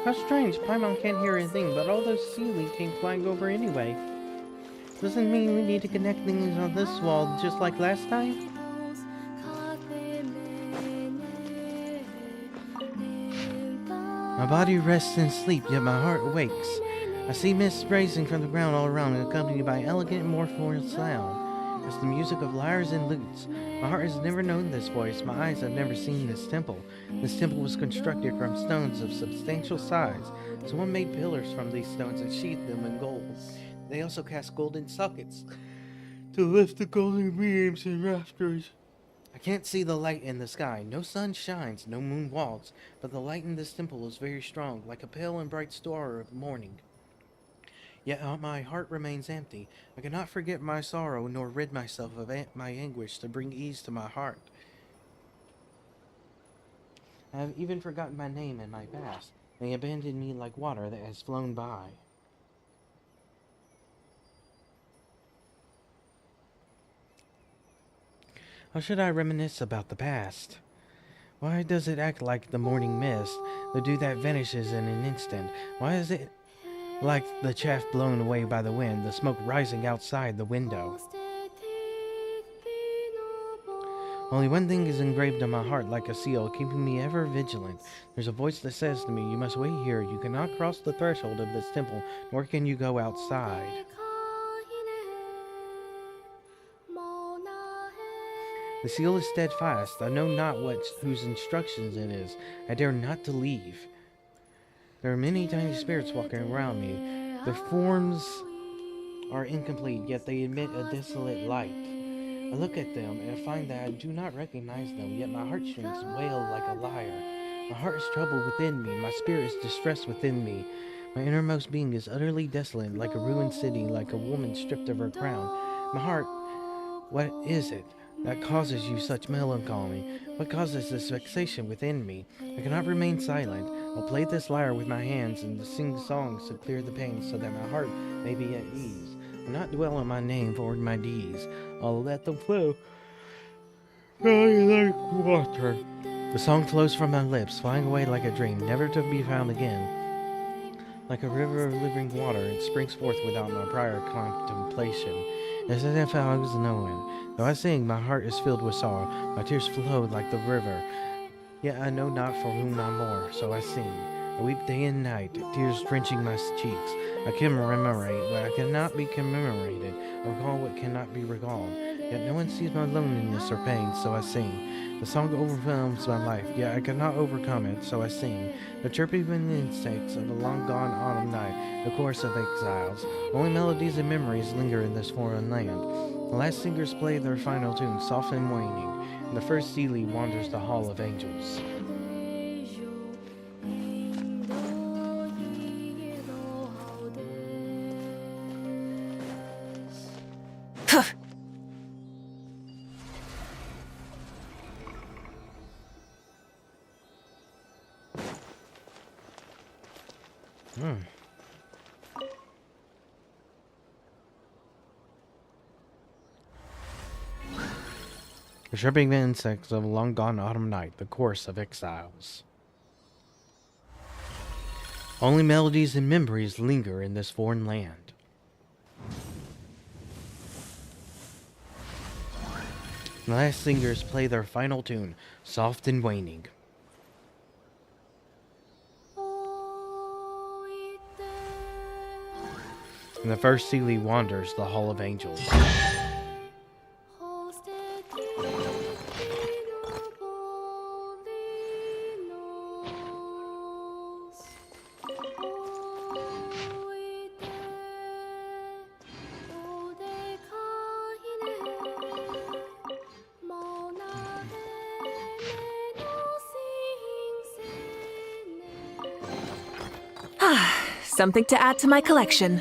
How strange, Paimon can't hear anything, but all those seaweed came flying over anyway. Doesn't mean we need to connect things on this wall just like last time? My body rests in sleep, yet my heart awakes. I see mist rising from the ground all around, accompanied by elegant mournful sound. It's the music of lyres and lutes. My heart has never known this voice. My eyes have never seen this temple. This temple was constructed from stones of substantial size. Someone made pillars from these stones and sheathed them in gold. They also cast golden sockets to lift the golden beams and rafters. I can't see the light in the sky. No sun shines, no moon walks, but the light in this temple is very strong, like a pale and bright star of morning. Yet my heart remains empty. I cannot forget my sorrow, nor rid myself of my anguish to bring ease to my heart. I have even forgotten my name and my past. They abandoned me like water that has flown by. How should I reminisce about the past? Why does it act like the morning mist, the dew that vanishes in an instant? Why is it like the chaff blown away by the wind, the smoke rising outside the window? Only one thing is engraved on my heart like a seal, keeping me ever vigilant. There's a voice that says to me, "You must wait here. You cannot cross the threshold of this temple, nor can you go outside." The seal is steadfast. I know not whose instructions it is. I dare not to leave. There are many tiny spirits walking around me. Their forms are incomplete, yet they emit a desolate light. I look at them and find that I do not recognize them, yet my heartstrings wail like a lyre. My heart is troubled within me. My spirit is distressed within me. My innermost being is utterly desolate, like a ruined city, like a woman stripped of her crown. My heart, what is it that causes you such melancholy? What causes this vexation within me? I cannot remain silent. I'll play this lyre with my hands and sing songs to clear the pain so that my heart may be at ease. I'll not dwell on my name or my deeds. I'll let them flow like water. The song flows from my lips, flying away like a dream, never to be found again. Like a river of living water, it springs forth without my prior contemplation. It's as if I was knowing. Though I sing, my heart is filled with sorrow. My tears flow like the river. Yet I know not for whom I mourn, so I sing. I weep day and night, tears drenching my cheeks. I commemorate what I cannot be commemorated, or recall what cannot be recalled. Yet no one sees my loneliness or pain, so I sing. The song overwhelms my life, yet I cannot overcome it, so I sing. The chirping insects of a long-gone autumn night, the chorus of exiles. Only melodies and memories linger in this foreign land. The last singers play their final tune, soft and waning, and the first Seelie wanders the Hall of Angels. The chirping insects of a long-gone autumn night, the chorus of exiles. Only melodies and memories linger in this foreign land. The last singers play their final tune, soft and waning. And the first Seelie wanders the Hall of Angels. Something to add to my collection.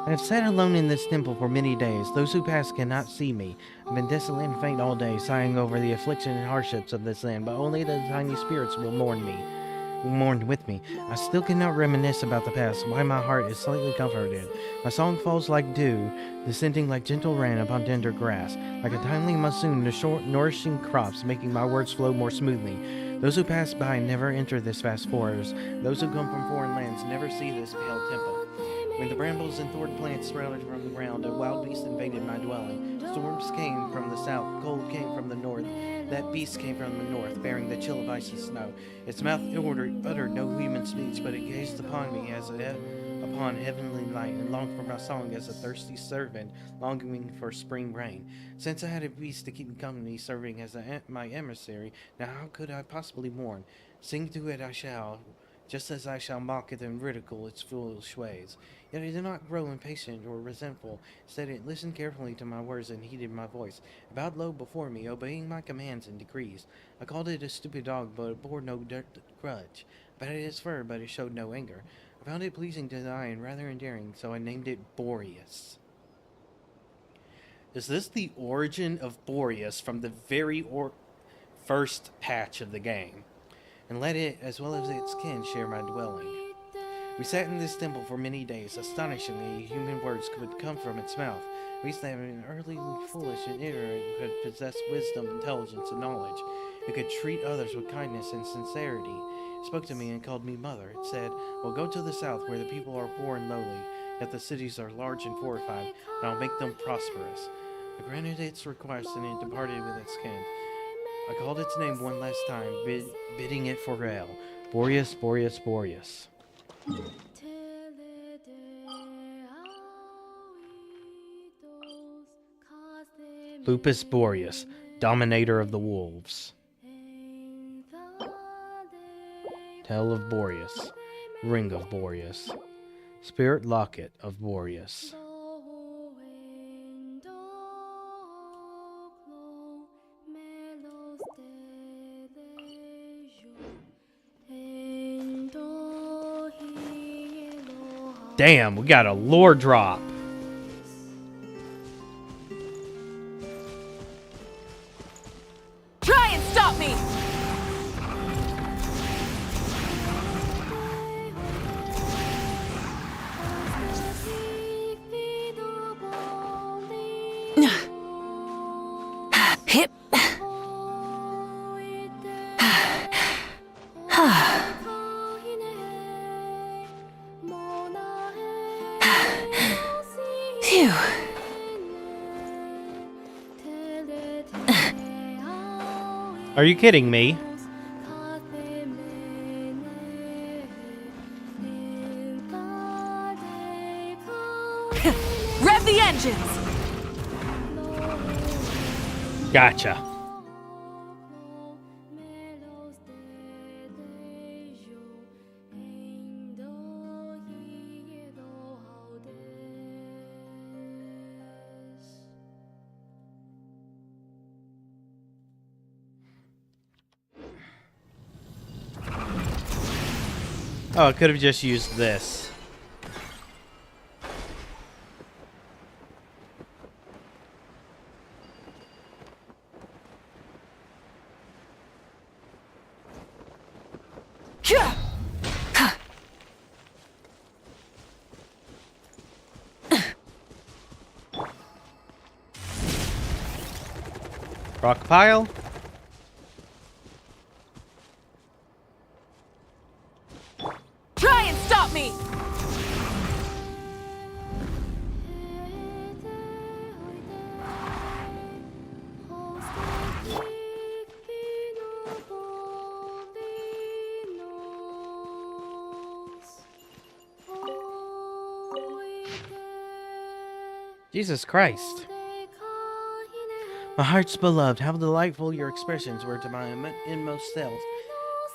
I have sat alone in this temple for many days. Those who pass cannot see me. I've been desolate and faint all day, sighing over the affliction and hardships of this land, but only the tiny spirits will mourn with me. I still cannot reminisce about the past, why my heart is slightly comforted. My song falls like dew, descending like gentle rain upon tender grass, like a timely monsoon to short nourishing crops, making my words flow more smoothly. Those who pass by never enter this vast forest. Those who come from foreign lands never see this pale temple. When the brambles and thorn plants sprouted from the ground, a wild beast invaded my dwelling. Storms came from the south, cold came from the north. That beast came from the north, bearing the chill of ice and snow. Its mouth uttered no human speech, but it gazed upon me as upon heavenly light, and longed for my song as a thirsty servant, longing for spring rain. Since I had a beast to keep me company, serving as my emissary, now how could I possibly mourn? Sing to it I shall, just as I shall mock it and ridicule its foolish ways. Yet I did not grow impatient or resentful. Instead, it listened carefully to my words and heeded my voice. It bowed low before me, obeying my commands and decrees. I called it a stupid dog, but it bore no grudge. I patted its fur, but it showed no anger. I found it pleasing to the eye and rather endearing, so I named it Boreas. Is this the origin of Boreas from the very first patch of the game? And let it, as well as its kin, share my dwelling. We sat in this temple for many days. Astonishingly, human words could come from its mouth. We used to have an early, foolish, and ignorant who could possess wisdom, intelligence, and knowledge. It could treat others with kindness and sincerity. It spoke to me and called me mother. It said, "Well, go to the south, where the people are poor and lowly, yet the cities are large and fortified, and I'll make them prosperous." I granted its request, and it departed with its kin. I called its name one last time, bidding it farewell. Boreas, Boreas, Boreas. Lupus Boreas, dominator of the wolves. Tell of Boreas, ring of Boreas, spirit locket of Boreas. Damn, we got a lore drop. Try and stop me! Hip. Phew. Are you kidding me? Rev the engines! Gotcha. Oh, I could have just used this. Rock pile. Try and stop me! Jesus Christ. My heart's beloved, how delightful your expressions were to my inmost self.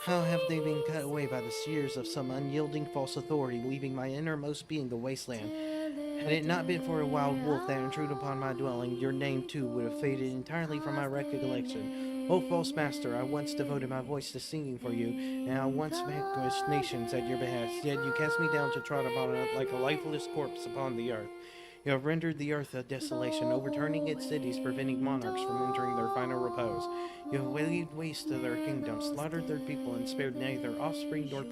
How have they been cut away by the shears of some unyielding false authority, leaving my innermost being a wasteland? Had it not been for a wild wolf that intruded upon my dwelling, your name too would have faded entirely from my recollection. O false master, I once devoted my voice to singing for you, and I once vanquished nations at your behest, yet you cast me down to trot upon it like a lifeless corpse upon the earth. You have rendered the earth a desolation, overturning its cities, preventing monarchs from entering their final repose. You have laid waste to their kingdoms, slaughtered their people, and spared neither offspring nor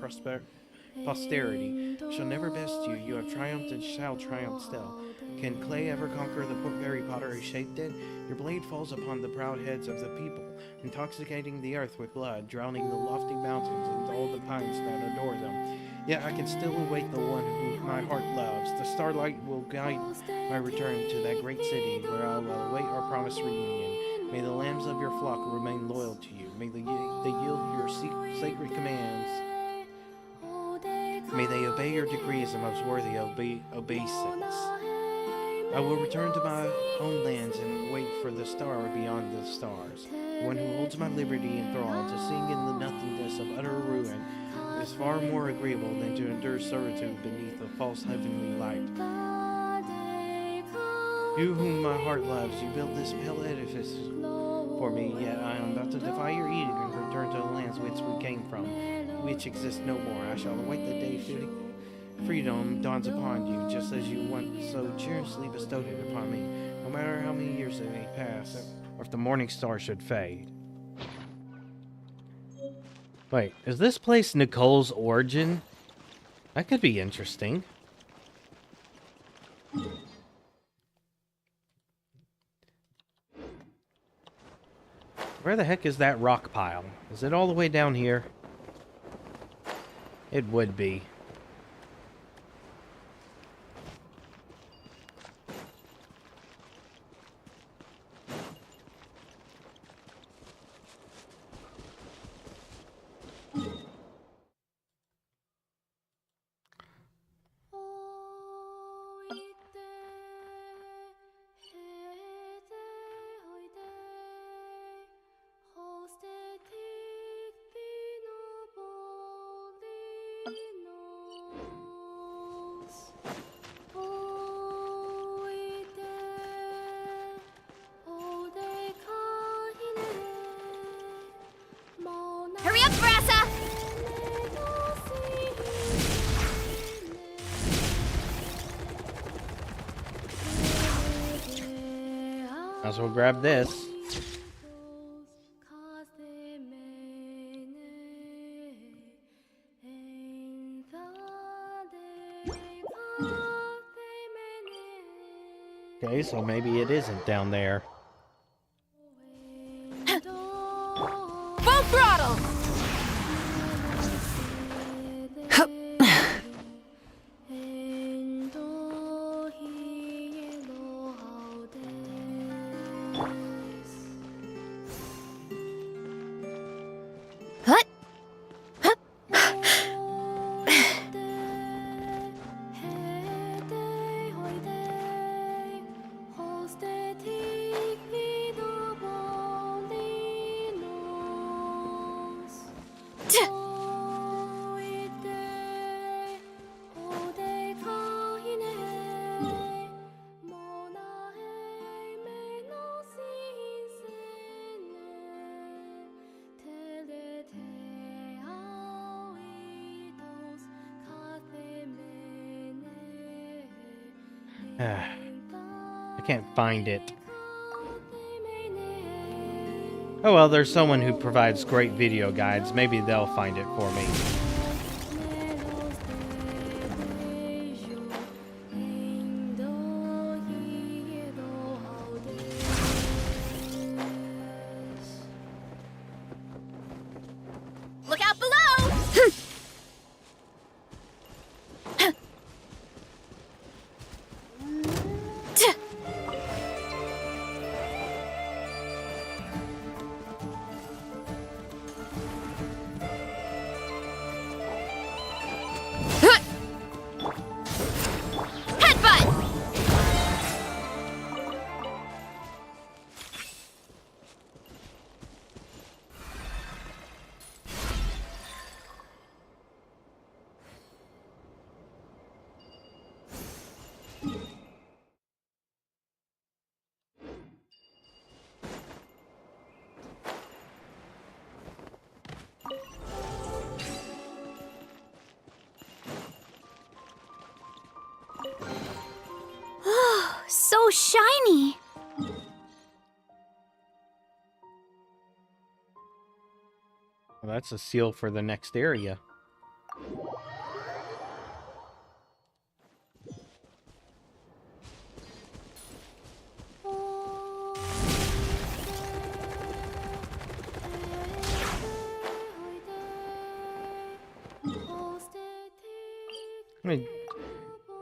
posterity. Shall never best you. You have triumphed and shall triumph still. Can clay ever conquer the very potter who shaped it? Your blade falls upon the proud heads of the people, intoxicating the earth with blood, drowning the lofty mountains and all the pines that adore them. Yet I can still await the one whom my heart loves. The starlight will guide my return to that great city, where I will await our promised reunion. May the lambs of your flock remain loyal to you. May they yield your sacred commands. May they obey your decrees, the most worthy obeisance. I will return to my own lands and wait for the star beyond the stars. The one who holds my liberty in thrall, to sing in the nothingness of utter ruin, is far more agreeable than to endure servitude beneath a false heavenly light. You whom my heart loves, you build this pale edifice for me, yet I am about to defy your edict and return to the lands whence we came from, which exist no more. I shall await the day freedom dawns upon you, just as you once so generously bestowed it upon me, no matter how many years it may pass, or if the morning star should fade. Wait, is this place Nicole's origin? That could be interesting. Where the heck is that rock pile? Is it all the way down here? It would be. Hurry up, Brassa! Might as well grab this. Okay, so maybe it isn't down there. Full throttle! I can't find it. Oh well, there's someone who provides great video guides. Maybe they'll find it for me. Look out below! so shiny! Well, that's a seal for the next area.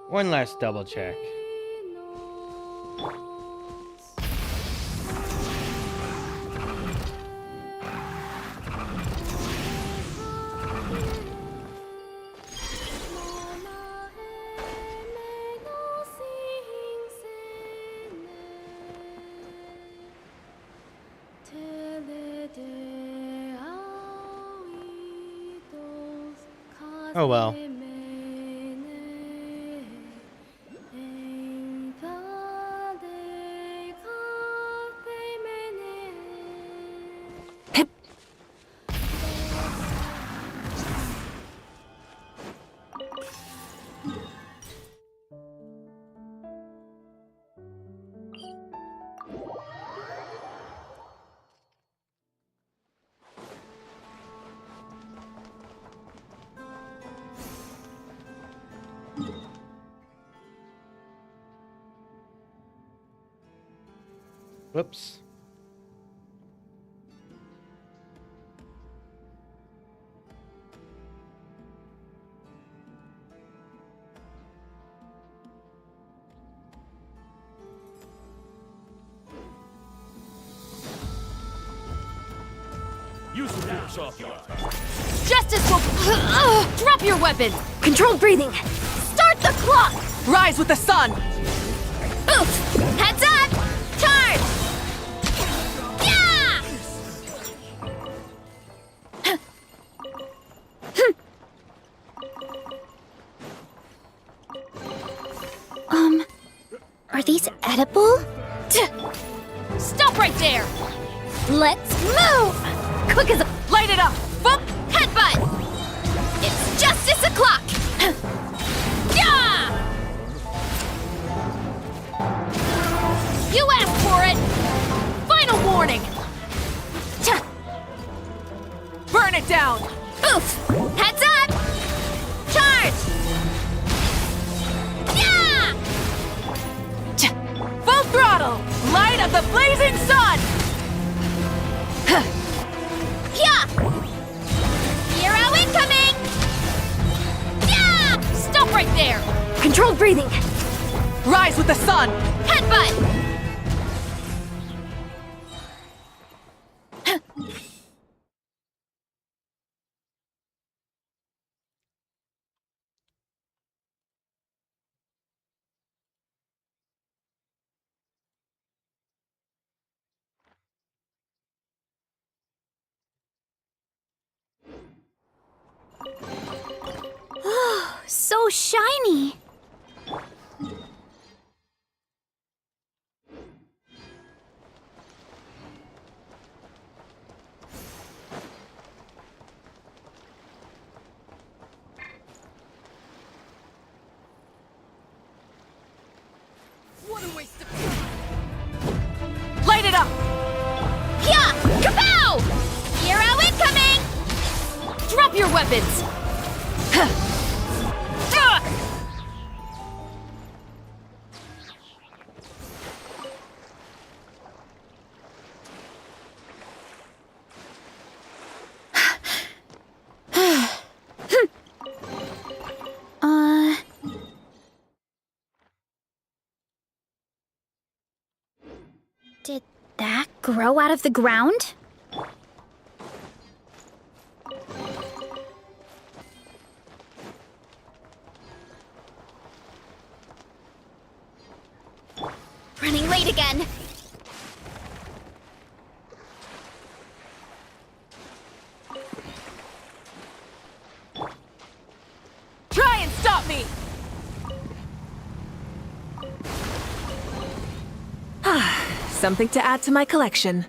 One last double check. Oh well. Whoops. Use the force authorized. Justice will... drop your weapons! Controlled breathing. Start the clock! Rise with the sun. Oof! Heads up! Charge! Yeah! Are these edible? Stop right there! Let's move! Quick as a... Light it up! Boop! Headbutt! It's justice o'clock! Yeah! You asked for it! Final warning! Burn it down. Oof! Heads up! Charge! Yeah! Full throttle. Light of the blazing sun. Yeah! Hero incoming! Yeah! Stop right there! Controlled breathing. Rise with the sun. Headbutt! So shiny! What a waste of time! Light it up! Yeah! Kapow! Hero incoming! Drop your weapons! Did that grow out of the ground? Running late again! Try and stop me. Something to add to my collection.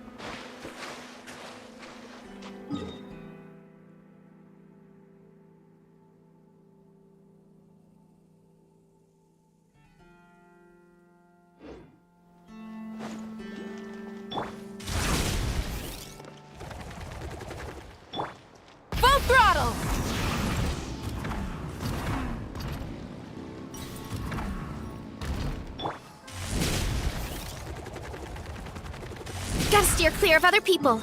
steer clear of other people.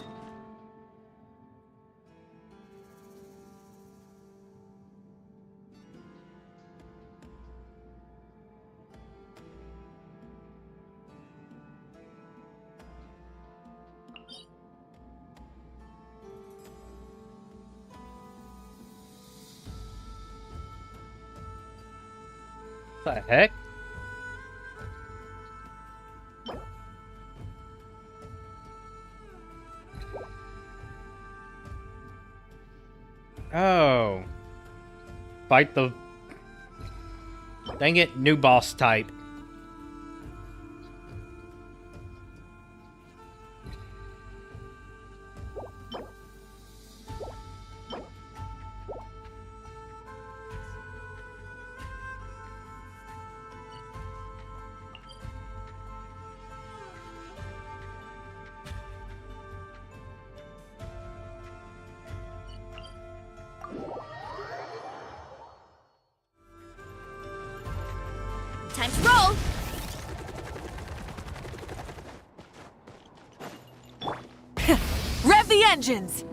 The heck? Oh. Fight the... Dang it, new boss type. Time to roll! Rev the engines!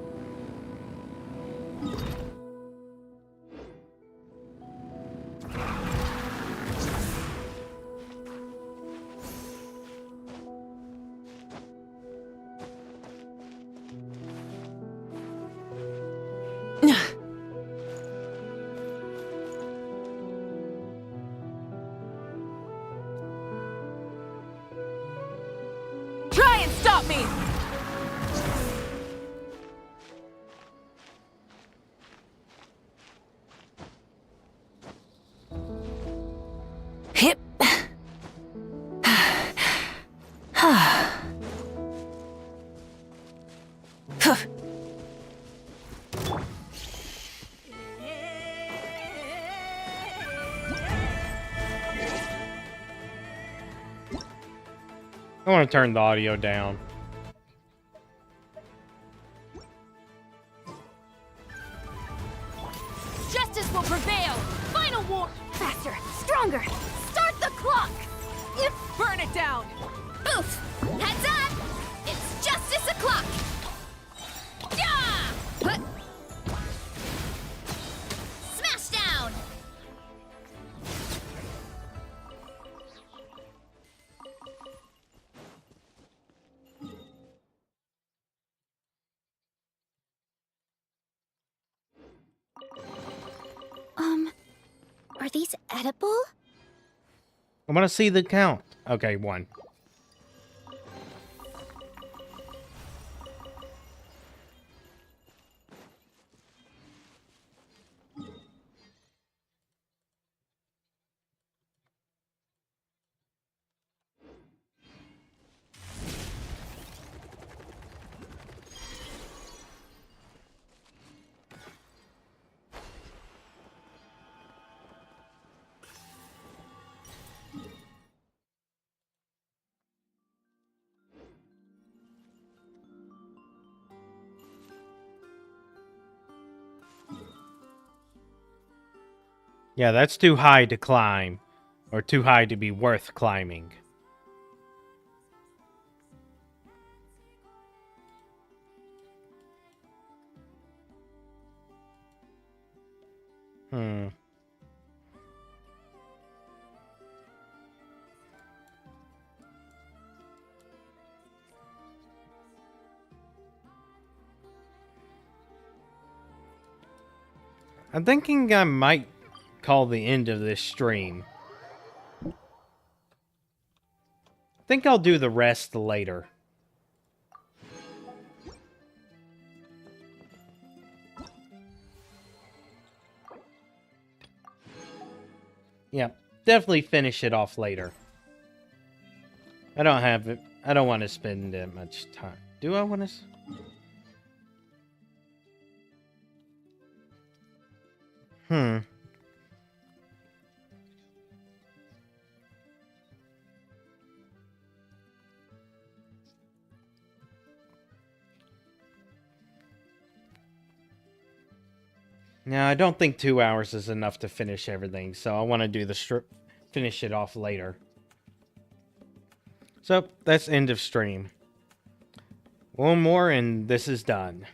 Try and stop me! Hip. I want to turn the audio down. Justice will prevail! Final war! Faster, stronger! Start the clock! Burn it down! Oof! Heads up! It's justice o'clock! Yeah! Huh. Smash down! Are these edible? I want to see the count. Okay, 1. Yeah, that's too high to climb. Or too high to be worth climbing. I'm thinking I might call the end of this stream. I think I'll do the rest later. Yeah, definitely finish it off later. I don't have it. I don't want to spend that much time. Do I want to? No, I don't think 2 hours is enough to finish everything, so I want to do the finish it off later. So, that's end of stream. One more and this is done.